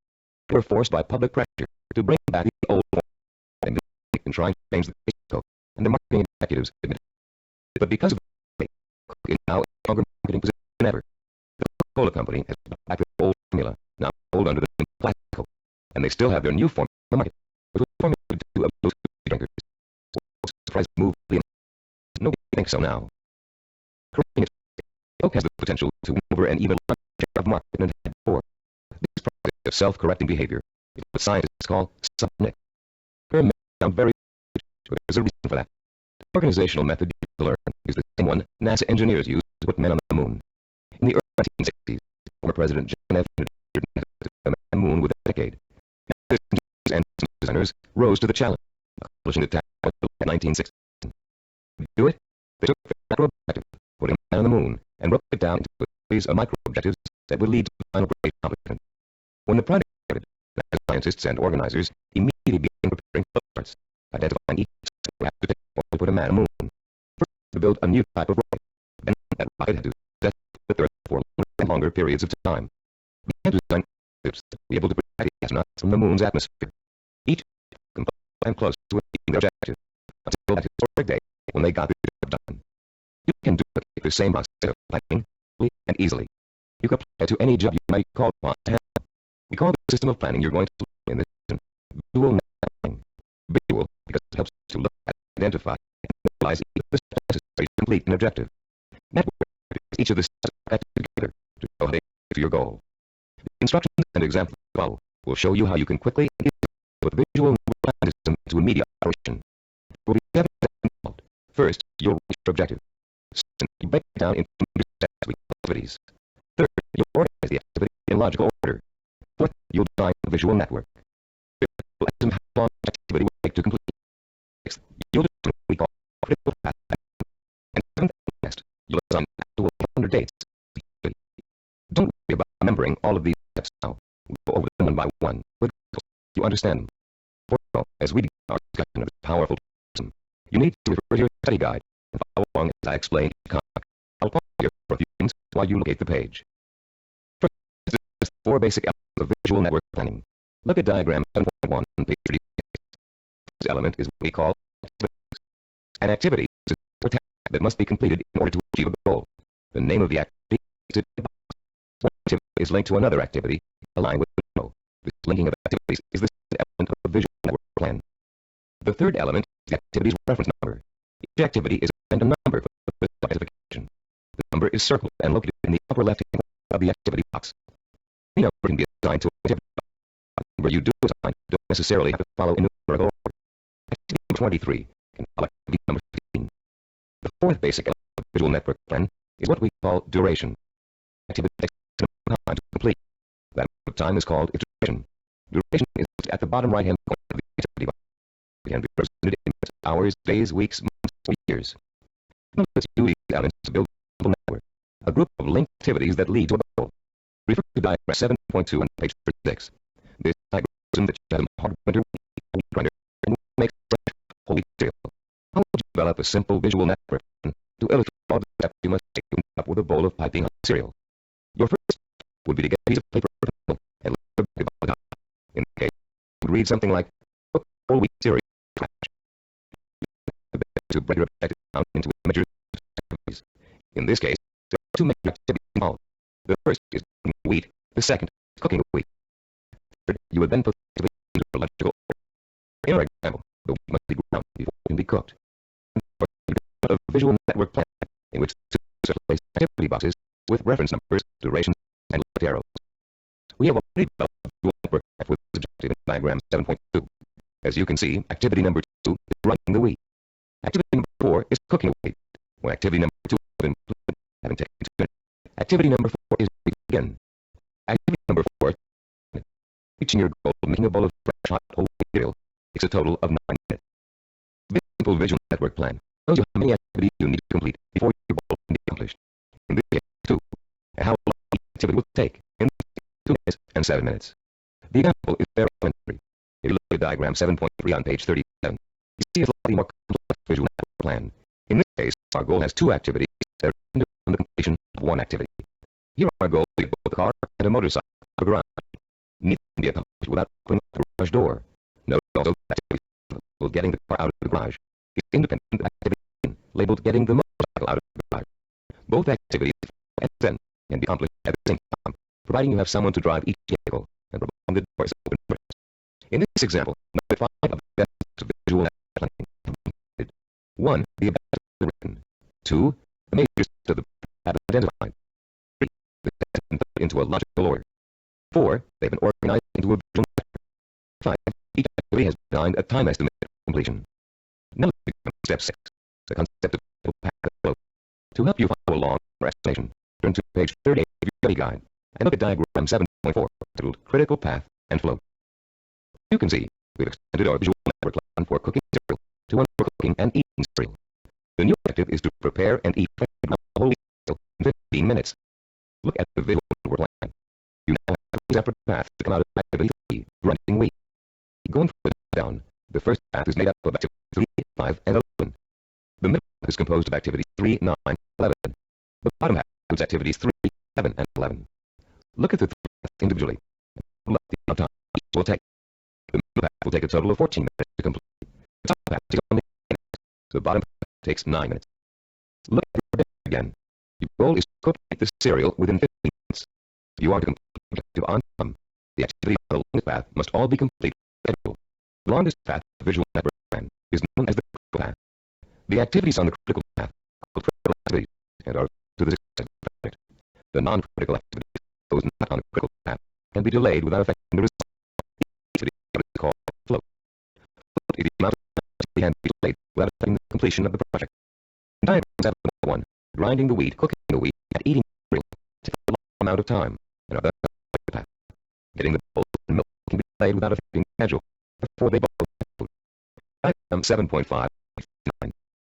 they were forced by public pressure to bring back the old form and trying to change the taste of Coke, and the marketing executives admitted. But because of the Coke is now a stronger marketing position than ever. The Coca-Cola Company has brought back the old formula, now sold under the name Black Coke, and they still have their new formula on the market, which was formulated to those drinkers. Surprise move. Nobody thinks so now. Correcting it, Coke has the potential to win over an even larger share of market than it had before. This process of self-correcting behavior is what scientists call subnick. Her may sound very rich, but there's a reason for that. The organizational method you learn is the same one NASA engineers used to put men on the moon. In the early 1960s, former President John F. Kennedy ordered NASA to put the moon within a decade. NASA engineers and designers rose to the challenge, accomplishing the task in 1960. it down into a series of micro-objectives that will lead to final grade accomplishment. When the project is started, the scientists and organizers immediately begin preparing flowcharts, identifying each step we have to take to put a man on the moon. First, to build a new type of rocket. Then that rocket had to test the Earth for longer periods of time. We had to design ships to be able to protect the astronauts from the moon's atmosphere. Each component came close to achieving their objective, until that historic day when they got the job done. You can duplicate the same process of planning quickly and easily. You can apply it to any job you might call upon to handle. We call the system of planning you're going to learn in this section visual planning. Visual because it helps you to look at, identify, and visualize each of the steps necessary to complete an objective. Network because each of the steps are connected together to show how they get to your goal. The instructions and examples below will show you how you can quickly and easily put the visual planning system into immediate operation. There will be 7 steps involved. First, you'll reach your objective. Second, you break it down into steps we call activities. Third, you'll organize the activity in logical order. Fourth, you'll design a visual network. Fifth, you'll estimate how long the activity will take to complete. Sixth, you'll determine what we call critical path. And seventh, next, you'll assign actual calendar dates. Don't worry about remembering all of these steps now. We'll go over them one by one, but you understand them. For now, as we begin our discussion of this powerful system, you need to refer to your study guide and follow along as I explain each concept. I'll pause here for a few minutes while you locate the page. First, this is 4 basic elements of visual network planning. Look at diagram 7.1 on page 36. This element is what we call activities. An activity is a task that must be completed in order to achieve a goal. The name of the activity is a box. One activity is linked to another activity, aligned with the flow. This linking of activities is the second element of a visual network plan. The third element is the activity's reference number. Each activity is assigned a number for the classification. The number is circled and located in the upper left-hand corner of the activity box. Any number can be assigned to an activity box. The number you do assign don't necessarily have to follow in numerical order. Activity number 23 can follow activity number 15. The fourth basic element of the visual network plan is what we call duration. Activity takes a time to complete. That amount of time is called its duration. Duration is at the bottom right-hand corner of the activity box. It can be represented in minutes, hours, days, weeks, months, or years. Now let's use these elements to build a simple network, a group of linked activities that lead to a goal. Refer to diagram 7.2 on page 36. This diagram that shows a hard winter wheat grinder and makes whole wheat cereal. How would you develop a simple visual network to illustrate all the steps you must take to end up with a bowl of piping hot cereal? Your first step would be to get a piece of paper and leave it on the top. In this case, you would read something like, "Put whole wheat cereal in trash." To break your objective down into measures of activities. In this case, there are 2 major activities involved. The first is cooking wheat. The second is cooking wheat. Third, you would then put the activity into a logical order. In our example, the wheat must be ground before it can be cooked. And fourth, you develop a visual network plan in which the are placed activity boxes with reference numbers, durations, and left arrows. We have already developed a visual network with this objective in diagram 7.2. As you can see, activity number 2 is grinding the wheat. Activity number 4 is cooking wheat. When activity number 2 has been completed, having taken 2 minutes, activity number 4 is again. Activity number 4 is reaching your goal of making a bowl of fresh hot whole wheat cereal takes a total of 9 minutes. This simple visual network plan shows you how many activities you need to complete before your goal can be accomplished. In this case, 2, and how long each activity will take in 2 minutes and 7 minutes. The example is very elementary. If you look at diagram 7.3 on page 37, you see a slightly more complex visual network plan. In this case, our goal has 2 activities that are dependent on the completion of 1 activity. Here our goal is both a car and a motorcycle to a garage. Neither can be accomplished without opening the garage door. Note also that activity labeled getting the car out of the garage is independent of activity labeled getting the motorcycle out of the garage. Both activities can be accomplished at the same time, providing you have someone to drive each vehicle and providing the door is open first. In this example, number 5 of the elements of visual network planning have been completed. 1. The objectives are written. 2. The major steps of the have been identified. 3. The steps have been put into a logical order. 4. They've been organized into a visual network. 5. Each activity has designed a time estimate for completion. Now let's begin with step 6, the concept of critical path and flow. To help you follow along our explanation, turn to page 38 of your study guide and look at diagram 7.4 titled Critical Path and Flow. You can see we've extended our visual network plan for cooking cereal to one for cooking and eating cereal. The new objective is to prepare and eat fresh whole wheat cereal 15 minutes. Look at the visual network plan. You now have 3 separate paths to come out of activity 3, grinding wheat. Going further down, the first path is made up of activity 3, 5, and 11. The middle path is composed of activities 3, 9, 11. The bottom half includes activities 3, 7, and 11. Look at the 3 paths individually. Look at the amount of time each will take. The middle path will take a total of 14 minutes to complete. The top path takes only 9 minutes. The bottom path takes 9 minutes. Look at your day again. Your goal is to complete the cereal within 15 minutes. You are to complete the objective on time. The activity on the longest path must all be complete on schedule. The longest path of the visual network plan is known as the critical path. The activities on the critical path are called critical activities and are to the success of the project. The non-critical activities, those not on the critical path, can be delayed without affecting the result. The activity is called float. Float is the amount of time that can be delayed without affecting the completion of the project. In diagram 7.1, grinding the wheat, cooking the wheat, and eating the cereal take a long amount of time and are thus on the critical path. Getting the bowl and milk can be delayed without affecting the schedule. Before they both food. Diagram 7.5.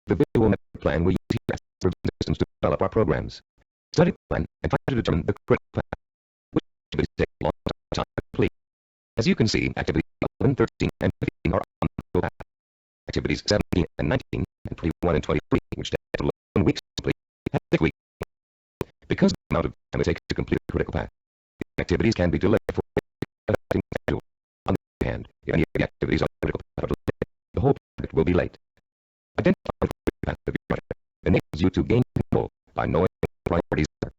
The visual network plan we use here as supervision systems to develop our programs. Study the plan and try to determine the critical path, which activities take a long time to complete. As you can see, activities 11, 13, and 15 are on the critical path. Activities 17 and 19, and 21 and 23, which take 11 weeks to complete, have 6 weeks. Because of the amount of time it takes to complete the critical path, the activities can be delayed for affecting the schedule. On the other hand, if any of the activities on the critical path are delayed, the whole project will be late. Identifying the critical path of your project enables you to gain control by knowing what the priorities are.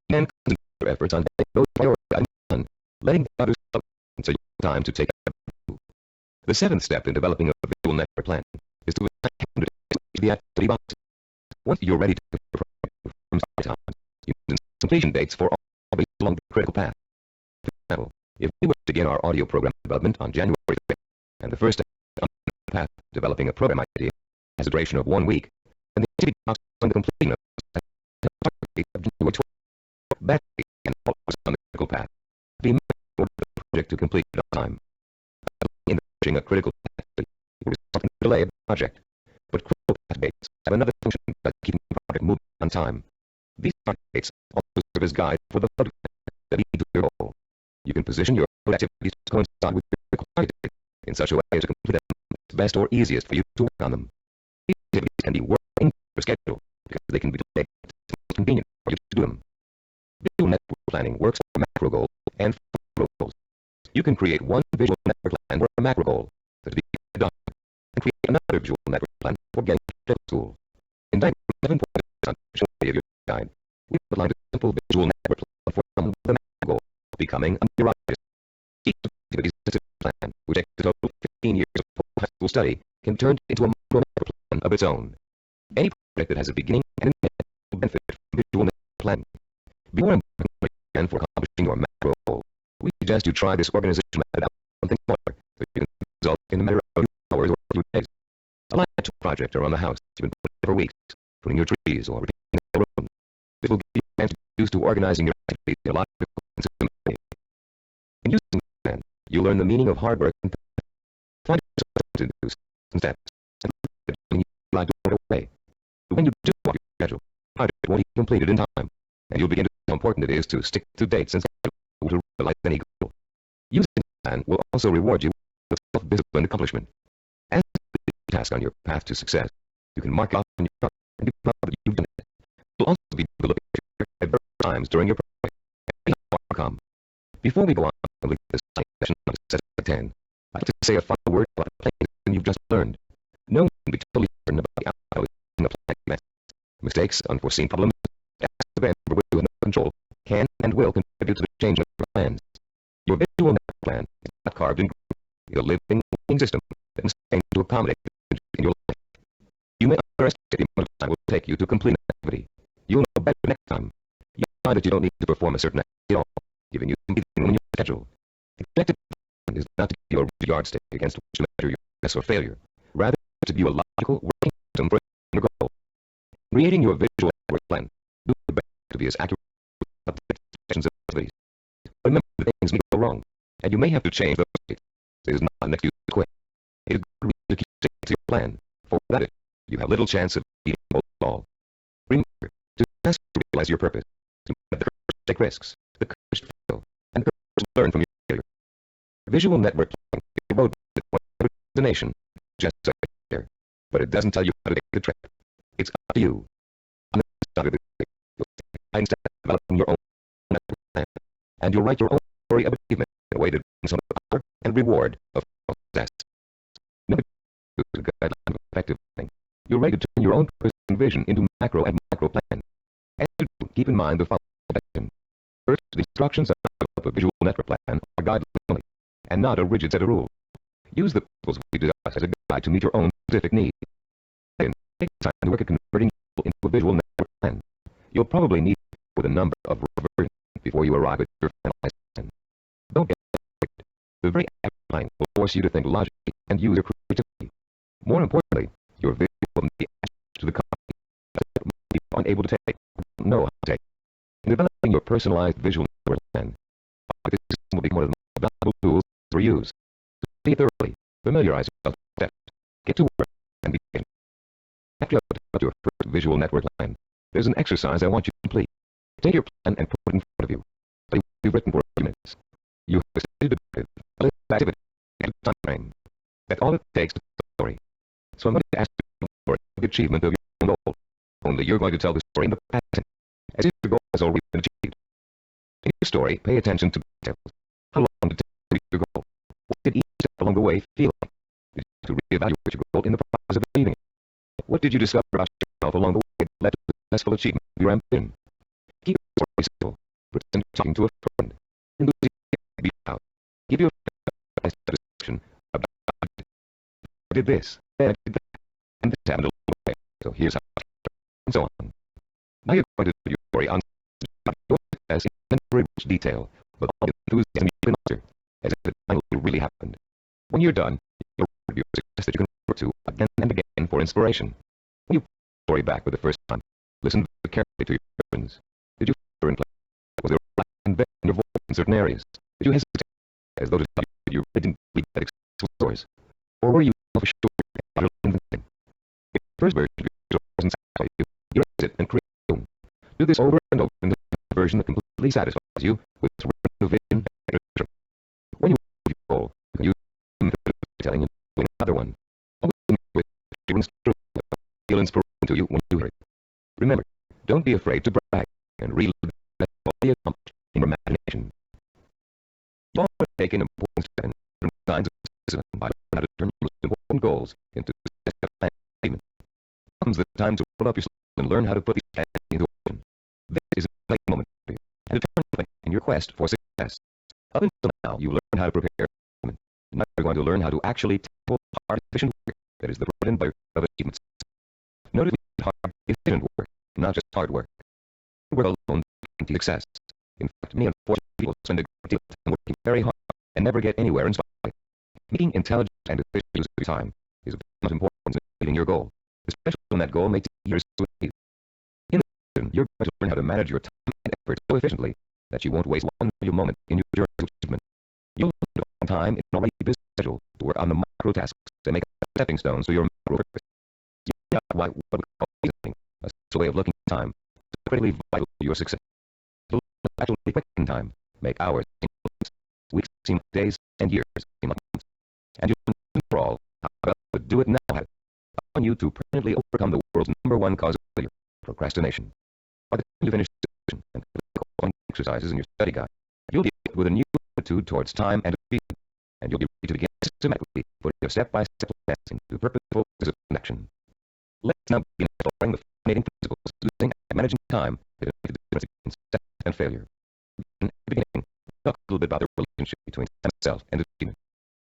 You can concentrate your efforts on getting those priority items done, letting the others slip, so you have time to take action. The 7th step in developing a visual network plan is to assign the activity boxes. Once you're ready to complete the project from start time, you can set completion dates for all activities along the critical path. For example, if we were to begin our audio program development on January 5th, and the first step on the path developing a program idea has a duration of 1 week, and the activity box on the completion of January 12th, that can follow on the critical path. Be in order for the project to complete on time. In pushing a critical path, it will result in the delay of the project. But critical path dates have another function besides keeping the project moving on time. These project dates also serve as guides for the float that lead to your goal. You can position your float activities to coincide with your required date in such a way as to complete them it's best or easiest for you to work on them. These activities can be worked into your schedule because they can be delayed. It's convenient for you to do them. Visual network planning works for macro goals and for micro goals. You can create one visual network plan for a macro goal that is adopted, and create another visual network plan for getting to school. In diagram 7.1 of your guide, we outlined a simple visual network plan for someone with a macro goal of becoming a neurologist. Each activity plan, which takes a total of 15 years of high school study, can turn into a micro network plan of its own. Any project that has a beginning and an end will benefit from visual network planning. Before and for accomplishing your macro goal, we suggest you try this organization method out something smaller, so you can result in a matter of hours or a few days. A large project around the house you've been putting for weeks, pruning your trees or repainting the room. This will give you a chance to get used to organizing your activities in a logical and systematic way. In using this plan, you learn the meaning of hard work and find yourself to do some steps and when you like to put away. When you do walk your schedule, the project won't be completed in time, and you'll begin to see how important it is to stick to dates and schedule to realize any goal. Using this plan will also reward you with self-disciplined accomplishment. As you complete the task on your path to success, you can mark it off on your chart and be proud that you've done it. You'll also be able to look at your at various times during your project and outcome. Before we go on to complete this session on Assessment 10, I'd like to say a final word about the plan you've just learned. No one can be totally certain about the outcome of a plan method. Mistakes, unforeseen problems, tasks of events over which you have no control, can and will contribute to the change of your plans. Your visual network plan is not carved in concrete. It's a living, working system that is designed to accommodate the change in your life. You may underestimate the amount of time it will take you to complete an activity. You'll know better next time. You'll find that you don't need to perform a certain activity at all, giving you something on your schedule. The objective is not to give you a rigid yardstick against which to measure your success or failure. Rather, to give you a logical, working system for your goal. Creating your visual network plan, do the best to be as accurate about the expectations of activities. Remember that things may go wrong, and you may have to change those states. It is not an excuse to quit. It is good to keep sticking to your plan, for without it, you have little chance of beating the goal at all. Remember, to success realize your purpose. You have the courage to take risks, the courage to fail, and the courage to learn from your failure. Visual network planning is a road to one destination, just so there, but it doesn't tell you how to take the trip. It's up to you. On the side of the trip, you'll instead of developing your own network plan, and you'll write your own story of achievement in a way that brings some of the power and reward of success. Number 2 is a guideline of effective planning. You're ready to turn your own purpose and vision into macro and micro plan. As you do, keep in mind the following section. First, the instructions of a visual network plan are guidelines only, and not a rigid set of rules. Use the principles we discussed as a guide to meet your own specific needs. Second, take time to work at converting into a visual network plan. You'll probably need with a number of versions before you arrive at your finalized plan. Don't get afraid. The very outline will force you to think logically and use your creativity. More importantly, your vision will be attached to the company that most people aren't able to take or don't know how to take. In developing your personalized visual network plan, this will be one of the most valuable tools for use. Study it thoroughly, familiarize yourself with steps, get to work, and begin. After you've developed your first visual network plan, there's an exercise I want you to complete. Take your plan and put it in front of you. Study what you've written for a few minutes. You have a stated objective, a list of activity, and a time frame. That's all it takes to tell the story. So I'm going to ask you for the achievement of your own goal. Only you're going to tell the story in the past, as if your goal has already been achieved. In your story, pay attention to details. How long did it take to reach your goal? What did each step along the way feel like? Did you have to reevaluate your goal in the process of achieving it? What did you discover about yourself along the way that led to the successful achievement of your ambition? Keep your story simple. Pretend you're talking to a friend. Enthusiastically be out. Give your friend a description about how you did this, then I did that, and this happened along the way, so here's how I did it, and so on. Now you're going to do your story on your success in very rich detail, with all the enthusiasm you can muster, as if it finally really happened. When you're done, you'll review a success that you can refer to again and again for inspiration. When you put the story back for the first time, listen very carefully to your questions. Did you fire in place? Was there a lack of investment in your voice in certain areas? Did you hesitate, as though to tell you that you really didn't believe that successful stories? Or were you self-assured about your invention? If the first version of your story doesn't satisfy you, erase it and create your own. Do this over and over until you have a version that completely satisfies you with its original vision and illusion. When you achieve your goal, you can use the method of storytelling and doing another one. Always with feel inspiration to you when you hear it. Remember, don't be afraid to brag and relive the best already accomplished in your imagination. You've already taken important steps in different kinds of success by learning how to turn your most important goals into successful plans and achievement. Comes the time to roll up your sleeves and learn how to put these plans into action. This is a great moment for you, and a turning point in your quest for success. Up until now, you've learned how to prepare for achievement. Now you're going to learn how to actually tackle hard, efficient work that is the bread and butter of achievement. Notice hard, efficient work, not just hard work. Work alone doesn't guarantee success. In fact, many unfortunate people spend a great deal of time working very hard and never get anywhere in spite. Meeting intelligent and efficient use of your time is of the most important in achieving your goal, especially when that goal may take years to achieve. In addition, you're going to learn how to manage your time and effort so efficiently that you won't waste one valuable moment in your journey to achievement. You'll learn to find time in an already busy schedule to work on the micro tasks that make up stepping stones to your macro purpose. You know why what we call reasoning, a special way of looking at time, is critically vital to your success. To actually quicken time, make hours seem like weeks seem like days, and years seem like months. And you learn for all how about the do it now habit, allowing you to permanently overcome the world's #1 cause of failure, procrastination. By the time you finish this session and the exercises in your study guide, you'll be equipped with a new attitude towards time and achievement, and you'll be ready to begin systematically putting your step-by-step plans into purposeful disciplined action. Let's now begin exploring the fascinating principles of using and managing time that make the difference between success and failure. In the beginning, we'll talk a little bit about the relationship between self and achievement.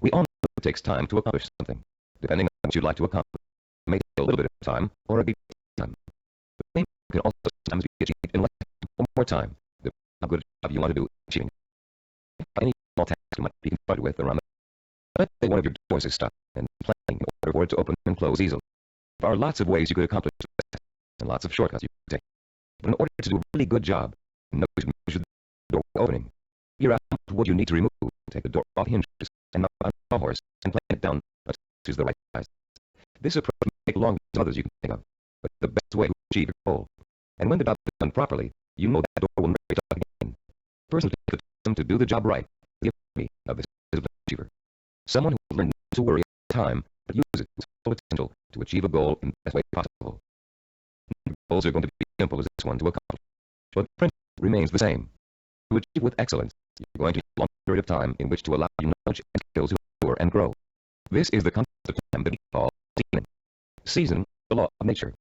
We all know it takes time to accomplish something. Depending on what you'd like to accomplish, it may take a little bit of time or a big time. The same can also sometimes be achieved in less time or more time, depending on how good a job you want to do achieving it. Any small task you might be confronted with around the let's say one of your doors is stuck and planning in order for it to open and close easily. There are lots of ways you could accomplish this and lots of shortcuts you could take. But in order to do a really good job, you measure the door opening. Figure out how much wood you need to remove to take the door off the hinges and knock on a horse and plane it down until it is the right size. This approach may take longer than others you can think of, but the best way to achieve your goal. And when the job is done properly, you know that door will never be shut again. A person who takes the time to do the job right is the epitome of this disciplined achiever. Someone who has learned not to worry about time, but uses it to its full potential to achieve a goal in the best way possible. Goals are going to be as simple as this one to accomplish, but the principle remains the same. To achieve with excellence, you're going to need a long period of time in which to allow your knowledge and skills to mature and grow. This is the concept of time that we call seasoning. Season, the law of nature.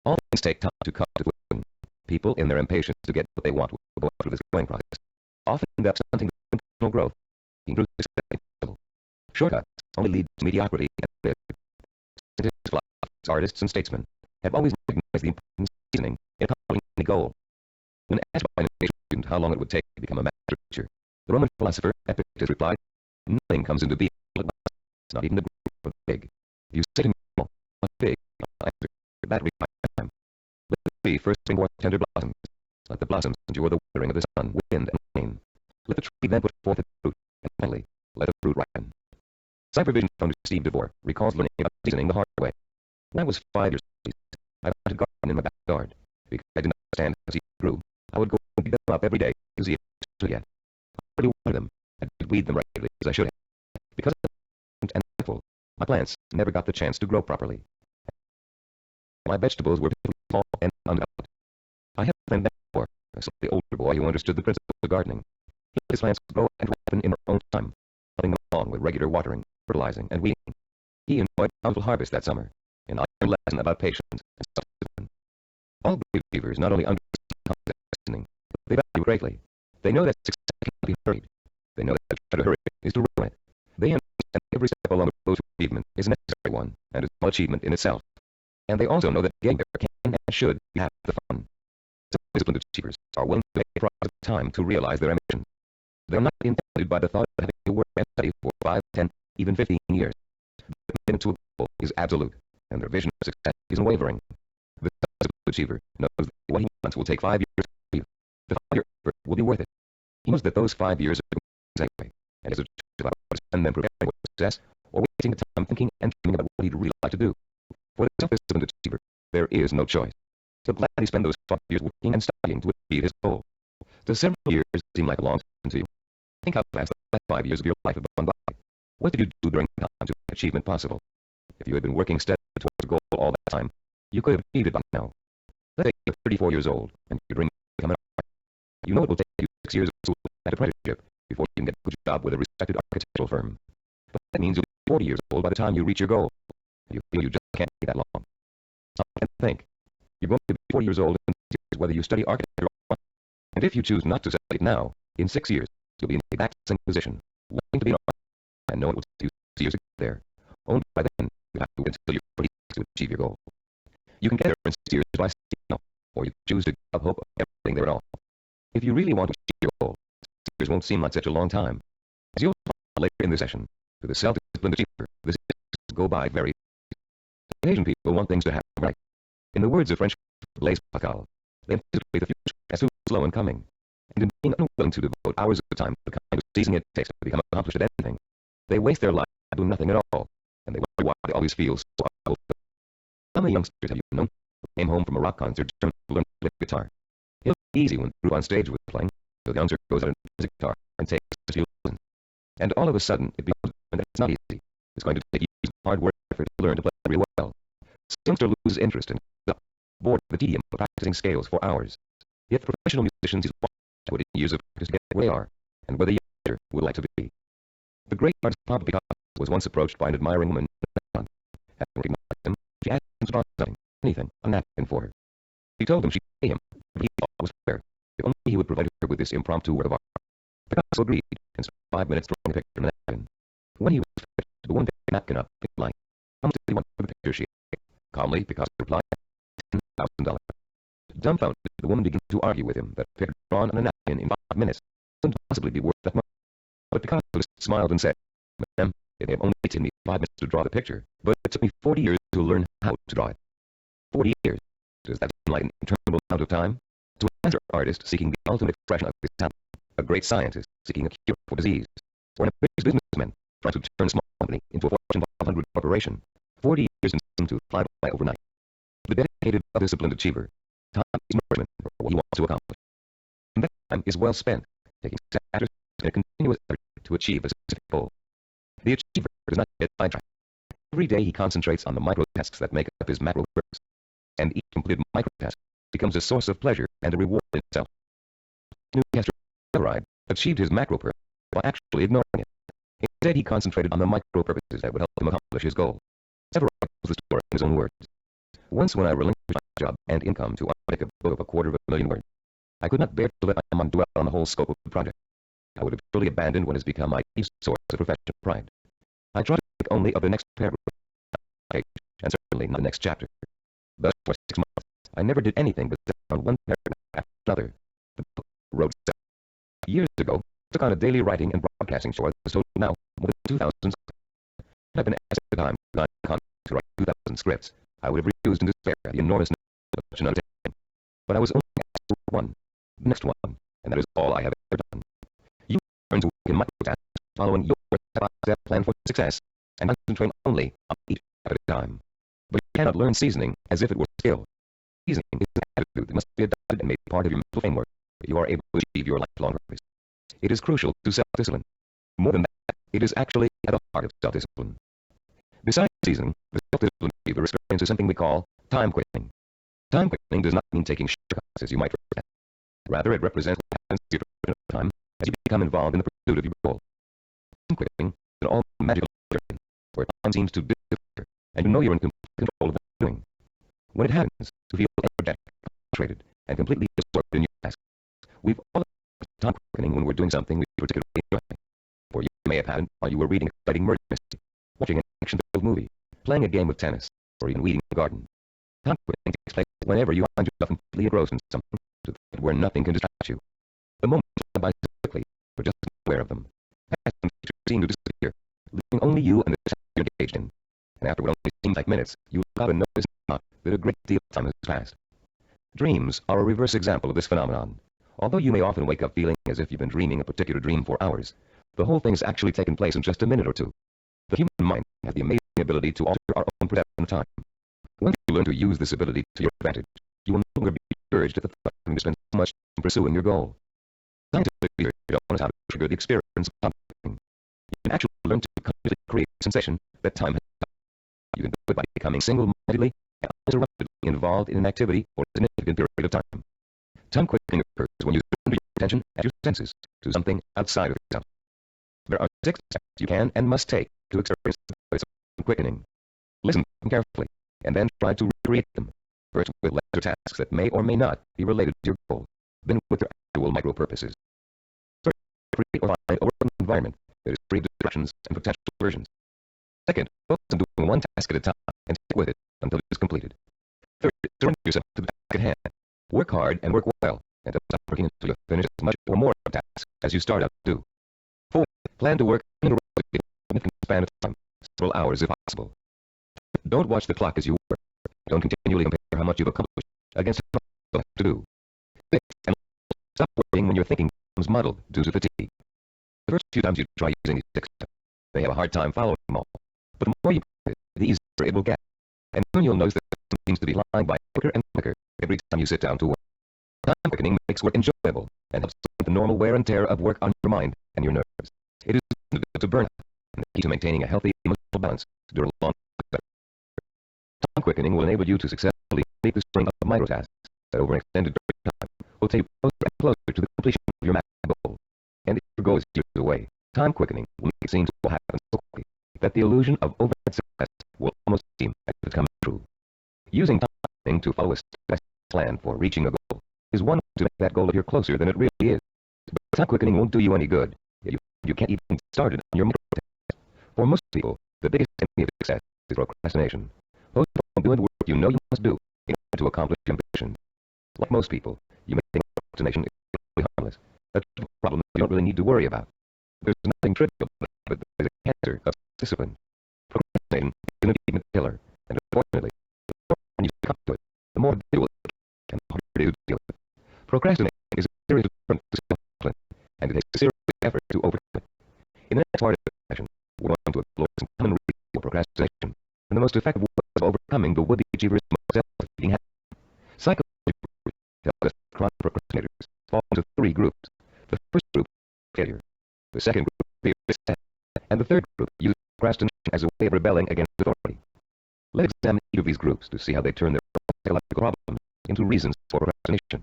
All things take time to come to fruition. People, in their impatience to get what they want, will go through this growing process, often end up stunting personal growth, being through success impossible. Shortcuts only lead to mediocrity and failure. Scientists, philosophers, artists, and statesmen have always recognized the importance of seasoning in accomplishing any goal. When asked by an English student how long it would take to become a master teacher, the Roman philosopher Epictetus replied, "Nothing comes into being all at once, not even the growth of the fig. If you say to me, small, not big, I'll answer, that requires time. Let the tree first bring forth tender blossoms. Let the blossoms endure the withering of the sun, wind, and rain. Let the tree then put forth its fruit, and finally, let the fruit ripen." Supervision founder Steve DeVore recalls learning about seasoning the hard way. When I was 5 years old, I planted garden in my backyard. Because I did not understand how seeds grew, I would go and dig them up every day to see if they stood yet. I already watered them. I did weed them regularly as I should have. Because I was and neglectful, my plants never got the chance to grow properly. My vegetables were small and undeveloped. I had a friend before, a slightly older boy who understood the principles of gardening. He let his plants grow and ripen in their own time, helping them along with regular watering, fertilizing, and weeding. He enjoyed a bountiful harvest that summer, and I learned a lesson about patience and self-discipline. All great achievers not only understand the concept of seasoning, but they value it greatly. They know that success cannot be hurried. They know that to try to hurry it is to ruin it. They understand that every step along the road to achievement is a necessary one, and is an achievement in itself. And they also know that getting there can and should be half the fun. Disciplined achievers are willing to pay a price of time to realize their ambitions. They are not intimidated by the thought of having to work and study for 5, 10, even 15 years. The commitment to a goal is absolute, and their vision of success is unwavering. The disciplined achiever knows that what he wants will take 5 years to achieve. The 5-year effort will be worth it. He knows that those 5 years are going to and is a choice about whether to spend them preparing for success or wasting the time thinking and dreaming about what he'd really like to do. For the self-disciplined achiever, there is no choice. He'll gladly spend those 5 years working and studying to achieve his goal. Does several years seem like a long time to you? Think how fast the last 5 years of your life have gone by. What did you do during the time to make achievement possible? If you had been working steadily towards a goal all that time, you could have achieved it by now. Let's say you're 34 years old and your dream is to become an architect. You know it will take you 6 years of school and apprenticeship before you can get a good job with a respected architectural firm. But that means you'll be 40 years old by the time you reach your goal. You feel you just can't be that long. Stop and think. You're going to be 40 years old in 6 years whether you study architecture or not. And if you choose not to study it now, in 6 years, you'll be in the exact same position, wanting to be an architect, and know it will take you 6 years to get there. Only by then, you have to wait until you're 40 to achieve your goal. You can get there in 6 years by studying now, or you choose to give up hope of ever getting there at all. If you really want to achieve your goal, 6 years won't seem like such a long time. As you'll find later in this session, to the self-disciplined achiever, the 6 years go by very fast. Asian people want things to happen right. In the words of French Blaise Pascal, they anticipate the future as soon as slow in coming. And in being unwilling to devote hours of time to the kind of seasoning it takes to become accomplished at anything, they waste their life doing nothing at all, and they wonder why they always feel so unfulfilled. How many youngsters have you known who came home from a rock concert determined to learn to play the guitar? It looked easy when the group on stage was playing, so the youngster goes out and plays the guitar and takes a few lessons. And all of a sudden, it becomes that it's not easy. It's going to take years of hard work and effort to learn to play real well. So the youngster loses interest and gives up, bored with the tedium of practicing scales for hours. Yet the professional musicians is put in years of practice to get where they are, and where the youngster would like to be. The great artist Pablo Picasso was once approached by an admiring woman in a restaurant. Having recognized him, she asked him to draw something, anything, a napkin for her. He told him she'd pay him, but he thought it was fair, if only he would provide her with this impromptu work of art. Picasso agreed, and spent 5 minutes drawing a picture on the napkin. When he was finished, the woman picked the napkin up, and blank. How much did he want for the picture she had? Calmly, Picasso replied, $10,000. Dumbfounded, the woman began to argue with him that a picture drawn on a napkin in 5 minutes couldn't possibly be worth that much. But Picasso just smiled and said, "Madame, it may have only taken me 5 minutes to draw the picture, but it took me 40 years to learn how to draw it." 40 years? Does that seem like an interminable amount of time? To a cancer artist seeking the ultimate expression of his talent, a great scientist seeking a cure for disease, or an ambitious businessman trying to turn a small company into a Fortune 500 corporation, 40 years can seem to fly by overnight. The dedicated, disciplined achiever Time is nourishment for what you want to accomplish. And that time is well spent, taking steps after steps in a continuous effort to achieve a specific goal. The achiever does not get sidetracked. Every day he concentrates on the micro tasks that make up his macro purpose, and each completed micro task becomes a source of pleasure and a reward in itself. Newcastle achieved his macro purpose by actually ignoring it. Instead, he concentrated on the micro purposes that would help him accomplish his goal. Several tells the story in his own words. Once when I relinquished my job and income to undertake a book of 250,000 words, I could not bear to let my mind dwell on the whole scope of the project. I would have surely abandoned what has become my chief source of professional pride. I tried to think only of the next paragraph, and certainly not the next chapter. Thus, for 6 months, I never did anything but sit on one paragraph after another. The book wrote itself. Years ago, I took on a daily writing and broadcasting chore that was total now more than 2,000 scripts. Had I been asked at the time to write 2,000 scripts, I would have refused in despair at the enormous of such an undertaking. But I was only asked to write one, the next one, and that is all I have ever done. You learn to work in microtasks, following your step-by-step plan for success, and concentrate only on each step at a time. But you cannot learn seasoning as if it were skill. Seasoning is an attitude that must be adopted and made part of your mental framework if you are able to achieve your lifelong purpose. It is crucial to self-discipline. More than that, it is actually at the heart of self-discipline. Besides seasoning, the self-discipline achiever experiences something we call time quickening. Time quickening does not mean taking shortcuts as you might forget. Rather, it represents what happens to your professional time as you become involved in the pursuit of your goal. Time quickening is an almost magical journey where time seems to disappear and you know you're in complete control of what you're doing. When it happens, you feel energetic, concentrated, and completely absorbed in your task. We've all experienced time quickening when we're doing something we particularly enjoy. Or you may have had it while you were reading an exciting murder mystery, watching an action-filled movie, playing a game of tennis, or even weeding the garden. Time quickening takes place whenever you find yourself completely engrossed in something to the point where nothing can distract you. The moments fly by so quickly, you're just aware of them. Past and future seem to disappear, leaving only you and the task you're engaged in. And after what only seems like minutes, you look out and notice not that a great deal of time has passed. Dreams are a reverse example of this phenomenon. Although you may often wake up feeling as if you've been dreaming a particular dream for hours, the whole thing has actually taken place in just a minute or two. The human mind has the amazing ability to alter our own perception of time. Once you learn to use this ability to your advantage, you will no longer be urged at the thought of having to spend so much time pursuing your goal. Scientific research shows us how to trigger the experience of time quickening. You can actually learn to consciously create a sensation that time has stopped. You can do it by becoming single-mindedly and uninterruptedly involved in an activity for a significant period of time. Time quickening occurs when you surrender your attention and your senses to something outside of yourself. There are 6 steps you can and must take to experience the process of quickening. Listen to them carefully, and then try to recreate them. First with lesser tasks that may or may not be related to your goal, then with your actual micro-purposes. First, create or find a working environment that is free of distractions and potential diversions. Second, focus on doing one task at a time and stick with it until it is completed. Third, surrender yourself to the task at hand. Work hard and work well, and don't stop working until you finish as much or more of a task as you start out to do. Fourth, plan to work uninterruptedly in a significant span of time, several hours if possible. Don't watch the clock as you work. Don't continually compare how much you've accomplished against how much you have to do. Sixth, and stop worrying when your thinking becomes muddled due to fatigue. The first few times you try using these 6 steps, you may have a hard time following them all. But the more you practice, the easier it will get. And soon you'll notice that it seems to be flying by quicker and quicker every time you sit down to work. Time quickening makes work enjoyable and helps prevent the normal wear and tear of work on your mind and your nerves. It is difficult to burn out and the key to maintaining a healthy emotional balance during a long time. Time quickening will enable you to successfully complete the string of microtasks that over an extended period of time will take you closer and closer to the completion of your maximum goal. And if your goal is years away, time quickening will make it seem to happen so quickly that the illusion of overnight success will almost seem as if it's coming true. Using time quickening to follow a step-by-step plan for reaching a goal is one way to make that goal appear closer than it really is. But time quickening won't do you any good if you can't even get started on your microtasks. For most people, the biggest enemy of success is procrastination. Postpone doing the work you know you must do in order to accomplish your ambition. Like most people, you may think procrastination is really harmless, a problem you don't really need to worry about. There's nothing trivial about it, but there's a cancer of discipline. Procrastinating is an achievement killer, and unfortunately, the more you succumb to it, the more difficult it is and the harder it is to deal with it. Procrastination is a serious affront to self-discipline, and it takes a serious effort to overcome it. In the next part of the session, we're going to explore some common reasons for procrastination and the most effective ways of overcoming the would-be achiever's most self-defeating habit. Psychologically, fall into three groups. The first group, failure. The second group, fear of success. And the third group uses procrastination as a way of rebelling against authority. Let's examine each of these groups to see how they turn their psychological problems into reasons for procrastination.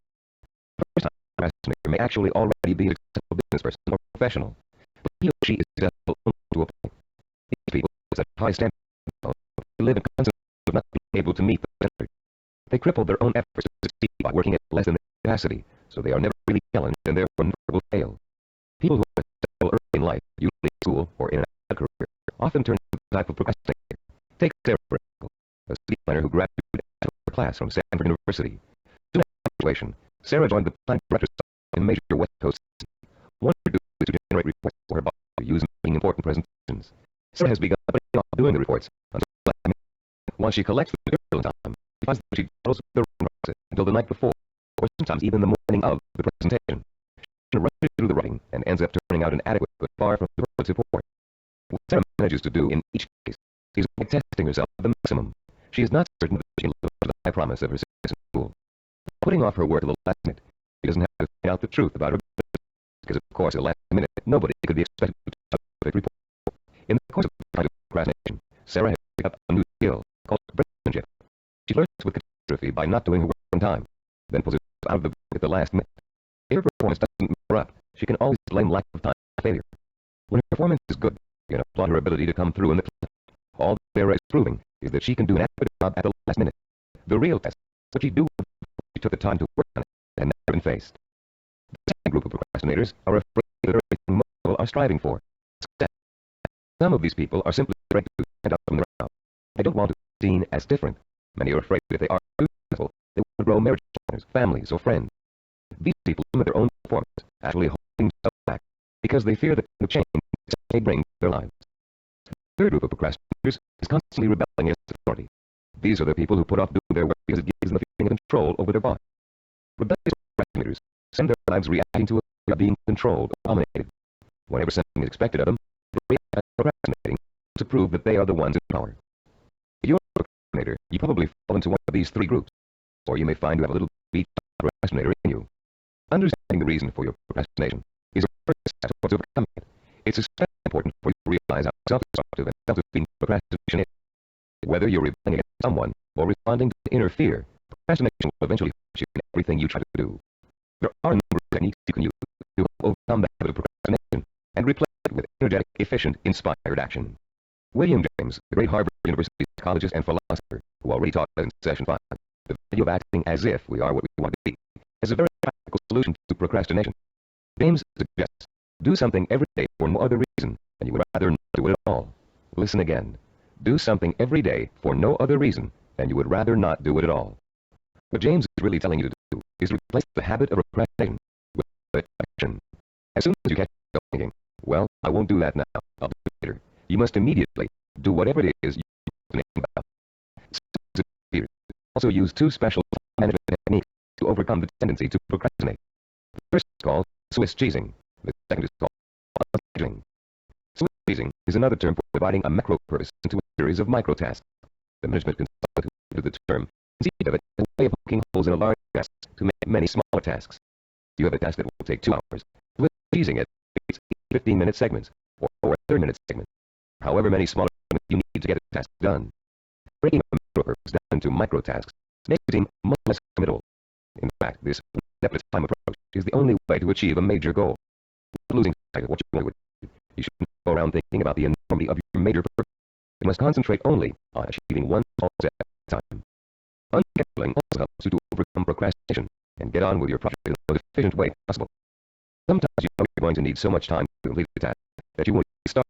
The first time, a procrastinator may actually already be a successful business person or professional, but he or she is successful only to a point. These people with such high standards live in constant fear of not being able to meet the standard. They cripple their own efforts to succeed by working at less than their capacity, so they are never really challenged and therefore never will fail. People who are successful early in life, usually in school or in a career, often turn to the type of procrastinator. Take Sarah, for example, a city planner who graduated from her class from Stanford University. Soon after graduation, Sarah joined the plant director's office in a major West Coast city. One of her duties is to generate reports for her boss to use in making important presentations. Sarah has begun putting off doing the reports until the last minute. Once she collects the material in time, she finds that she follows the writing process until the night before, or sometimes even the morning of the presentation. She rushes through the writing and ends up turning out an adequate but far from superlative report. What Sarah manages to do in each case is by testing herself to the maximum. She is not certain that she will live up to the high promise of her success in school. Putting off her work to the last minute, she doesn't have to find out the truth about her business, because of course at the last minute nobody could be expected to have a perfect report. In the course of the kind of procrastination, Sarah has picked up a new skill called brinkmanship. She flirts with catastrophe by not doing her work on time, then pulls herself out of the book at the last minute. If her performance doesn't measure up, she can always blame lack of time for failure. When her performance is good, you can applaud her ability to come through in the class. All that Sarah is proving is that she can do an adequate job at the last minute. The real test is what she do before she took the time to work on it and never been faced. The second group of procrastinators are afraid that everything most people are striving for, success. Some of these people are simply afraid to stand up from the crowd. They don't want to be seen as different. Many are afraid that if they are too successful, they will grow marriage partners, families, or friends. These people limit their own performance, actually holding themselves back, because they fear the kind of change they bring to their lives. The third group of procrastinators is constantly rebelling against authority. These are the people who put off doing their work because it gives them a feeling of control over their boss. Rebellious procrastinators spend their lives reacting to a being controlled or dominated. Whenever something is expected of them, they react by procrastinating to prove that they are the ones in power. If you're a procrastinator, you probably fall into one of these three groups, or you may find you have a little bit of procrastinator in you. Understanding the reason for your procrastination is a first step towards overcoming it. It's especially important for you to realize how self-destructive and self-defeating procrastination is. Whether you're rebelling against someone or responding to inner fear, procrastination will eventually hurt you in everything you try to do. There are a number of techniques you can use to help overcome the habit of procrastination and replace it with energetic, efficient, inspired action. William James, the great Harvard University psychologist and philosopher, who already taught in Session 5, the value of acting as if we are what we want to be, has a very practical solution to procrastination. James suggests, do something every day for no other reason, and you would rather not do it at all. Listen again. Do something every day for no other reason, and you would rather not do it at all. What James is really telling you to do is replace the habit of procrastination with action. As soon as you catch yourself thinking, well, I won't do that now, I'll do it later, you must immediately do whatever it is you're thinking about. Also use two special management techniques to overcome the tendency to procrastinate. The first is called Swiss cheesing. The second is called scheduling. Swiss cheesing is another term for dividing a macro purpose into a series of micro tasks. The management consultant who did the term conceived of it as a way of poking holes in a large task to make many smaller tasks. You have a task that will take 2 hours. Swiss cheesing it, it's 15-minute segments or 30-minute segments. However many smaller segments you need to get a task done. Breaking a macro purpose down into micro tasks makes it seem much less committal. In fact, this one-step-at-a-time approach is the only way to achieve a major goal. Without losing sight of what you're going to do, you shouldn't go around thinking about the enormity of your major purpose. You must concentrate only on achieving one small step at a time. Unscheduling also helps you to overcome procrastination and get on with your project in the most efficient way possible. Sometimes you know you're going to need so much time to complete the task that you won't start.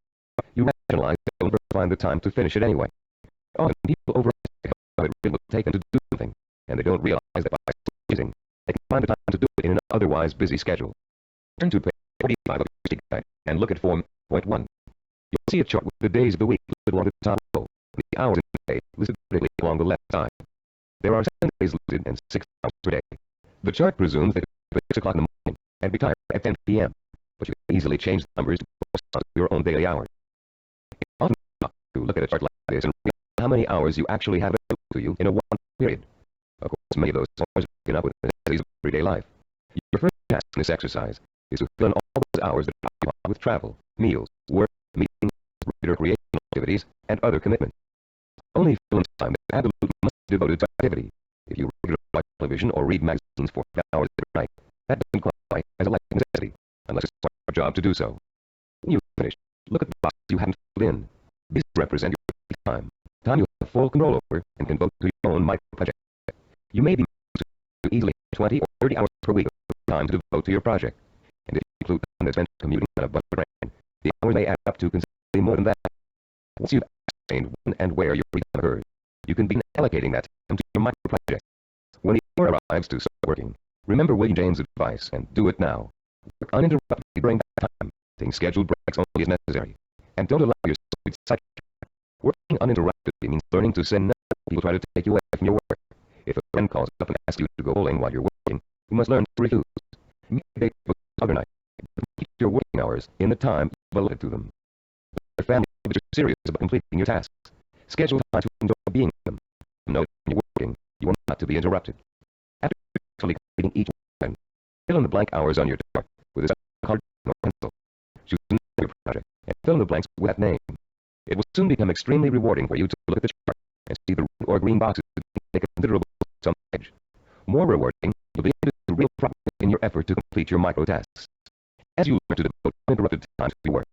You rationalize that you'll never find the time to finish it anyway. Often people overestimate how long it will take them to do something, and they don't realize that by using, they can find the time to do it in an otherwise busy schedule. Turn to page 45 of your guide and look at Form 1. You'll see a chart with the days of the week listed along the top row, and the hours in the day listed vertically along the left side. There are 7 days listed and 6 hours per day. The chart presumes that you at 6 o'clock in the morning and be tired at 10 p.m., but you can easily change the numbers to correspond to your own daily hours. It's often enough to look at a chart like this and realize how many hours you actually have available to you in a 1 period. Of course, many of those hours are taken up with the necessities of everyday life. Your first task in this exercise is to fill in all those hours that are occupied with travel, meals, work, meetings, recreational activities, and other commitments. Only fill in time that absolutely must be devoted to activity. If you regularly watch television or read magazines for 5 hours every night, that doesn't qualify as a life necessity, unless it's part of your job to do so. When you finish, look at the boxes you haven't filled in. These represent your time you have full control over and can devote to your own micro-project. You may be able to easily 20 or 30 hours per week of time to devote to your project. And if you include time that's spent commuting on a bus or train, the hours may add up to considerably more than that. Once you've ascertained when and where your free time occurs, you can begin allocating that time to your micro-project. When the hour arrives to start working, remember William James' advice and do it now. Work uninterruptedly during that time, taking scheduled breaks only as necessary, and don't allow yourself to be sidetracked. Working uninterruptedly means learning to say no when people try to take you away from your work. If a friend calls up and asks you to go bowling while you're working, you must learn to refuse. Make a date book overnight, but keep your working hours in the time you've allotted to them. Your family is serious about completing your tasks. Schedule time to enjoy being with them. Know that when you're working, you are not to be interrupted. After successfully completing each one, fill in the blank hours on your chart with a card or pencil. Choose a name for your project and fill in the blanks with that name. It will soon become extremely rewarding for you to look at the chart and see the red or green boxes that make a considerable difference on the page. More rewarding, you'll be able to do real progress in your effort to complete your micro tasks. As you learn to devote uninterrupted time to your work,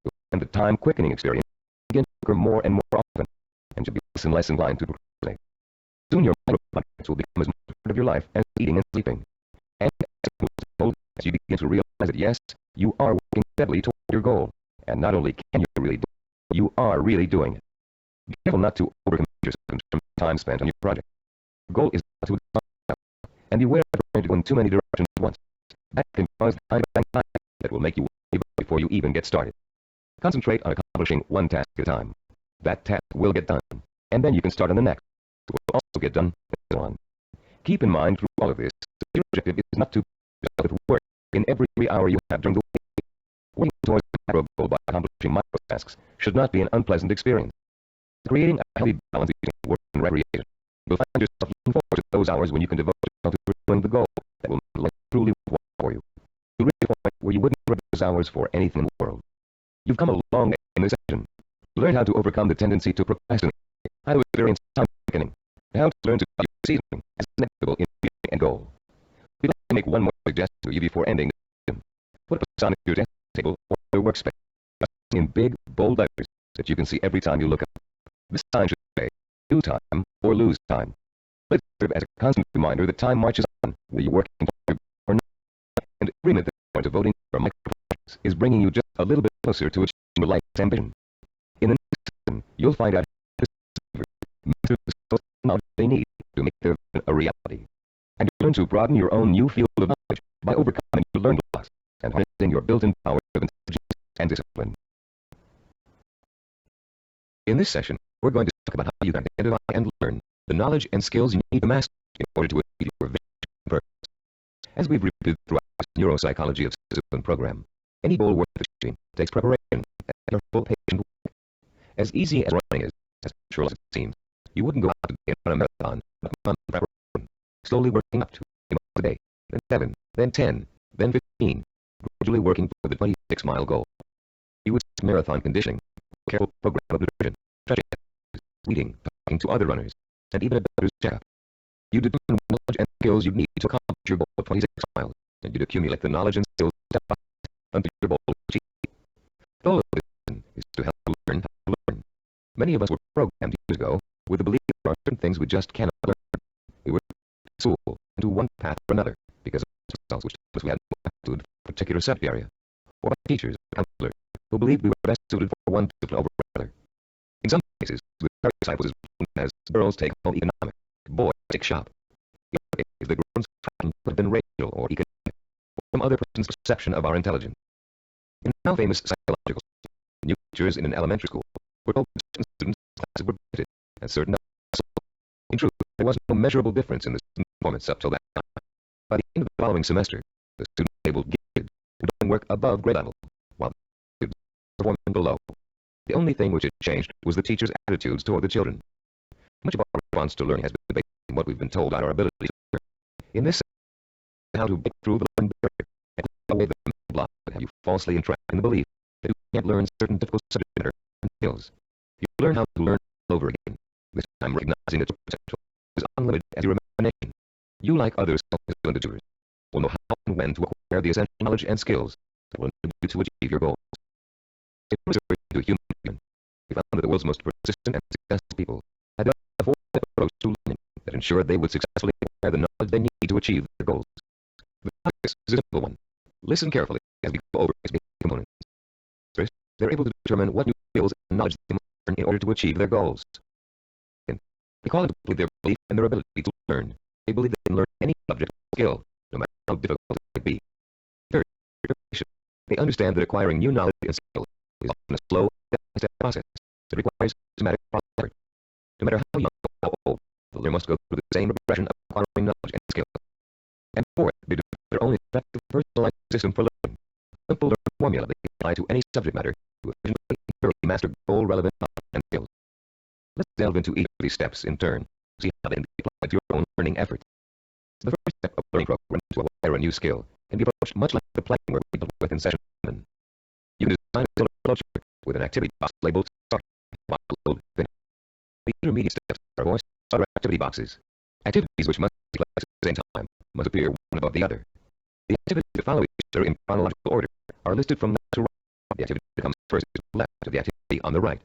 you'll find the time-quickening experience begin to occur more and more often, and you'll be less and less inclined to procrastinate. Soon your micro projects will become as much a part of your life as eating and sleeping. And as you begin to realize that yes, you are working steadily toward your goal, and not only can you really do it, you are really doing it. Be careful not to overcommit yourself in terms of time spent on your project. Your goal is not to exhaust yourself, and beware of trying to go in too many directions at once. That can cause time that will make you worry before you even get started. Concentrate on accomplishing one task at a time. That task will get done, and then you can start on the next. It will also get done, and so on. Keep in mind through all of this, your objective is not to with work in every hour you have during the week. Working towards a macro goal by accomplishing micro tasks should not be an unpleasant experience. Creating a healthy balance between work and recreation, you'll find yourself looking forward to those hours when you can devote yourself to pursuing the goal that will make life truly worthwhile for you. You'll reach a point where you wouldn't trade those hours for anything in the world. You've come a long way in this session. You learned how to overcome the tendency to procrastinate, how to experience time quickening, and how to learn to value seasoning as inevitable in your end goal. We'd like to make one more suggestion to you before ending the session. Put up a sign at your desk table or your workspace, in big, bold letters that you can see every time you look up. This sign should say, do time or lose time. Let it serve as a constant reminder that time marches on, whether you're working hard or not, and agreement that the point of voting for micro-projects is bringing you just a little bit closer to achieving your life's ambition. In the next session, you'll find out how to master the knowledge they need to make their vision a reality, and learn to broaden your own new field of knowledge by overcoming your learning blocks and harnessing your built-in power of intelligence and discipline. In this session, we're going to talk about how you can identify and learn the knowledge and skills you need to master in order to achieve your vision and purpose. As we've repeated throughout this Neuropsychology of Discipline program, any goal worth achieving takes preparation and careful, patient work. As easy as running is, as natural as it seems, you wouldn't go out today and run a marathon without a month of preparation, slowly working up to 3 miles a day, then 7, then 10, then 15, gradually working toward the 26-mile goal. You would seek marathon conditioning, a careful program of nutrition, stretching, reading, talking to other runners, and even a doctor's checkup. You determine what knowledge and skills you need to accomplish your goal of 26 miles, and you'd accumulate the knowledge and skills step by step until your goal is achieved. The goal of this is to help you learn how to learn. Many of us were programmed years ago with the belief that there are certain things we just cannot learn. We were to school into one path or another because of results which told us we had no aptitude for a particular subject area, or by teachers or counselors who believed we were best suited for one discipline over another. In some cases, the stereotype was known as girls take home economics, boys take shop. In other cases, the grown tracking could have been racial or economic, or some other person's perception of our intelligence. In the now famous psychological study, new teachers in an elementary school were told that certain students' classes were gifted, and certain others. In truth, there was no measurable difference in the student performance up till that time. By the end of the following semester, the students labeled gifted were doing work above grade level, while the students were performing below. The only thing which had changed was the teacher's attitudes toward the children. Much of our response to learning has been based on what we've been told about our ability to learn. In this section, how to break through the learning barrier away the block that have you falsely entrapped in the belief that you can't learn certain difficult subject matter and skills. You learn how to learn all over again, this time recognizing that your potential is unlimited as your imagination. You, like other self-disciplined achievers, will know how and when to acquire the essential knowledge and skills that will enable you to achieve your goals. In research into human development, we found that the world's most persistent and successful people had a four-step approach to learning that ensured they would successfully acquire the knowledge they need to achieve their goals. The process is a simple one. Listen carefully as we go over its basic components. First, they're able to determine what new skills and knowledge they must learn in order to achieve their goals. Second, they call into play their belief and their ability to learn. They believe they can learn any subject or skill, no matter how difficult it might be. Third, preparation. They understand that acquiring new knowledge and skills is often a slow, step-by-step process that requires systematic effort. No matter how young or how old, the learner must go through the same progression of acquiring knowledge and skills. And fourth, they develop their own effective personalized system for learning. A simple learning formula they can apply to any subject matter to efficiently and thoroughly master goal-relevant knowledge and skills. Let's delve into each of these steps in turn, see how they can be applied to your own learning efforts. The first step of learning program to acquire a new skill can be approached much like the planning work we dealt with in session 7. You can design a flowchart with an activity box labeled Start, Load, Finish. The intermediate steps are voiced other activity boxes. Activities which must take place at the same time must appear one above the other. The activities that follow each other in chronological order are listed from left to right. The activity that comes first is left of the activity on the right.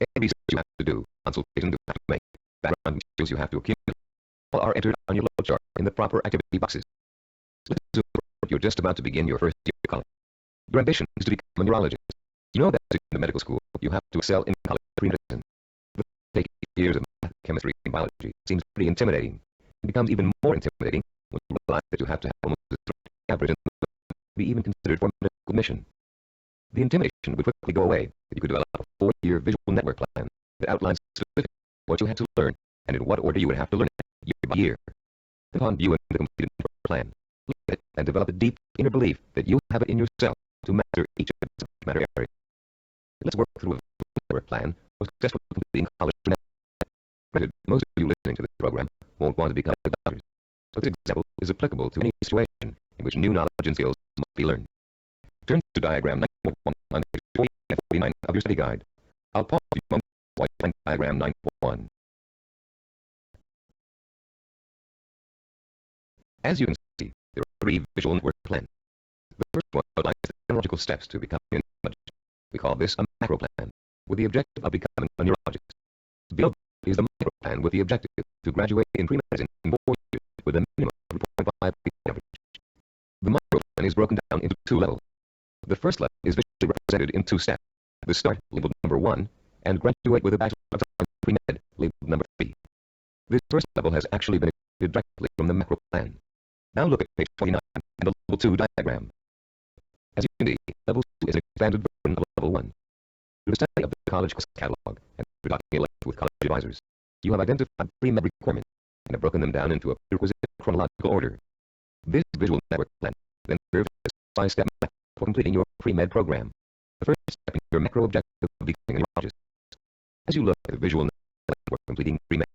Activities you have to do, consultations you have to make, background materials you have to accumulate, all are entered on your flowchart in the proper activity boxes. Let's assume you're just about to begin your first year of college. Your ambition is to become a neurologist. You know that to go to medical school, you have to excel in college pre-medicine. The take years of math, chemistry, and biology seems pretty intimidating. It becomes even more intimidating when you realize that you have to have almost a straight average in the to be even considered for medical admission. The intimidation would quickly go away if you could develop a 4-year visual network plan that outlines specifically what you had to learn and in what order you would have to learn it year by year. Upon viewing the completed network plan, look at it and develop a deep inner belief that you have it in yourself to master each of the subject matter areas. Let's work through a network plan for successfully completing college. Granted, most of you listening to this program won't want to become doctors, so this example is applicable to any situation in which new knowledge and skills must be learned. Turn to diagram 9.1 on page 40 and 49 of your study guide. I'll pause a moment while you find diagram 9.1. As you can see, there are 3 visual network plans. The first one outlines the chronological steps to becoming a neurologist. We call this a macro plan, with the objective of becoming a neurologist. Below is the micro plan with the objective to graduate in pre-medicine in 4 years with a minimum of 3.5 average. The micro plan is broken down into 2 levels. The first level is visually represented in 2 steps. The start, labeled number 1, and graduate with a Bachelor of Science in Pre-Med, labeled number 3. This first level has actually been extracted directly from the macro plan. Now look at page 29 and the level 2 diagram. As you can see, level 2 is an expanded version of level 1. Through the study of the college course catalog and through talking with college advisors, you have identified pre-med requirements and have broken them down into a prerequisite chronological order. This visual network plan then serves as a 5-step map for completing your pre-med program. The first step in your macro objective of becoming a neurologist. As you look at the visual network for completing pre-med,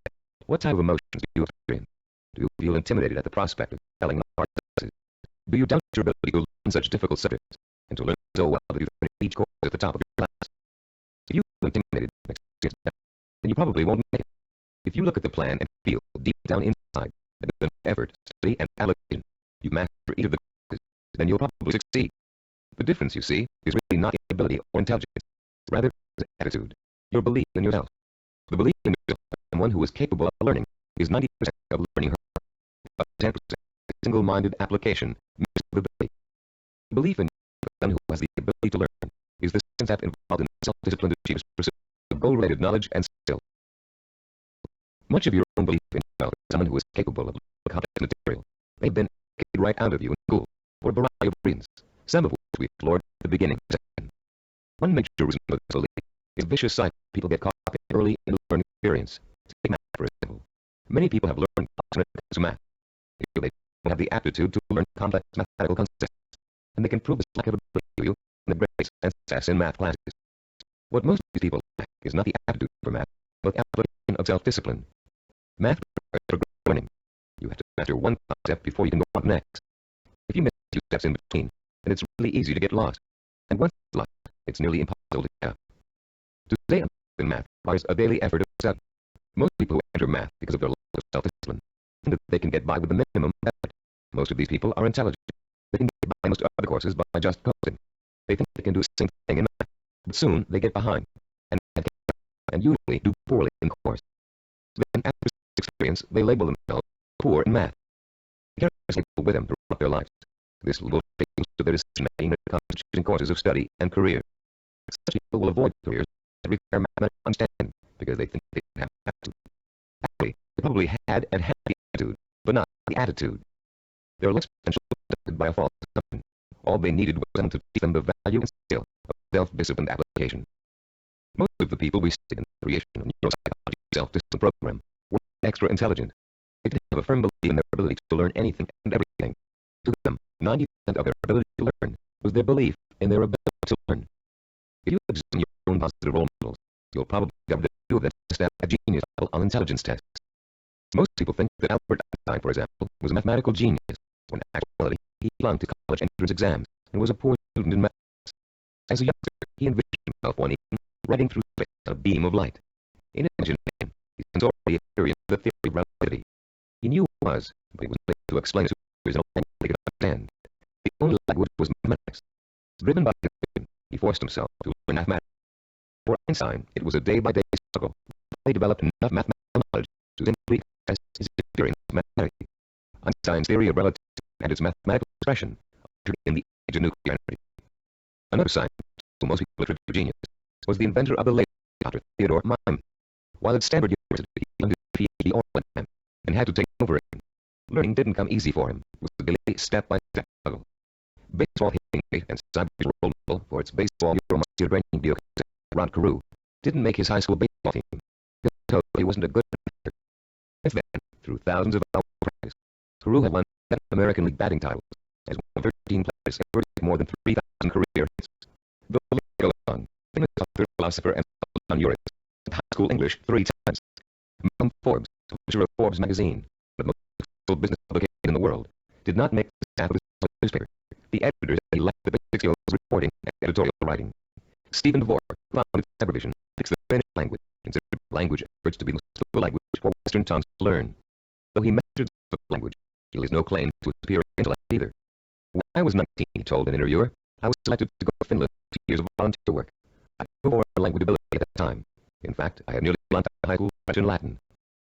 what type of emotions do you experience? Do you feel intimidated at the prospect of telling hard classes? Do you doubt your ability to learn such difficult subjects and to learn so well that you finish each course at the top of your class? If you feel intimidated and experience that, then you probably won't make it. If you look at the plan and feel deep down inside that with effort, study, and allocation, you master each of the courses, then you'll probably succeed. The difference, you see, is really not ability or intelligence. Rather, it's attitude, your belief in yourself. The belief in yourself and one who is capable of learning is 90% of learning her, but 10% single-minded application mixed with ability. The belief in one who has the ability to learn is the second step involved in self-disciplined achiever's pursuit of goal-related knowledge and skill. Much of your own belief in yourself is someone who is capable of complex material may have been educated right out of you in school for a variety of reasons, some of which we explored at the beginning of the session. One major reason for this belief is a vicious cycle people get caught up in early in the learning experience. Take math, for example. Many people have learned when it comes to math. They feel they have the aptitude to learn complex mathematical concepts, and they can prove this lack of ability to you in the grades and success in math classes. What most of these people lack is not the aptitude for math, but the application of self-discipline. Math requires progressive learning. You have to master one concept before you can go on next. If you miss a few steps in between, and it's really easy to get lost. And once it's lost, it's nearly impossible to get up. To stay on in math requires a daily effort of study. Most people who enter math because of their lack of self-discipline think that they can get by with the minimum effort. Most of these people are intelligent. They can get by most other courses by just coding. They think they can do the same thing in math, but soon they get behind, and usually do poorly in the course. Then after this experience, they label themselves poor in math. They carry this label with them throughout their lives. This will shape most of their decision-making when it comes to choosing courses of study and career. Such people will avoid careers that require mathematical understanding because they think they don't have to. Actually, they probably had and have the attitude, but not the attitude. Their life's potential was affected by a false assumption. All they needed was someone to teach them the value and skill of self-disciplined application. Most of the people we studied in the creation of Neuropsychology self-discipline program were extra intelligent. They didn't have a firm belief in their ability to learn anything and everything. To them, 90% of their ability to learn was their belief in their ability to learn. If you examine your own positive role models, you'll probably discover that two of them stat a genius level on intelligence tests. Most people think that Albert Einstein, for example, was a mathematical genius, when in actuality he flunked college entrance exams and was a poor student in math. As a youngster, he envisioned himself one evening riding through space on a beam of light. In imagination, he already experienced the theory of relativity. He knew it was, but he was unable to explain it to others in a language they could understand. The only language was mathematics. Driven by conviction, he forced himself to learn mathematics. For Einstein, it was a day-by-day struggle. He developed enough mathematical knowledge to simply test his experience mathematically. Einstein's theory of relativity and its mathematical expression ushered in the age of nuclear energy. Another scientist, who most people attribute to genius, was the inventor of the laser, Dr. Theodore Mime. While at Stanford University, he learned his PhD all the time and had to take over again. Learning didn't come easy for him. It was a daily step-by-step struggle. Baseball hitting and Cyber's role model for its baseball neuromuscular brain video Rod Carew didn't make his high school baseball team. He wasn't a good player. Since then, through thousands of hours of practice, Carew had won 7 American League batting titles as one of 13 players ever to get more than 3,000 career hits. The list goes on. Famous author, philosopher, and John Uris taught high school English 3 times. Malcolm Forbes, publisher of Forbes magazine, the most successful business publication in the world, did not make the staff of his newspaper. The editor said he lacked the basic skills of reporting and editorial writing. Stephen Dvorak, who founded Cybervision, fixed the Finnish language, considered language efforts to be the most difficult language for Western tongues to learn. Though he mastered the language, he lays no claim to a superior intellect either. When I was 19, he told an interviewer, I was selected to go to Finland for 2 years of volunteer work. I had no more language ability at that time. In fact, I had nearly gone to high school French and Latin.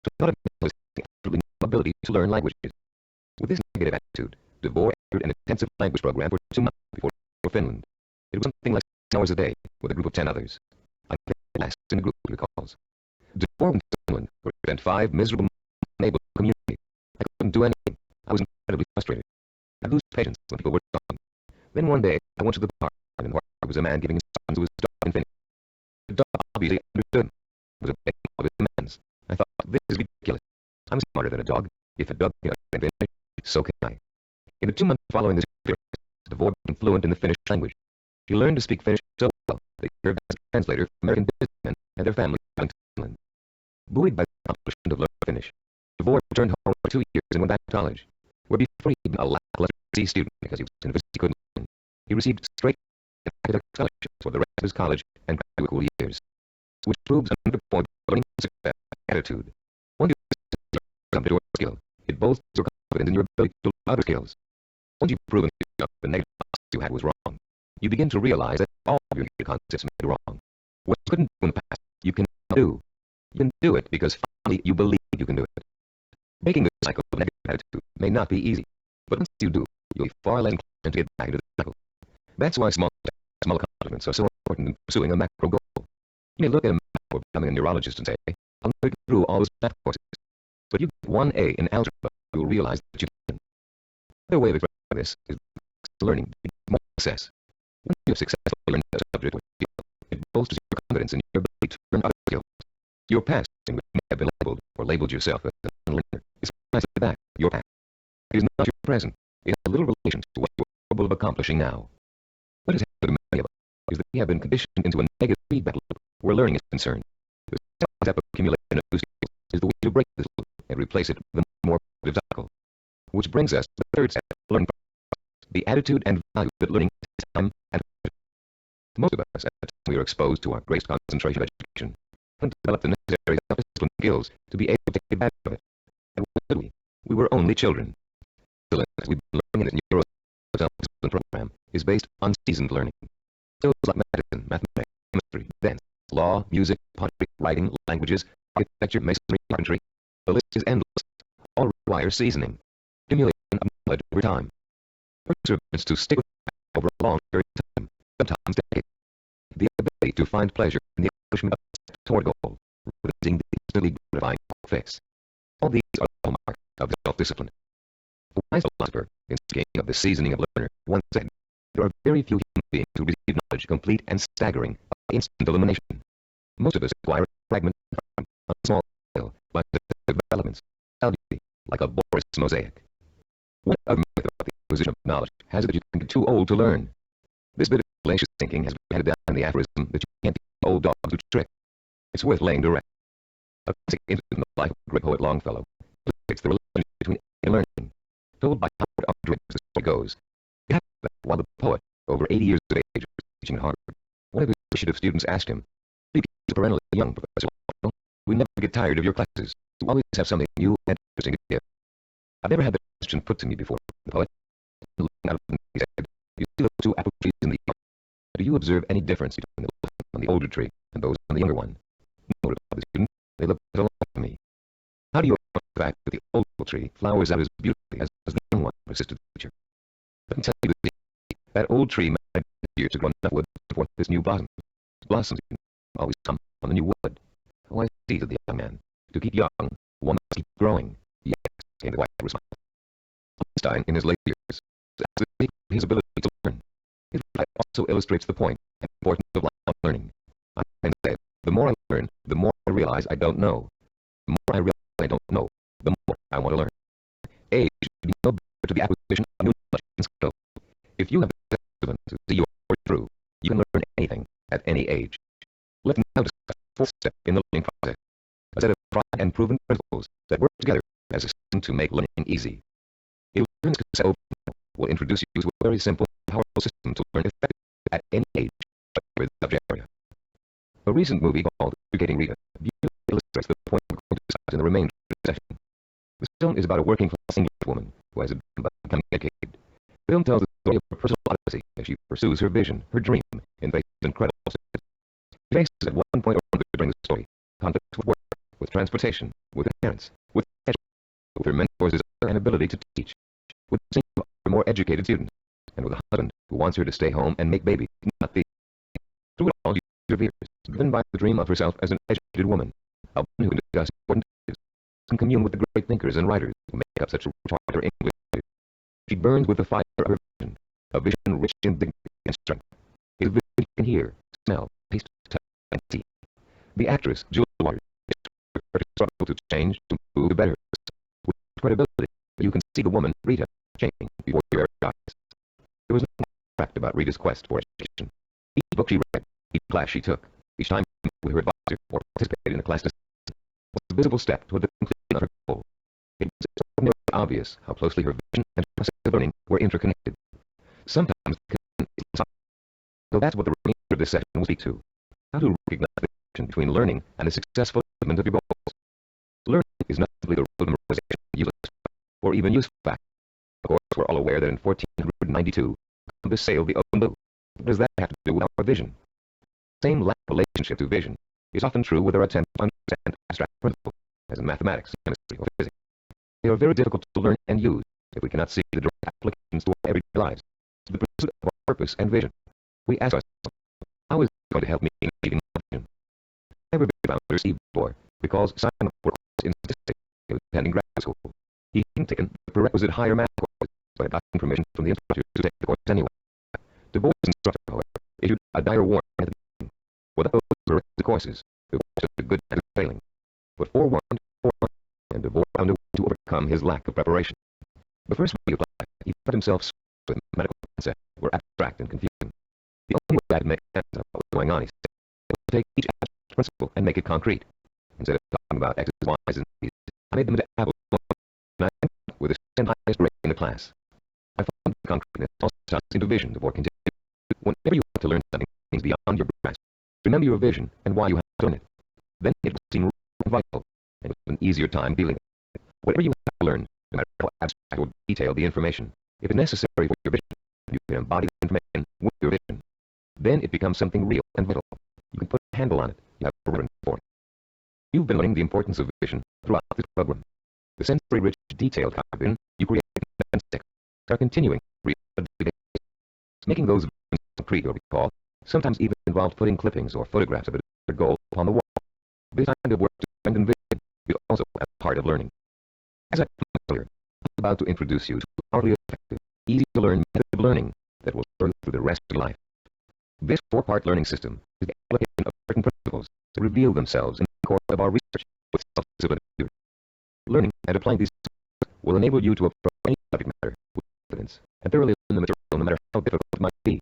So I thought of myself as absolutely no ability to learn languages. With this negative attitude, Dvorak entered an intensive language program for 2 months before Finland. It was something like 6 hours a day with a group of 10 others. I came last in the group, he recalls. Dvorak went to Finland where he spent 5 miserable months unable to communicate. I couldn't do anything. I was incredibly frustrated. I lose patience when people were talking. Then one day, I went to the park, and in the park was a man giving instructions to his dog in Finnish. The dog obviously understood. It was a big of his demands. I thought, this is ridiculous. I'm smarter than a dog. If a dog can understand Finnish, so can I. In the 2 months following this experience, Dvorak became fluent in the Finnish language. He learned to speak Finnish so well that he served as a translator for American businessmen and their families in Finland. Buoyed by the accomplishment of learning Finnish, Dvorak returned home for 2 years and went back to college, where before he'd been a lackluster C student because he was convinced he couldn't learn. He received straight and academic scholarships for the rest of his college and graduate school years, which proves another point of learning success attitude. Once you come to your skill, it bolsters your confidence in your ability to learn other skills. Once you've proven to yourself the negative thoughts you had was wrong, you begin to realize that all of your concepts may be wrong. What you couldn't do in the past, you can do. You can do it because finally you believe you can do it. Breaking the cycle of negative attitude may not be easy, but once you do, you'll be far less inclined to get back into the cycle. That's why small accomplishments are so important in pursuing a macro goal. You may look at a map for becoming a neurologist and say, I'll make it through all those math courses. But you get 1A in algebra, you'll realize that you can. Another way of expressing this is learning to more success. Once you have successfully learned a subject or skill, it bolsters your confidence in your ability to learn other skills. Your past, in which you may have been labeled or labeled yourself as a learner, is precisely that, your past. It is not your present. It has little relation to what you are capable of accomplishing now. What has happened to many of us is that we have been conditioned into a negative feedback loop where learning is concerned. The step of accumulation of new skills is the way to break this loop and replace it with a more positive cycle. Which brings us to the third step, learning process. the attitude and value that learning is time and effort. Most of us, at the time we are exposed to our greatest concentration of education, haven't developed the necessary self-discipline skills to be able to take advantage of it. And when did we? We were only children. Excellence we've been learning in this Neuropsychology self-discipline program is based on seasoned learning. Skills like medicine, mathematics, chemistry, dance, law, music, pottery, writing, languages, architecture, masonry, carpentry. The list is endless. All require seasoning, accumulation of knowledge over time, perseverance to stick with it over a long period of time, sometimes decades, the ability to find pleasure in the accomplishment of a step toward a goal, rather than seeing the instantly gratifying fix. All these are the hallmarks of self-discipline. A wise philosopher, in speaking of the seasoning of learner, once said, there are very few human beings who receive knowledge complete and staggering by instant elimination. Most of us acquire a fragment on a small scale by successive developments, algae, like a porous mosaic. One other myth about the acquisition of knowledge has it that you can get too old to learn. This bit of fallacious thinking has been handed down in the aphorism that you can't teach old dogs to trick. It's worth laying to rest. A classic incident in the life of the great poet Longfellow illustrates the relationship between and learning. Told by Howard Aldrich, the story goes, it happened that while the poet, over 80 years of age, was teaching at Harvard, one of his initiative students asked him, "Please, perennially young Professor Longfellow, we never get tired of your classes. You always have something new and interesting to give." "I've never had that question put to me before," the poet. Looking out of the he said, "You see those two apple trees in the yard? Do you observe any difference between the old on the older tree and those on the younger one?" "No," replied the student. "They look alike to me." "How do you account for the fact that the old tree flowers out as beautifully as the young one?" persisted the teacher. "Let me tell you this. That old tree might have years to grow enough wood to support this new blossom. Blossoms always come on the new wood." "Oh, I see," said the young man. "To keep young, one must keep growing." "Yes," came the quiet response. Einstein, in his later years, said his ability to learn. His reply also illustrates the point and importance of lifelong learning. Einstein said, "The more I learn, the more I realize I don't know. The more I realize I don't know, the more I want to learn." Age should be no barrier to the acquisition of new knowledge and skill. If you have the discipline to see your way through, you can learn anything at any age. Let's now discuss the fourth step in the learning process, a set of tried and proven principles that work together as a system to make learning easy. If learning is set over, we'll introduce you to a very simple and powerful system to learn effectively at any age, whatever the subject area. A recent movie called Educating Rita beautifully illustrates the point we're going to discuss in the remainder of the session. This film is about a working-class English woman who has a dream about becoming educated. The film tells the story of her personal odyssey as she pursues her vision, her dream, in face of incredible success. She faces at one point or another during the story conflicts with work, with transportation, with her parents, with education, with her mentor's desire and ability to teach, with the single or more educated students, and with a husband who wants her to stay home and make babies, not the. Through it all, she perseveres, driven by the dream of herself as an educated woman, a woman who can discuss important issues, can commune with the great thinkers and writers who make up such a rich part of her English language. She burns with the fire of her vision, a vision rich in dignity and strength. A vision you can hear, smell, taste, touch, and see. The actress, Julia Waters, is her struggle to change, to move, to better herself, with credibility. You can see the woman, Rita, changing before your eyes. There was no fact about Rita's quest for education. Each book she read, each class she took, each time she met with her advisor or participated in a class discussion, was a visible step toward the completion of her goal. It was extraordinarily obvious how closely her vision and her process of learning were interconnected. Sometimes the connection is lost. So that's what the remainder of this session will speak to. How to recognize the connection between learning and the successful achievement of your goals. Learning is not simply the road of memorization, useless or even useful fact. Of course, we're all aware that in 1492, Columbus sailed the open blue. What does that have to do with our vision? The same lack of relationship to vision is often true with our attempt to understand abstract principles, as in mathematics, chemistry, or physics. They are very difficult to learn and use if we cannot see the direct applications to our everyday lives, to the pursuit of our purpose and vision. We ask ourselves, how is it going to help me in achieving my vision? I never been found to receive before, because signing up for a course in statistics in attending graduate school. He hadn't taken the prerequisite higher math course, but had gotten permission from the instructor to take the course anyway. The board's instructor, however, issued a dire warning at the beginning. Without those prerequisite courses, the board stood a good chance of failing. But forewarned, and the board found a way to overcome his lack of preparation. The first week of class, he found himself with medical concepts were abstract and confusing. The only way I could make sense of what was going on, he said, was to take each abstract principle and make it concrete. Instead of talking about X's, Y's, and Z's, I made them into apples, and I ended with the second highest grade in the class. I found concreteness also translates into vision before continuing. Whenever you have to learn something beyond your grasp, remember your vision and why you have to learn it. Then it will seem real and vital, and you'll have an easier time dealing with it. Whatever you have to learn, no matter how abstract or detailed the information, if it's necessary for your vision, you can embody the information with your vision. Then it becomes something real and vital. You can put a handle on it. You have a reference for it. You've been learning the importance of vision throughout this program. The sensory-rich, detailed kind of vision you create in the are continuing to read, making those visions concrete or recall, sometimes even involved putting clippings or photographs of a desired goal upon the wall. This kind of work to strengthen vision is also a part of learning. As I mentioned earlier, I'm about to introduce you to a powerfully effective, easy-to-learn method of learning that will serve through the rest of your life. This four-part learning system is the application of certain principles that reveal themselves in the core of our research with self-discipline. Learning and applying these principles will enable you to approach any subject matter with confidence and thoroughly learn the material no matter how difficult it might be.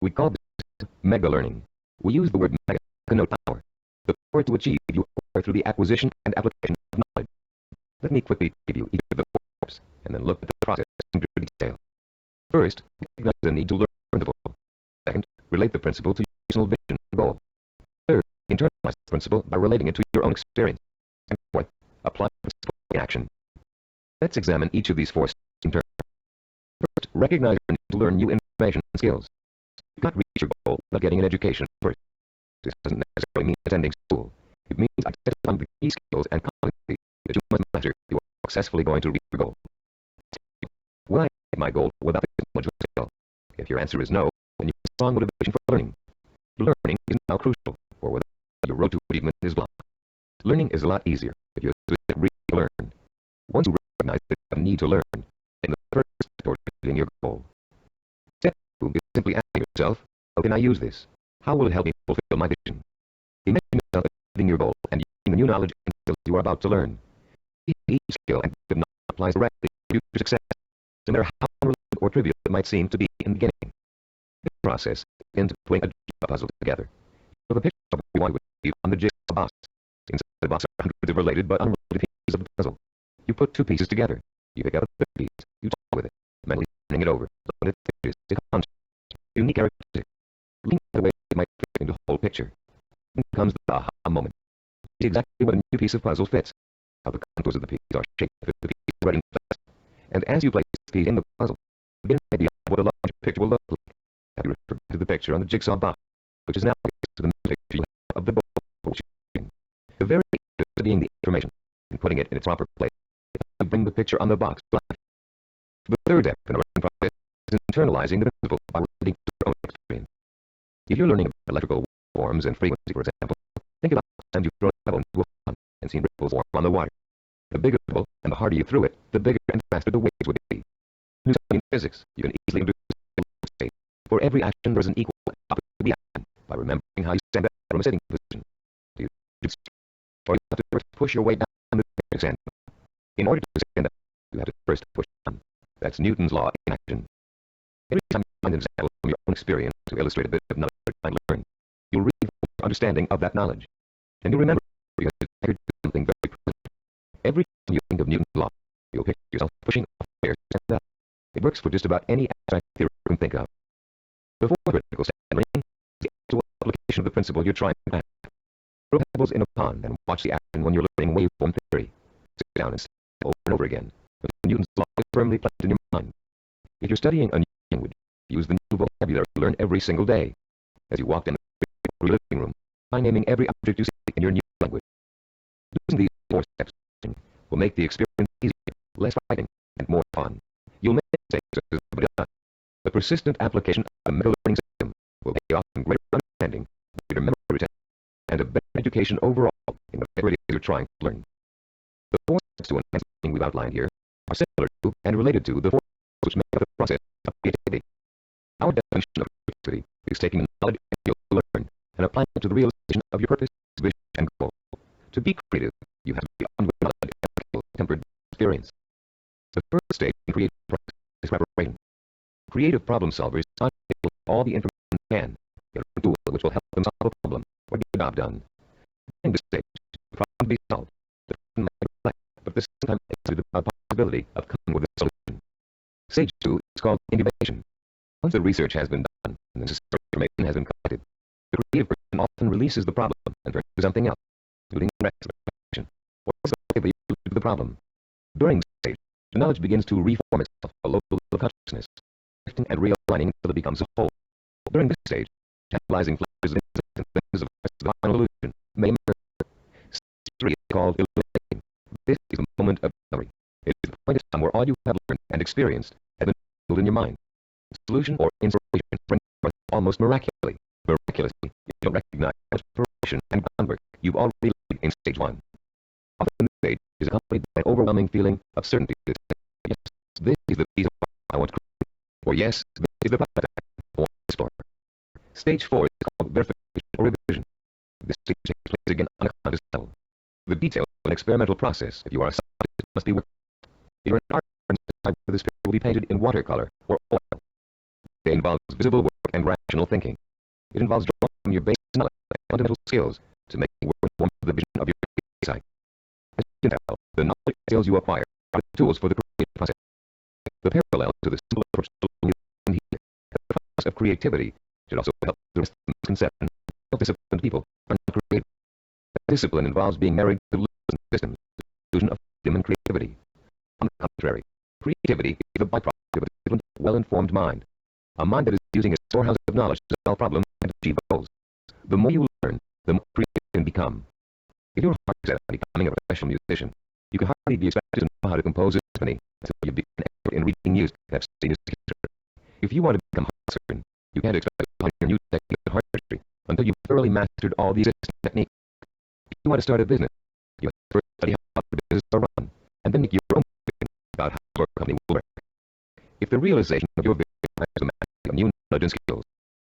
We call this mega learning. We use the word mega to connote power. The power to achieve you acquire through the acquisition and application of knowledge. Let me quickly give you each of the four steps and then look at the process in greater detail. First, recognize the need to learn the principle. Second, relate the principle to your personal vision and goal. Third, internalize the principle by relating it to your own experience. And fourth, apply the principle in action. Let's examine each of these four steps in turn. First, recognize your need to learn new information and skills. You can't reach your goal without getting an education first. This doesn't necessarily mean attending school. It means identifying the key skills and competencies that you must master if you are successfully going to reach your goal. Will I hit my goal without this knowledge or skill? If your answer is no, then you have a strong motivation for learning. Learning is now crucial, or without your road to achievement is blocked. Learning is a lot easier if you really learn. Once you recognize that you need to learn, then the first step toward achieving your goal. Step 2 is simply asking yourself, how can I use this? How will it help me fulfill my vision? Imagine yourself achieving your goal and using the new knowledge and skills you are about to learn. Each skill and knowledge applies directly to your success, no matter how unrelated or trivial it might seem to be in the beginning. This process begins putting a jigsaw puzzle together. You have a picture of what you want to achieve on the jigsaw box. Inside the box are hundreds of related but unrelated pieces of the puzzle. You put two pieces together. You pick up the third piece. You talk with it, mentally turning it over, so that it fits the concept, unique characteristic. Link the way it might fit into the whole picture. Then comes the aha moment. See exactly what a new piece of puzzle fits, how the contours of the piece are shaped with the piece right in place. And as you place this piece in the puzzle, you get an idea of what a larger picture will look like. Have you referred to the picture on the jigsaw box, which is now to the picture you have of the goal for which you're doing. The very act of studying the information and putting it in its proper place to bring the picture on the box to life. The third step in the learning process is internalizing the principle by relating to your own experience. If you're learning about electrical forms and frequency, for example, think about the time you've thrown a pebble into a pond and seen ripples form on the water. The bigger the pebble and the harder you threw it, the bigger and faster the waves would be. In physics, you can easily introduce the state. For every action, there is an equal and opposite reaction by remembering how you stand up from a sitting position. Do you or you have to first push your way down the stand. In order to stand up, you have to first push down. That's Newton's law in action. Every time you find an example from your own experience to illustrate a bit of knowledge you learned, you'll reinforce your understanding of that knowledge. And you'll remember you have to do something very present. Every time you think of Newton's law, you'll picture yourself pushing off stairs to stand up. It works for just about any abstract theory you can think of. Before critical standing, is the actual application of the principle you're trying to grasp. Throw pebbles in a pond and watch the action when you're learning waveform theory. Sit down and stand over and over again. Newton's law is firmly planted in your mind. If you're studying a new language, use the new vocabulary you learn every single day. As you walk down the living room, by naming every object you see in your new language. Using these 4 steps will make the experience easier, less frightening, and more fun. You'll make mistakes as everybody does. The persistent application of the mega learning system will pay off in greater understanding, greater memory retention, and a better education overall in whatever it is you're trying to learn. The 4 steps to enhance learning we've outlined here are similar to and related to the 4 steps which make up the process of creativity. Our definition of creativity is taking the knowledge and skills you learn and applying it to the realization of your purpose, vision, and goal. To be creative, you have to be armed with knowledge and skill tempered by experience. The first stage in creative process is preparation. Creative problem solvers are able to all the information they can, get a tool which will help them solve a problem or get the job done. During this stage, the problem to be solved, the person might reflect, but at the same time excited about the possibility of coming with a solution. Stage 2 is called incubation. Once the research has been done and the necessary information has been collected, the creative person often releases the problem and turns to something else, including the rest of the information, or the solution to the problem. During this stage, the knowledge begins to reform itself a local level of consciousness, shifting and realigning until it becomes a whole. During this stage, catalyzing flashes of insight and flashes of the final illusion may emerge. Stage 3 is called illumination. This is the moment of discovery. It is the point of time where all you have learned and experienced has been filled in your mind. Solution or inspiration springs forth almost miraculously. Miraculously, you don't recognize much preparation and groundwork you've already laid in stage 1. Often this stage is accompanied by an overwhelming feeling of certainty. Yes, this is the piece of art I want to create. Or yes, this is the prototype I want to explore. Stage 4 is called verification or revision. This stage takes place again on a conscious level. The details of an experimental process, if you are a scientist, must be worked out. If you're an artist, time for this picture will be painted in watercolor or oil. It involves visible work and rational thinking. It involves drawing from your base knowledge and fundamental skills to make work informed the vision of your insight. As you can tell, the knowledge and skills you acquire are the tools for the creative process. The parallel to the simple approach to learning here, the process of creativity should also help the rest of the misconception of disciplined people are not creative. That discipline involves being married to the systems, the illusion of human creativity. On the contrary, creativity is the byproduct of a disciplined, well-informed mind. A mind that is using a storehouse of knowledge to solve problems and achieve goals. The more you learn, the more creative you can become. If your heart is set on becoming a professional musician, you can hardly be expected to know how to compose a symphony until you become an expert in reading music and have studied music history. If you want to become a surgeon, you can't expect to learn your new technique of heart surgery until you've thoroughly mastered all the existing techniques. If you want to start a business, you must first study how the business is run, and then make your own opinion about how your company will work. If the realization of your vision is a mastery of new knowledge and skills,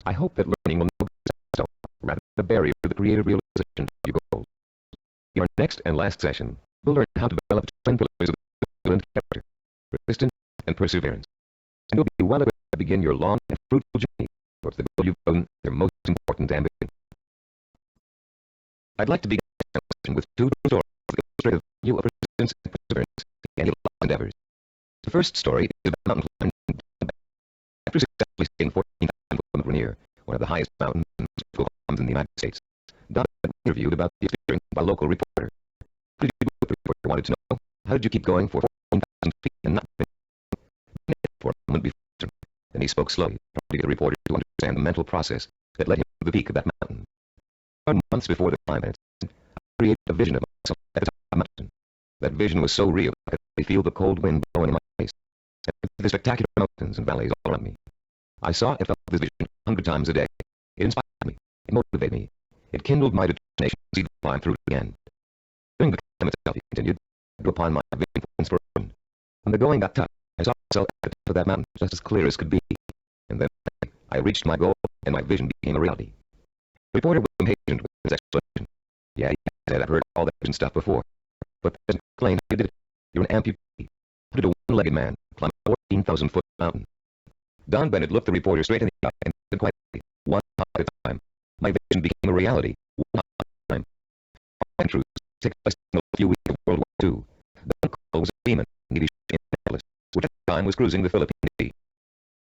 I hope that learning will not be a stone, rather than a barrier to the creative realization of your goals. In our next and last session, we'll learn how to develop the twin pillars of the Untitled Chapter, persistence and perseverance. And you'll be well equipped to begin your long and fruitful journey towards the goal you've chosen your most important ambition. I'd like to begin this session with two stories that illustrate the value of persistence and perseverance in your life endeavors. The first story is about mountain climbing. After successfully scaling 14,000 foot Mount Rainier, one of the highest mountains and most difficult climbs in the United States, Don was interviewed about the experience by a local reporter. What did you do? The reporter wanted to know. How did you keep going for 14,000 feet and not finish? For a moment before, then he spoke slowly, trying to get the reporter to understand the mental process that led him to the peak of that mountain. 1 month before the climb, I created a vision of myself at the top of the mountain. That vision was so real that I could feel the cold wind blowing in my face, and the spectacular mountains and valleys all around me. I saw and felt this vision 100 times a day. It inspired me. It motivated me. It kindled my determination to see the climb through to the end. During the climb itself, he continued, I drew upon my vision for inspiration. When the going got tough, I saw myself at the top of that mountain just as clear as could be. And then I reached my goal, and my vision became a reality. The reporter was impatient with his explanation. Yeah, he said, I've heard all that vision stuff before. But that doesn't explain how you did it. You're an amputee. How did a one-legged man climb a 14,000-foot mountain? Don Bennett looked the reporter straight in the eye and said quietly, one hop at a time. My vision became a reality, one hop at a time. Our truths take place in a few weeks of World War II. Don Cole was a seaman in Navy ship Indianapolis, which at the time was cruising the Philippine Sea.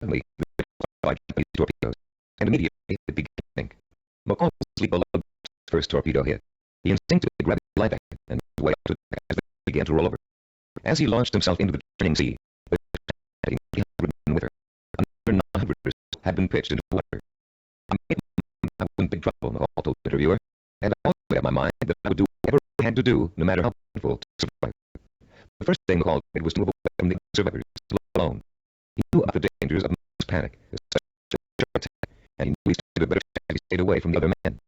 Suddenly, the ship was fired by Japanese torpedoes, and immediately it began to sink. McCall was asleep below the first torpedo hit. He instinctively grabbed his life jacket and made his way up to the deck as the ship began to roll over. As he launched himself into the churning sea, the ship had 300 men with her. Another 900 had been pitched into the water. I was in big trouble, McCall told the interviewer, and I always made up my mind that I would do whatever I had to do, no matter how painful, to survive. The first thing McCall did was to move away from the survivors alone. He knew about the dangers of nervous panic, especially a sharp attack, and he knew he stood a better chance if he stayed away from the other men.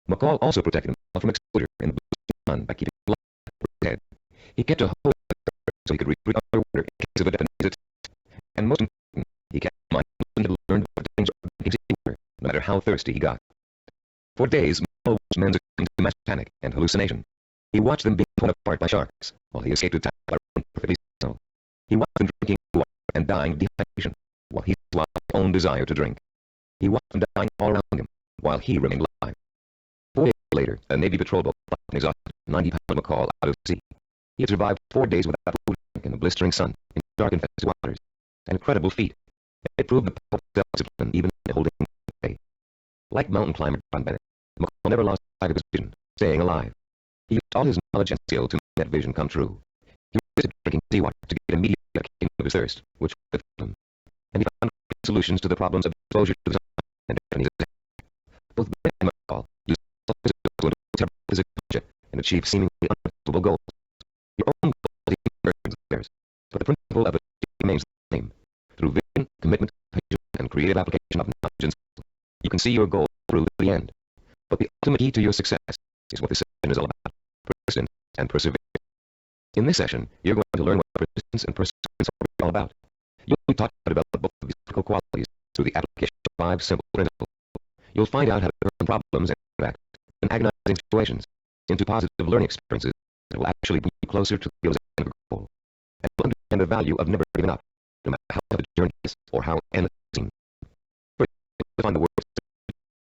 McCall also protected himself from exposure in the blazing sun by keeping a light over his head. He kept a hole so he could retreat underwater in case of a Japanese attack. And most important, he kept in mind that he had learned about the danger of drinking seawater, no matter how thirsty he got. For days, McCall watched men succumb to mass panic and hallucination. He watched them being torn apart by sharks, while he escaped attack by running perfectly still. He watched them drinking water and dying of dehydration, while he swallowed his own desire to drink. He watched them dying all around him, while he remained alive. 4 days later, a Navy patrol boat brought an exhausted 90-pound McCall out of the sea. He had survived 4 days without food and drink in the blistering sun in dark and infested waters. An incredible feat, It proved the power of self-discipline even in holding day. Like mountain climber John Bennett, McCall never lost sight of his vision, staying alive. He used all his knowledge and skill to make that vision come true. He resisted drinking seawater to get immediate application of his thirst, which would have him. And he found solutions to the problems of exposure to the sun and Japanese attack. Both Bennett and McCall used self-discipline to undergo terrible physical hardship and achieve seemingly unachievable goals. Your own goals versions of theirs, but the principle of it remains the same. Through vision, commitment, patience, and creative application of knowledge and skill, you can see your goal through to the end. But the ultimate key to your success is what this session is all about: persistence and perseverance. In this session, you're going to learn what persistence and perseverance are all about. You'll be taught how to develop both of these critical qualities through the application of 5 simple principles. You'll find out how to turn problems and setbacks in agonizing situations into positive learning experiences that will actually bring you closer to the realization of your goal. And you'll understand the value of never giving up, no matter how tough the journey is or how endless it seems. First, you'll define the word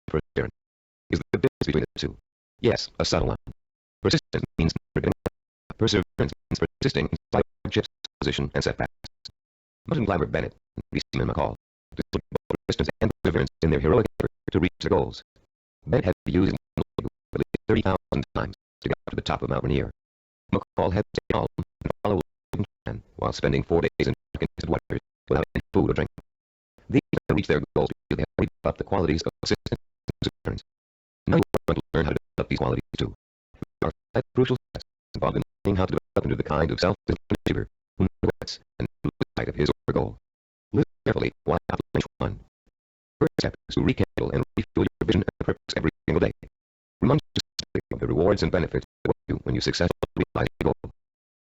perseverance. Is the difference between the two? Yes, a subtle one. Persistence means never giving up. Perseverance means persisting in spite of hardships, opposition, and setbacks. Mountain climber Bennett and Seaman McCall displayed both persistence and perseverance in their heroic effort to reach their goals. Bennett had to use his at least 30,000 times to get to the top of Mount Rainier. McCall had to stay calm and follow a plan while spending 4 days in congested waters without any food or drink. These men reached their goals because they had developed the qualities of persistence and perseverance. Now you are going to learn how to develop these qualities too. There are 5 crucial steps involved in learning how to develop into the kind of self-disciplined achiever who never quits and loses sight of his or her goal. Listen carefully while I outline each one. First step is to rekindle and refuel your vision and purpose every single day. Remind yourself of the rewards and benefits that await you when you successfully realize your goal.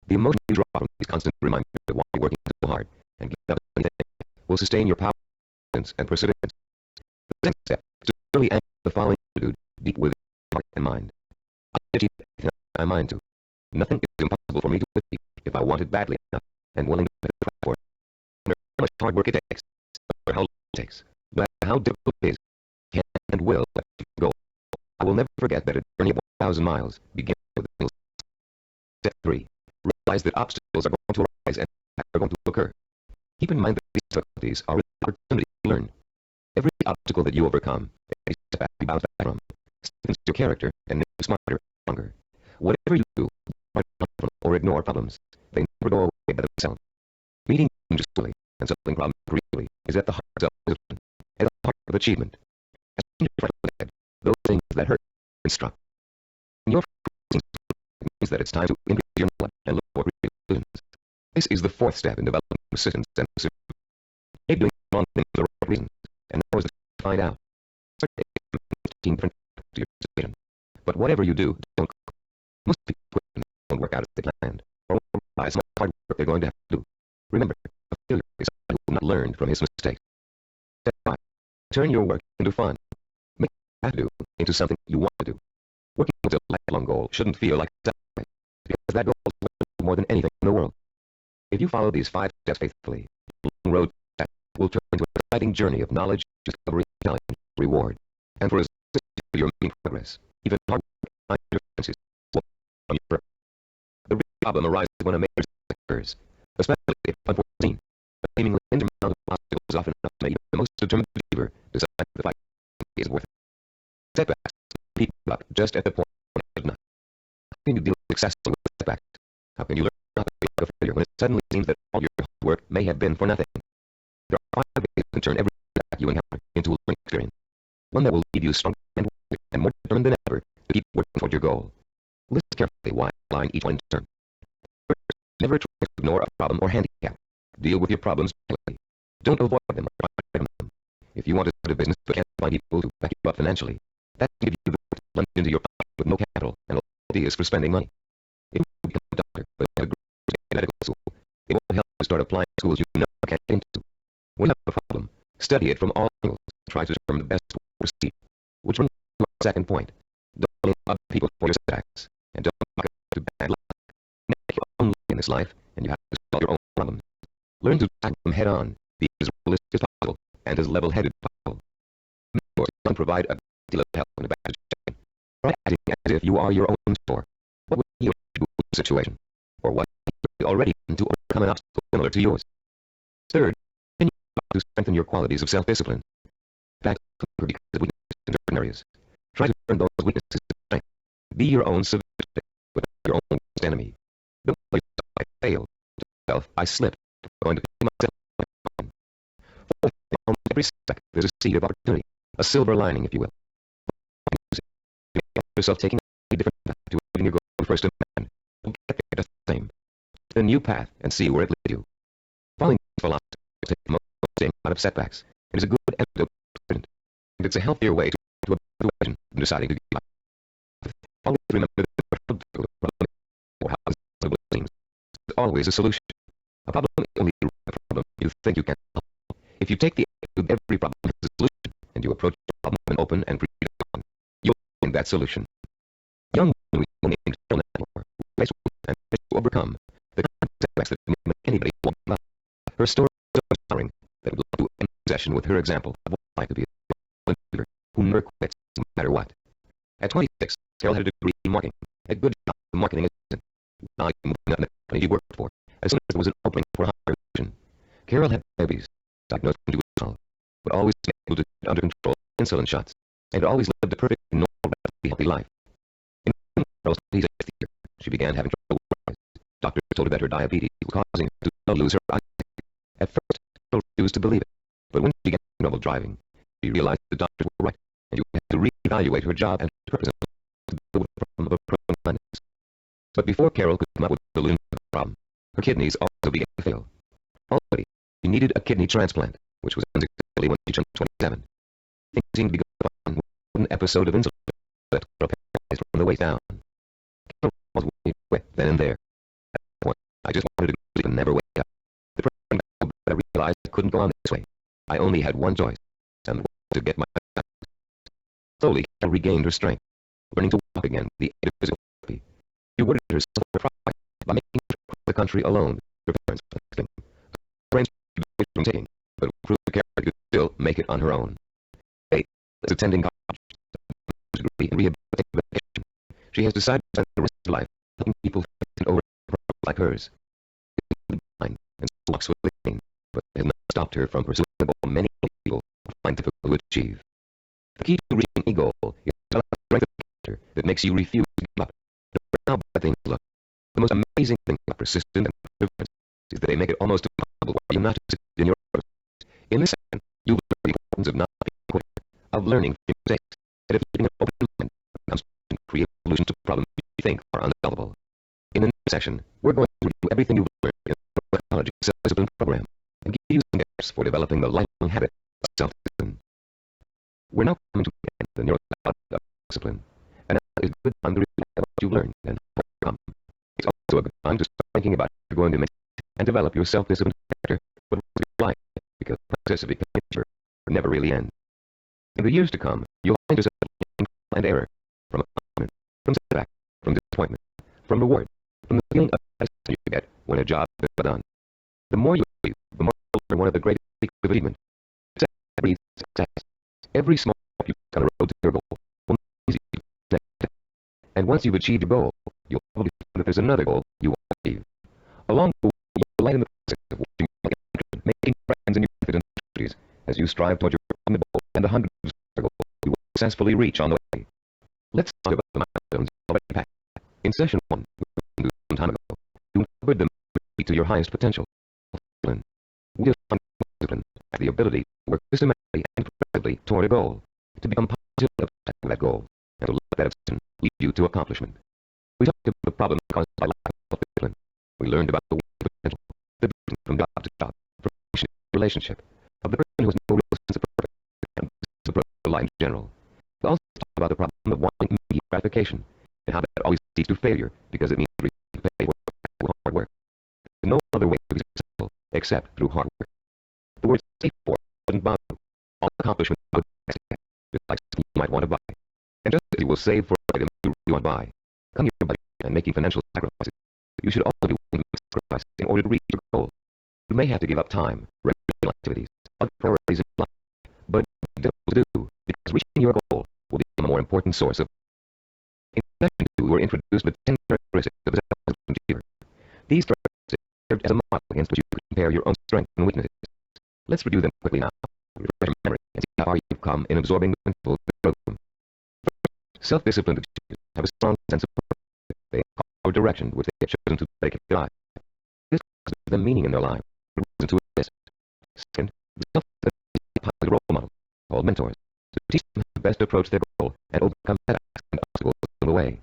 The emotion you draw from these constant reminders of why you're working so hard and giving up anything will sustain your power and perseverance. The second step is to really anchor the following attitude deep within your heart and mind. I can achieve anything I mind to. Nothing is impossible for me to achieve if I want it badly enough and willing to try for it. No matter how much hard work it takes, no matter how long it takes, no matter how difficult it is, I can and will achieve the goal. I will never forget that a journey of 1,000 miles begins with a single step. Step 3. Realize that obstacles are going to arise and are going to occur. Keep in mind that these difficulties are an opportunity to learn. Every obstacle that you overcome, every setback you bounce back from, strengthens your character and makes you smarter and stronger. Whatever you do, or ignore problems, they never go away by themselves. Meeting challenges fully and solving problems creatively is at the heart of self-discipline, at the heart of achievement. As Franklin said, those things that hurt instruct. In your it means that it's time to increase your knowledge and look for creative solutions. This is the 4th step in developing persistence and perseverance. Keep doing wrong things for the right reasons, and now is the time to find out. Start taking 15 different steps to your situation. But whatever you do, don't quit. Most people quit and don't work out as they planned, or realize how much hard work they're going to have to do. Remember, a failure is someone who has not learned from his mistakes. Step 5. Turn your work into fun. Make what you have to do into something you want to do. Working towards a lifelong goal shouldn't feel like a sacrifice, because that goal is worth more than anything in the world. If you follow these 5 steps faithfully, the long road to success will turn into an exciting journey of knowledge, discovery, challenge, reward. And for as you're making progress, even hard work and differences will on your purpose. The real problem arises when a major setback occurs, especially if unforeseen. A seemingly insurmountable obstacle is often enough to make the most determined achiever decide that the fight is worth it. Setbacks keep you up just at the point when it should not. How can you deal successfully with setbacks? How can you learn not to be like a failure when it suddenly seems that all your hard work may have been for nothing? There are 5 ways to turn every setback you encounter into a learning experience, one that will leave you stronger and more determined than ever to keep working toward your goal. Listen carefully while I outline each one in turn. First, never try to ignore a problem or handicap. Deal with your problems directly. Don't avoid them or try to hide them. If you want to start a business but can't find people to back you up financially, that can give you the right to plunge into your pocket with no capital and ideas for spending money. If you become a doctor but have a degree in medical school, it won't help to start applying schools you know can't get into. When you have a problem, study it from all angles and try to determine the best way to proceed. Which brings to our second point. Don't blame other people for your setbacks, and don't buck up to bad luck. Make your own luck in this life, and you have to solve your own problems. Learn to tackle them head on, be as realistic as possible, and as level-headed as possible. Make sure you can provide a deal of help in a bad situation. Try acting as if you are your own mentor. What would you do in the situation? Or what have you already done to overcome an obstacle similar to yours? Third, continue to strengthen your qualities of self-discipline. That's because of weaknesses in certain areas. Try to turn those weaknesses to strength. Be your own severe critic without your own worst enemy. Don't tell yourself, I failed. Tell yourself, I slipped. I'm going to pick myself up. Almost every setback, there's a seed of opportunity, a silver lining, if you will. You find yourself taking a different path to achieving your goal you first imagined. Don't get there just the same. Take a new path and see where it leads you. Following this philosophy will take the same amount of setbacks. It is a good antidote to and it's a healthier way to a better vision than deciding to give up. Always remember that the problem or how it seems is always a solution. A problem is only a problem you think you can solve. If you take the attitude every problem has a solution and you approach the problem with an open and free mind, you'll find that solution. Young women named Eleanor who and to overcome the setbacks that make anybody want to. Her story is so inspiring that it will do in possession with her example of what it's like to be a leader who never quits no matter what. At 26, Carol had a degree in marketing, a good job as a marketing assistant. Now she moved up in the company she worked for. As soon as there was an opening for a higher position, Carol had diabetes, diagnosed when she was 12, but always been able to get under control insulin shots, and always lived a perfect, normal, healthy life. In Carol's 26th year, she began having trouble with her eyes. Doctors told her that her diabetes was causing her to lose her eyesight. At first, Carol refused to believe it, but when she began having trouble driving, she realized the doctors were right, and you had to reevaluate her job and purpose to deal with the problem of a prone blindness. But before Carol could come up with a solution to the problem, her kidneys also began to fail. Already, she needed a kidney transplant, which was unsuccessfully when she turned 27. Things seemed to be going on with an episode of insulin that Carol paralyzed from the waist down. Carol was willing to quit then and there. At that point, I just wanted to sleep and never wake up. The first time I realized I couldn't go on this way. I only had one choice, and that was to get my back. Slowly, Carol regained her strength, learning to walk again with the aid of physical therapy. She rewarded herself for pride by making a trip across the country alone with her parents. Friends from taking, but proved Carol could still make it on her own. Kate is attending college, degree in rehabilitation. She has decided to spend the rest of her life helping people face over problems like hers. She's blind and still walks with a cane, but it has not stopped her from pursuing a goal many people find difficult to achieve. The key to reaching a goal is to develop a strength of character that makes you refuse to give up. No matter how bad things look, the most amazing thing about persistent and perseverance is that they make it almost impossible for you not to succeed in your purpose. In this section, you will learn the importance of not being a quitter, of learning from your mistakes, and of keeping an open mind when it comes to create solutions to problems you think are unsolvable. In the next section, we're going to review everything you've learned in the Neuropsychology self-discipline program and give you some tips for developing the lifelong habit of self-discipline. We're now coming to the end of the Neuropsychology discipline, and now is a good time to review what you've learned and overcome. It's also a good time to start thinking about how you're going to make and develop your self-discipline character for the rest of your life, because the process of becoming mature never really ends. In the years to come, you'll find yourself making trial and error, from accomplishment, from setback, from disappointment, from reward, from the feeling of satisfaction you get when a job is done. The more you achieve, the more you'll learn one of the greatest secrets of achievement. Success breeds success. Every small step you take on the road to your goal will make it easy to take next step. And once you've achieved your goal, you'll probably find that there's another goal you want to achieve. Along the way, you'll light in the process of watching making friends in your methods and strategies as you strive toward your ultimate goal and the hundreds of goals you will successfully reach on the way. Let's talk about the milestones already passed. In session 1, some time ago, you covered them to your highest potential. We define discipline as the ability to work systematically and progressively toward a goal, to become positive obsessed with that goal, and to let that obsession lead you to accomplishment. We talked about the problem caused by lack of self-discipline. We learned about the potential, the difference from job to job, from relationship, of the person who has no real sense of purpose, and the approach to life in general. We also talked about the problem of wanting immediate gratification, and how that always leads to failure, because it means receiving pay for hard work. There's no other way to be successful except through hard work. The word save for wouldn't bother you. All accomplishment would be just like something you might want to buy. And just as you will save for items you really want to buy, come your budget and making financial sacrifices, you should also be willing to make sacrifices in order to reach your goal. You may have to give up time, recreational activities, other priorities in life, but it's difficult to do because reaching your goal will become a more important source of. In section 2, we're introduced with 10 characteristics of a self-disciplined achiever. These characteristics serve as a model against which you can compare your own strengths and weaknesses. Let's review them quickly now. Refresh your memory and see how far you've come in absorbing the principles of the program. Self-disciplined achievers have a strong sense of purpose. They have a direction which they have chosen to dedicate their life. This gives them meaning in their life, a reason to exist. Second, the self-disciplined positive role model, called mentors, to teach them how to best approach their goal and overcome setbacks and obstacles along the way.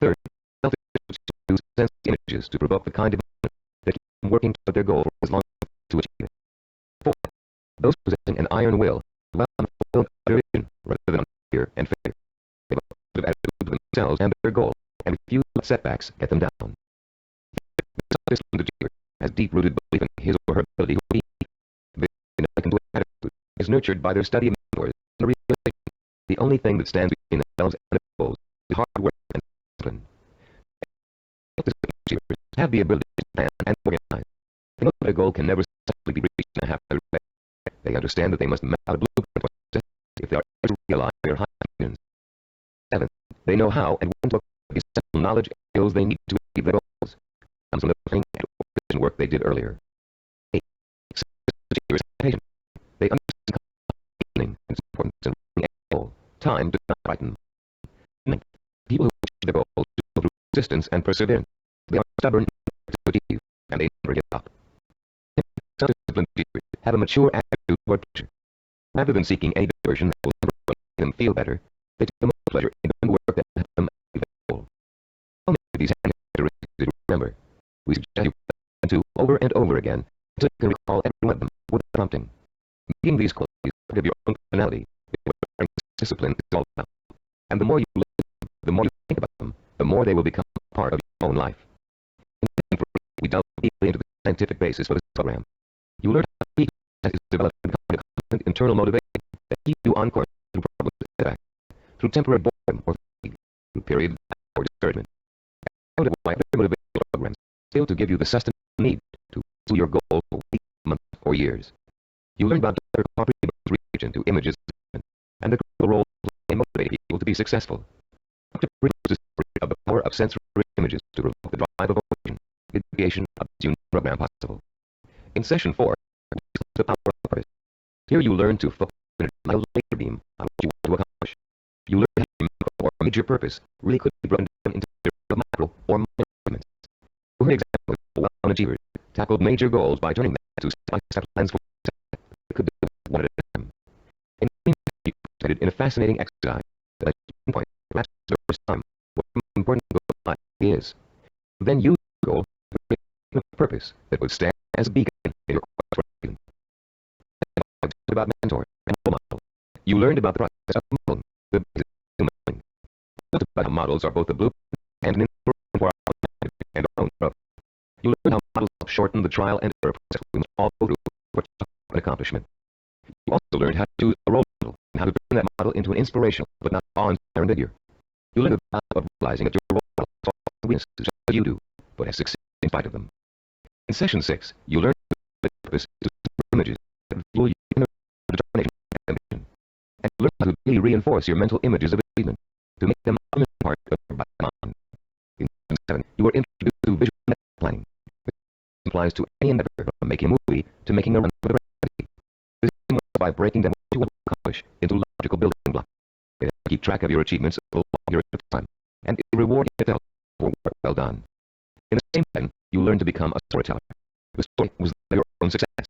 Third, self-disciplined use sense images to provoke the kind of movement that keep them working toward their goal for as long as to achieve it. Fourth, those possessing an iron will allow them to fulfill their vision rather than fear and failure. They have a positive attitude to themselves and their goal, and refuse to let setbacks get them down. The self-disciplined achiever has deep-rooted belief in his or her ability to be. This attitude is nurtured by their study of mentors and the realization the only thing that stands between themselves and their goals is hard work and discipline. Self-disciplined achievers have the ability to plan and organize. They know that a goal can never successfully be reached in a haphazard way. They understand that they must map out a blueprint for success if they are ever to realize their high ambitions. 7. They know how and when to acquire the essential knowledge and skills they need to achieve their goals. It comes from the planning and organization work they did earlier. 8. Self-disciplined achievers are patient. They understand and its importance in reaching a goal. Time does not frighten them. 9. People who achieve their goals do through persistence and perseverance. They are stubborn to achieve, and they never give up. Self-disciplined achievers have a mature attitude toward pleasure. Rather than seeking any diversion that will never make them feel better, they take the most pleasure in doing work that will help them achieve their goal. How many of these characteristics did you remember? We suggest you put them over and over again until you can recall every one of them without prompting. Making these qualities part of your own personality is what discipline is all about. And the more you live them, the more you think about them, the more they will become part of your own life. In the we delve deeply into the scientific basis for this program. You learn how to as is developed a kind of constant internal motivation that keeps you on course through problems and setbacks, through temporary boredom or fatigue, through periods or discouragement. And why other motivational programs fail to give you the sustenance you need to pursue your goal for weeks, months, or years. You learn about Dr. Copper's reaction to images and the crucial role in motivating people to be successful. Dr. Copper's story of the power of sensory images to provoke the drive of emotion, the creation of this unique program possible. In session 4, the power of purpose. Here you learn to focus a mild laser beam on what you want to accomplish. You learn how your macro or major purpose really could be broken down into macro or minor elements. For example, well-known achievers tackled major goals by turning them into step-by-step plans for success that could do one at a time. In the you participated in a fascinating exercise that you pinpoint perhaps for the first time what the most important goal of life is. Then use the goal to create a purpose that would stand as a beacon in your quest for achievement. About mentors and role models. You learned about the process of modeling, the basics of modeling. You learned about how models are both a blueprint and an inspiration for our own and our own growth. You learned how models help shorten the trial and error process we must all go through for an accomplishment. You also learned how to choose a role model and how to turn that model into an inspirational but not awe-inspiring figure. You learned the value of realizing that your role model has all weaknesses just as you do, but has succeeded in spite of them. In session 6, you learned the purpose to images that fuel your determination and ambition, and learn how to daily reinforce your mental images of achievement to make them a part of your mind. In 7, you were introduced to visual planning. This applies to any endeavor from making a movie to making a run for the presidency. This is similar by breaking them what you want to accomplish into logical building blocks. It helps keep track of your achievements over a long period of time, and it rewards yourself for work well done. In the same time, you learned to become a storyteller. The story was your own success.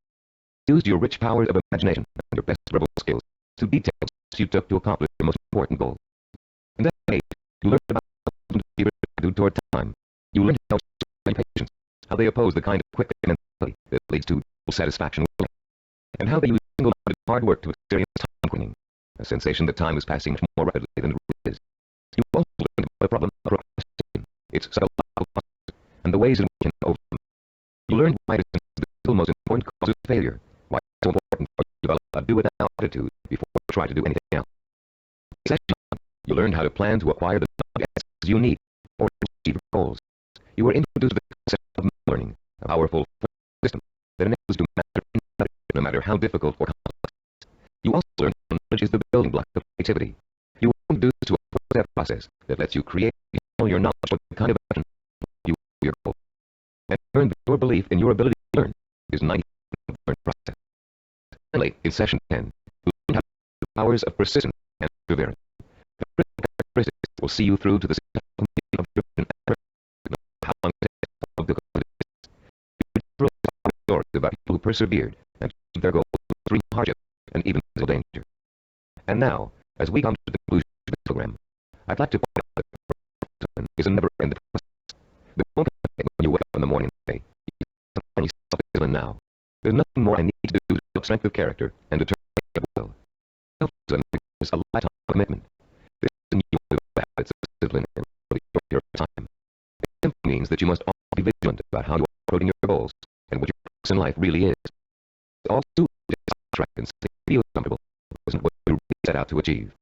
Used your rich powers of imagination and your best verbal skills to detail the steps you took to accomplish your most important goal. In that age, you learned about your attitude toward time. You learned how to patience, how they oppose the kind of quick mentality that leads to satisfaction with life, and how they use single-minded hard work to experience time quickening, a sensation that time is passing much more rapidly than it really is. You also learned about the problem of procrastination, its subtle consequences, and the ways in which you can overcome them. You learned why it is the still most important cause of failure. Why it's so important for you to develop a do-it-now attitude before you try to do anything else. In session 9, you learned how to plan to acquire the assets you need or to achieve your goals. You were introduced to the concept of learning, a powerful system that enables you to master no matter how difficult or complex. You also learned that knowledge is the building block of creativity. You were introduced to a four-step process that lets you create all your knowledge for the kind of action you want your goal. And learn that your belief in your ability to learn is 90% of the learning process. Finally, in Session 10, you learn how the powers of persistence and perseverance. The critical characteristics will see you through to the successful completion of your vision and purpose, no matter how long it takes to fulfill the goal. You will hear stories about people who persevered and achieved their goals through extreme hardship and even physical danger. And now, as we come to the conclusion of the program, I'd like to point out that perfectionism is a never-ending process. The moment when you wake up in the morning and say, "I'm self-disciplined now. There's nothing more I need to do to build strength of character and determination of will." Self-discipline is a lifetime commitment. This isn't you to the habits of discipline in a really short period of time. It simply means that you must always be vigilant about how you are approaching your goals and what your purpose in life really is. Also, to track and something feels comfortable isn't what you really set out to achieve.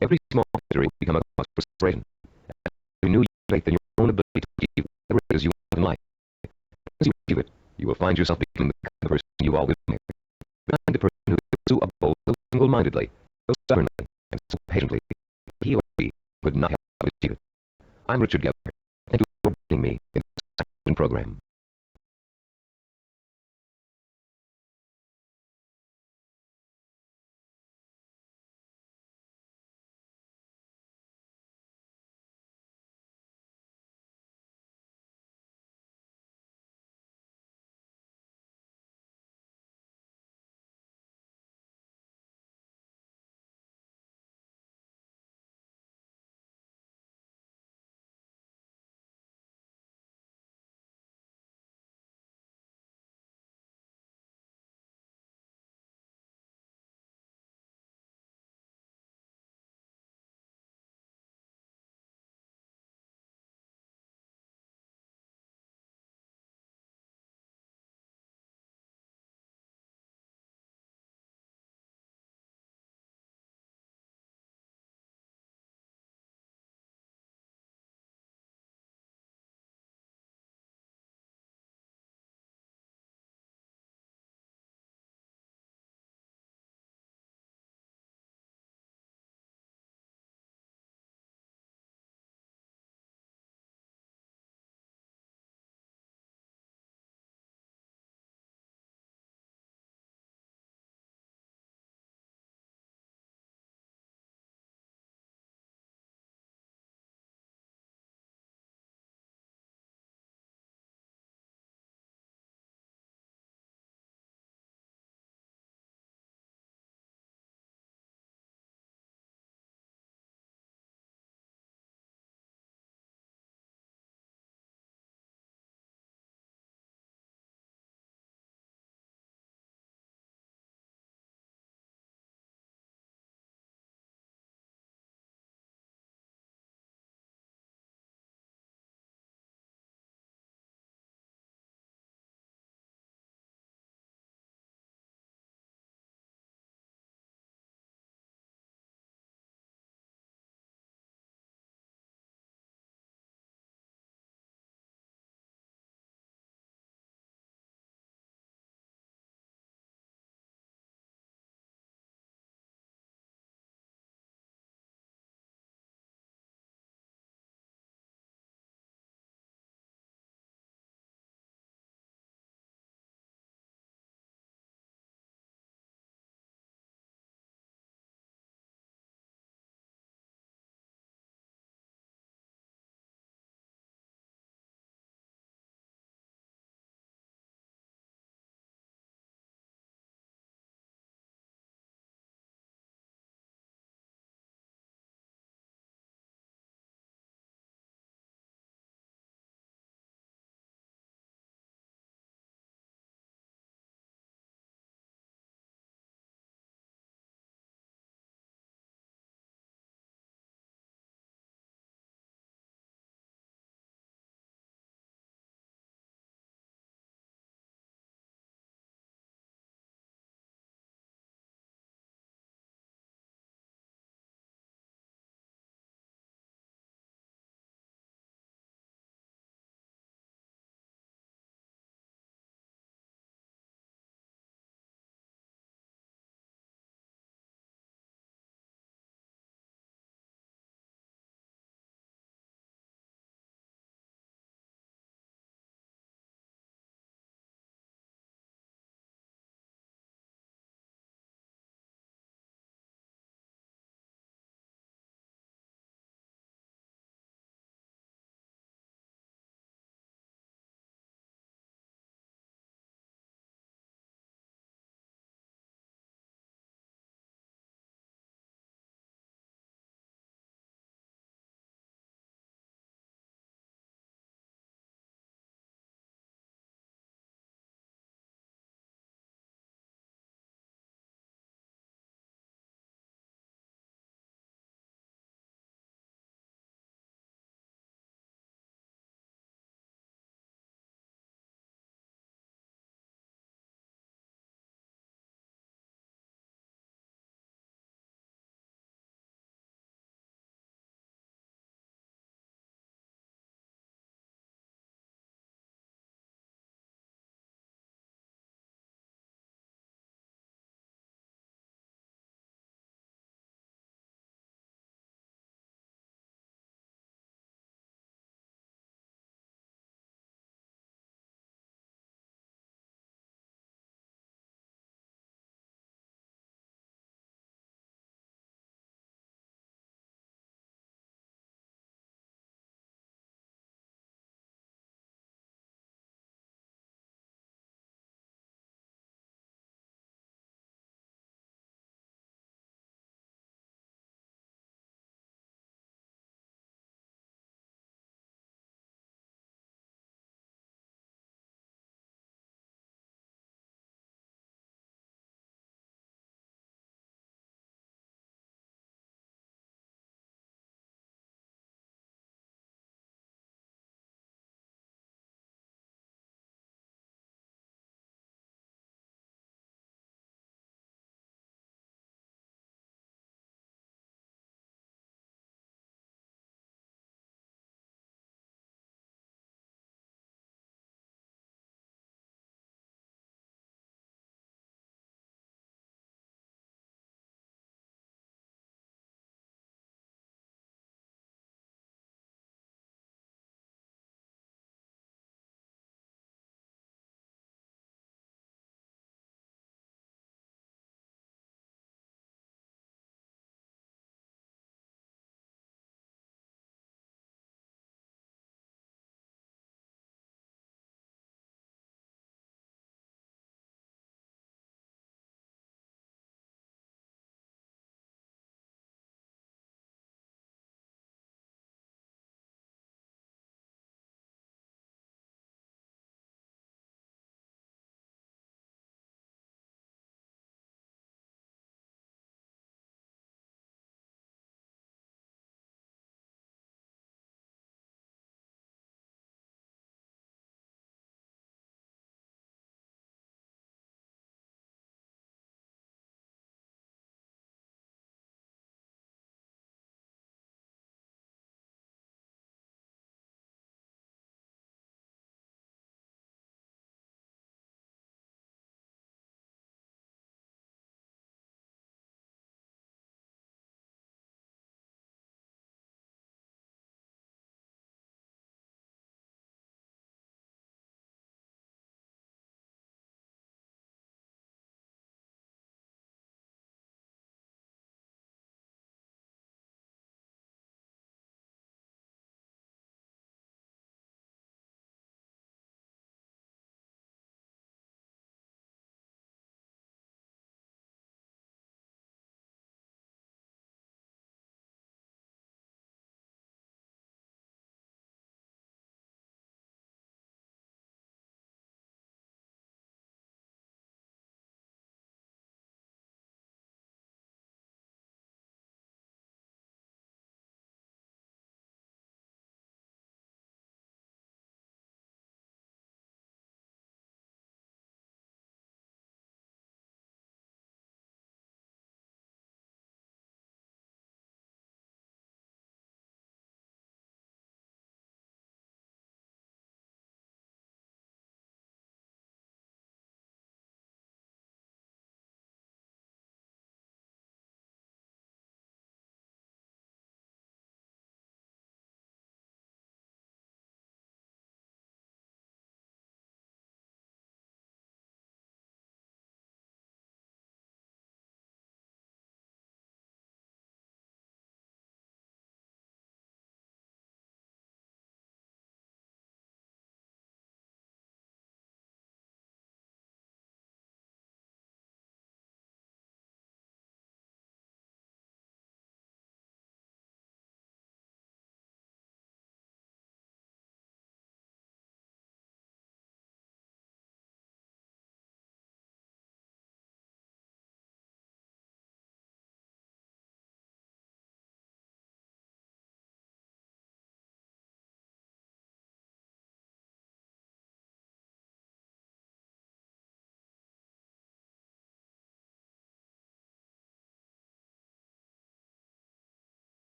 Every small victory will become a cause for celebration, and renew your faith in your own ability to achieve whatever it is you want in life. As you achieve it, you will find yourself becoming the kind of person you always been. The kind of person who pursue a goal so single-mindedly, so stubbornly, and so patiently, that he or she could not help but achieve it. I'm Richard Geller, and you are joining me in this program.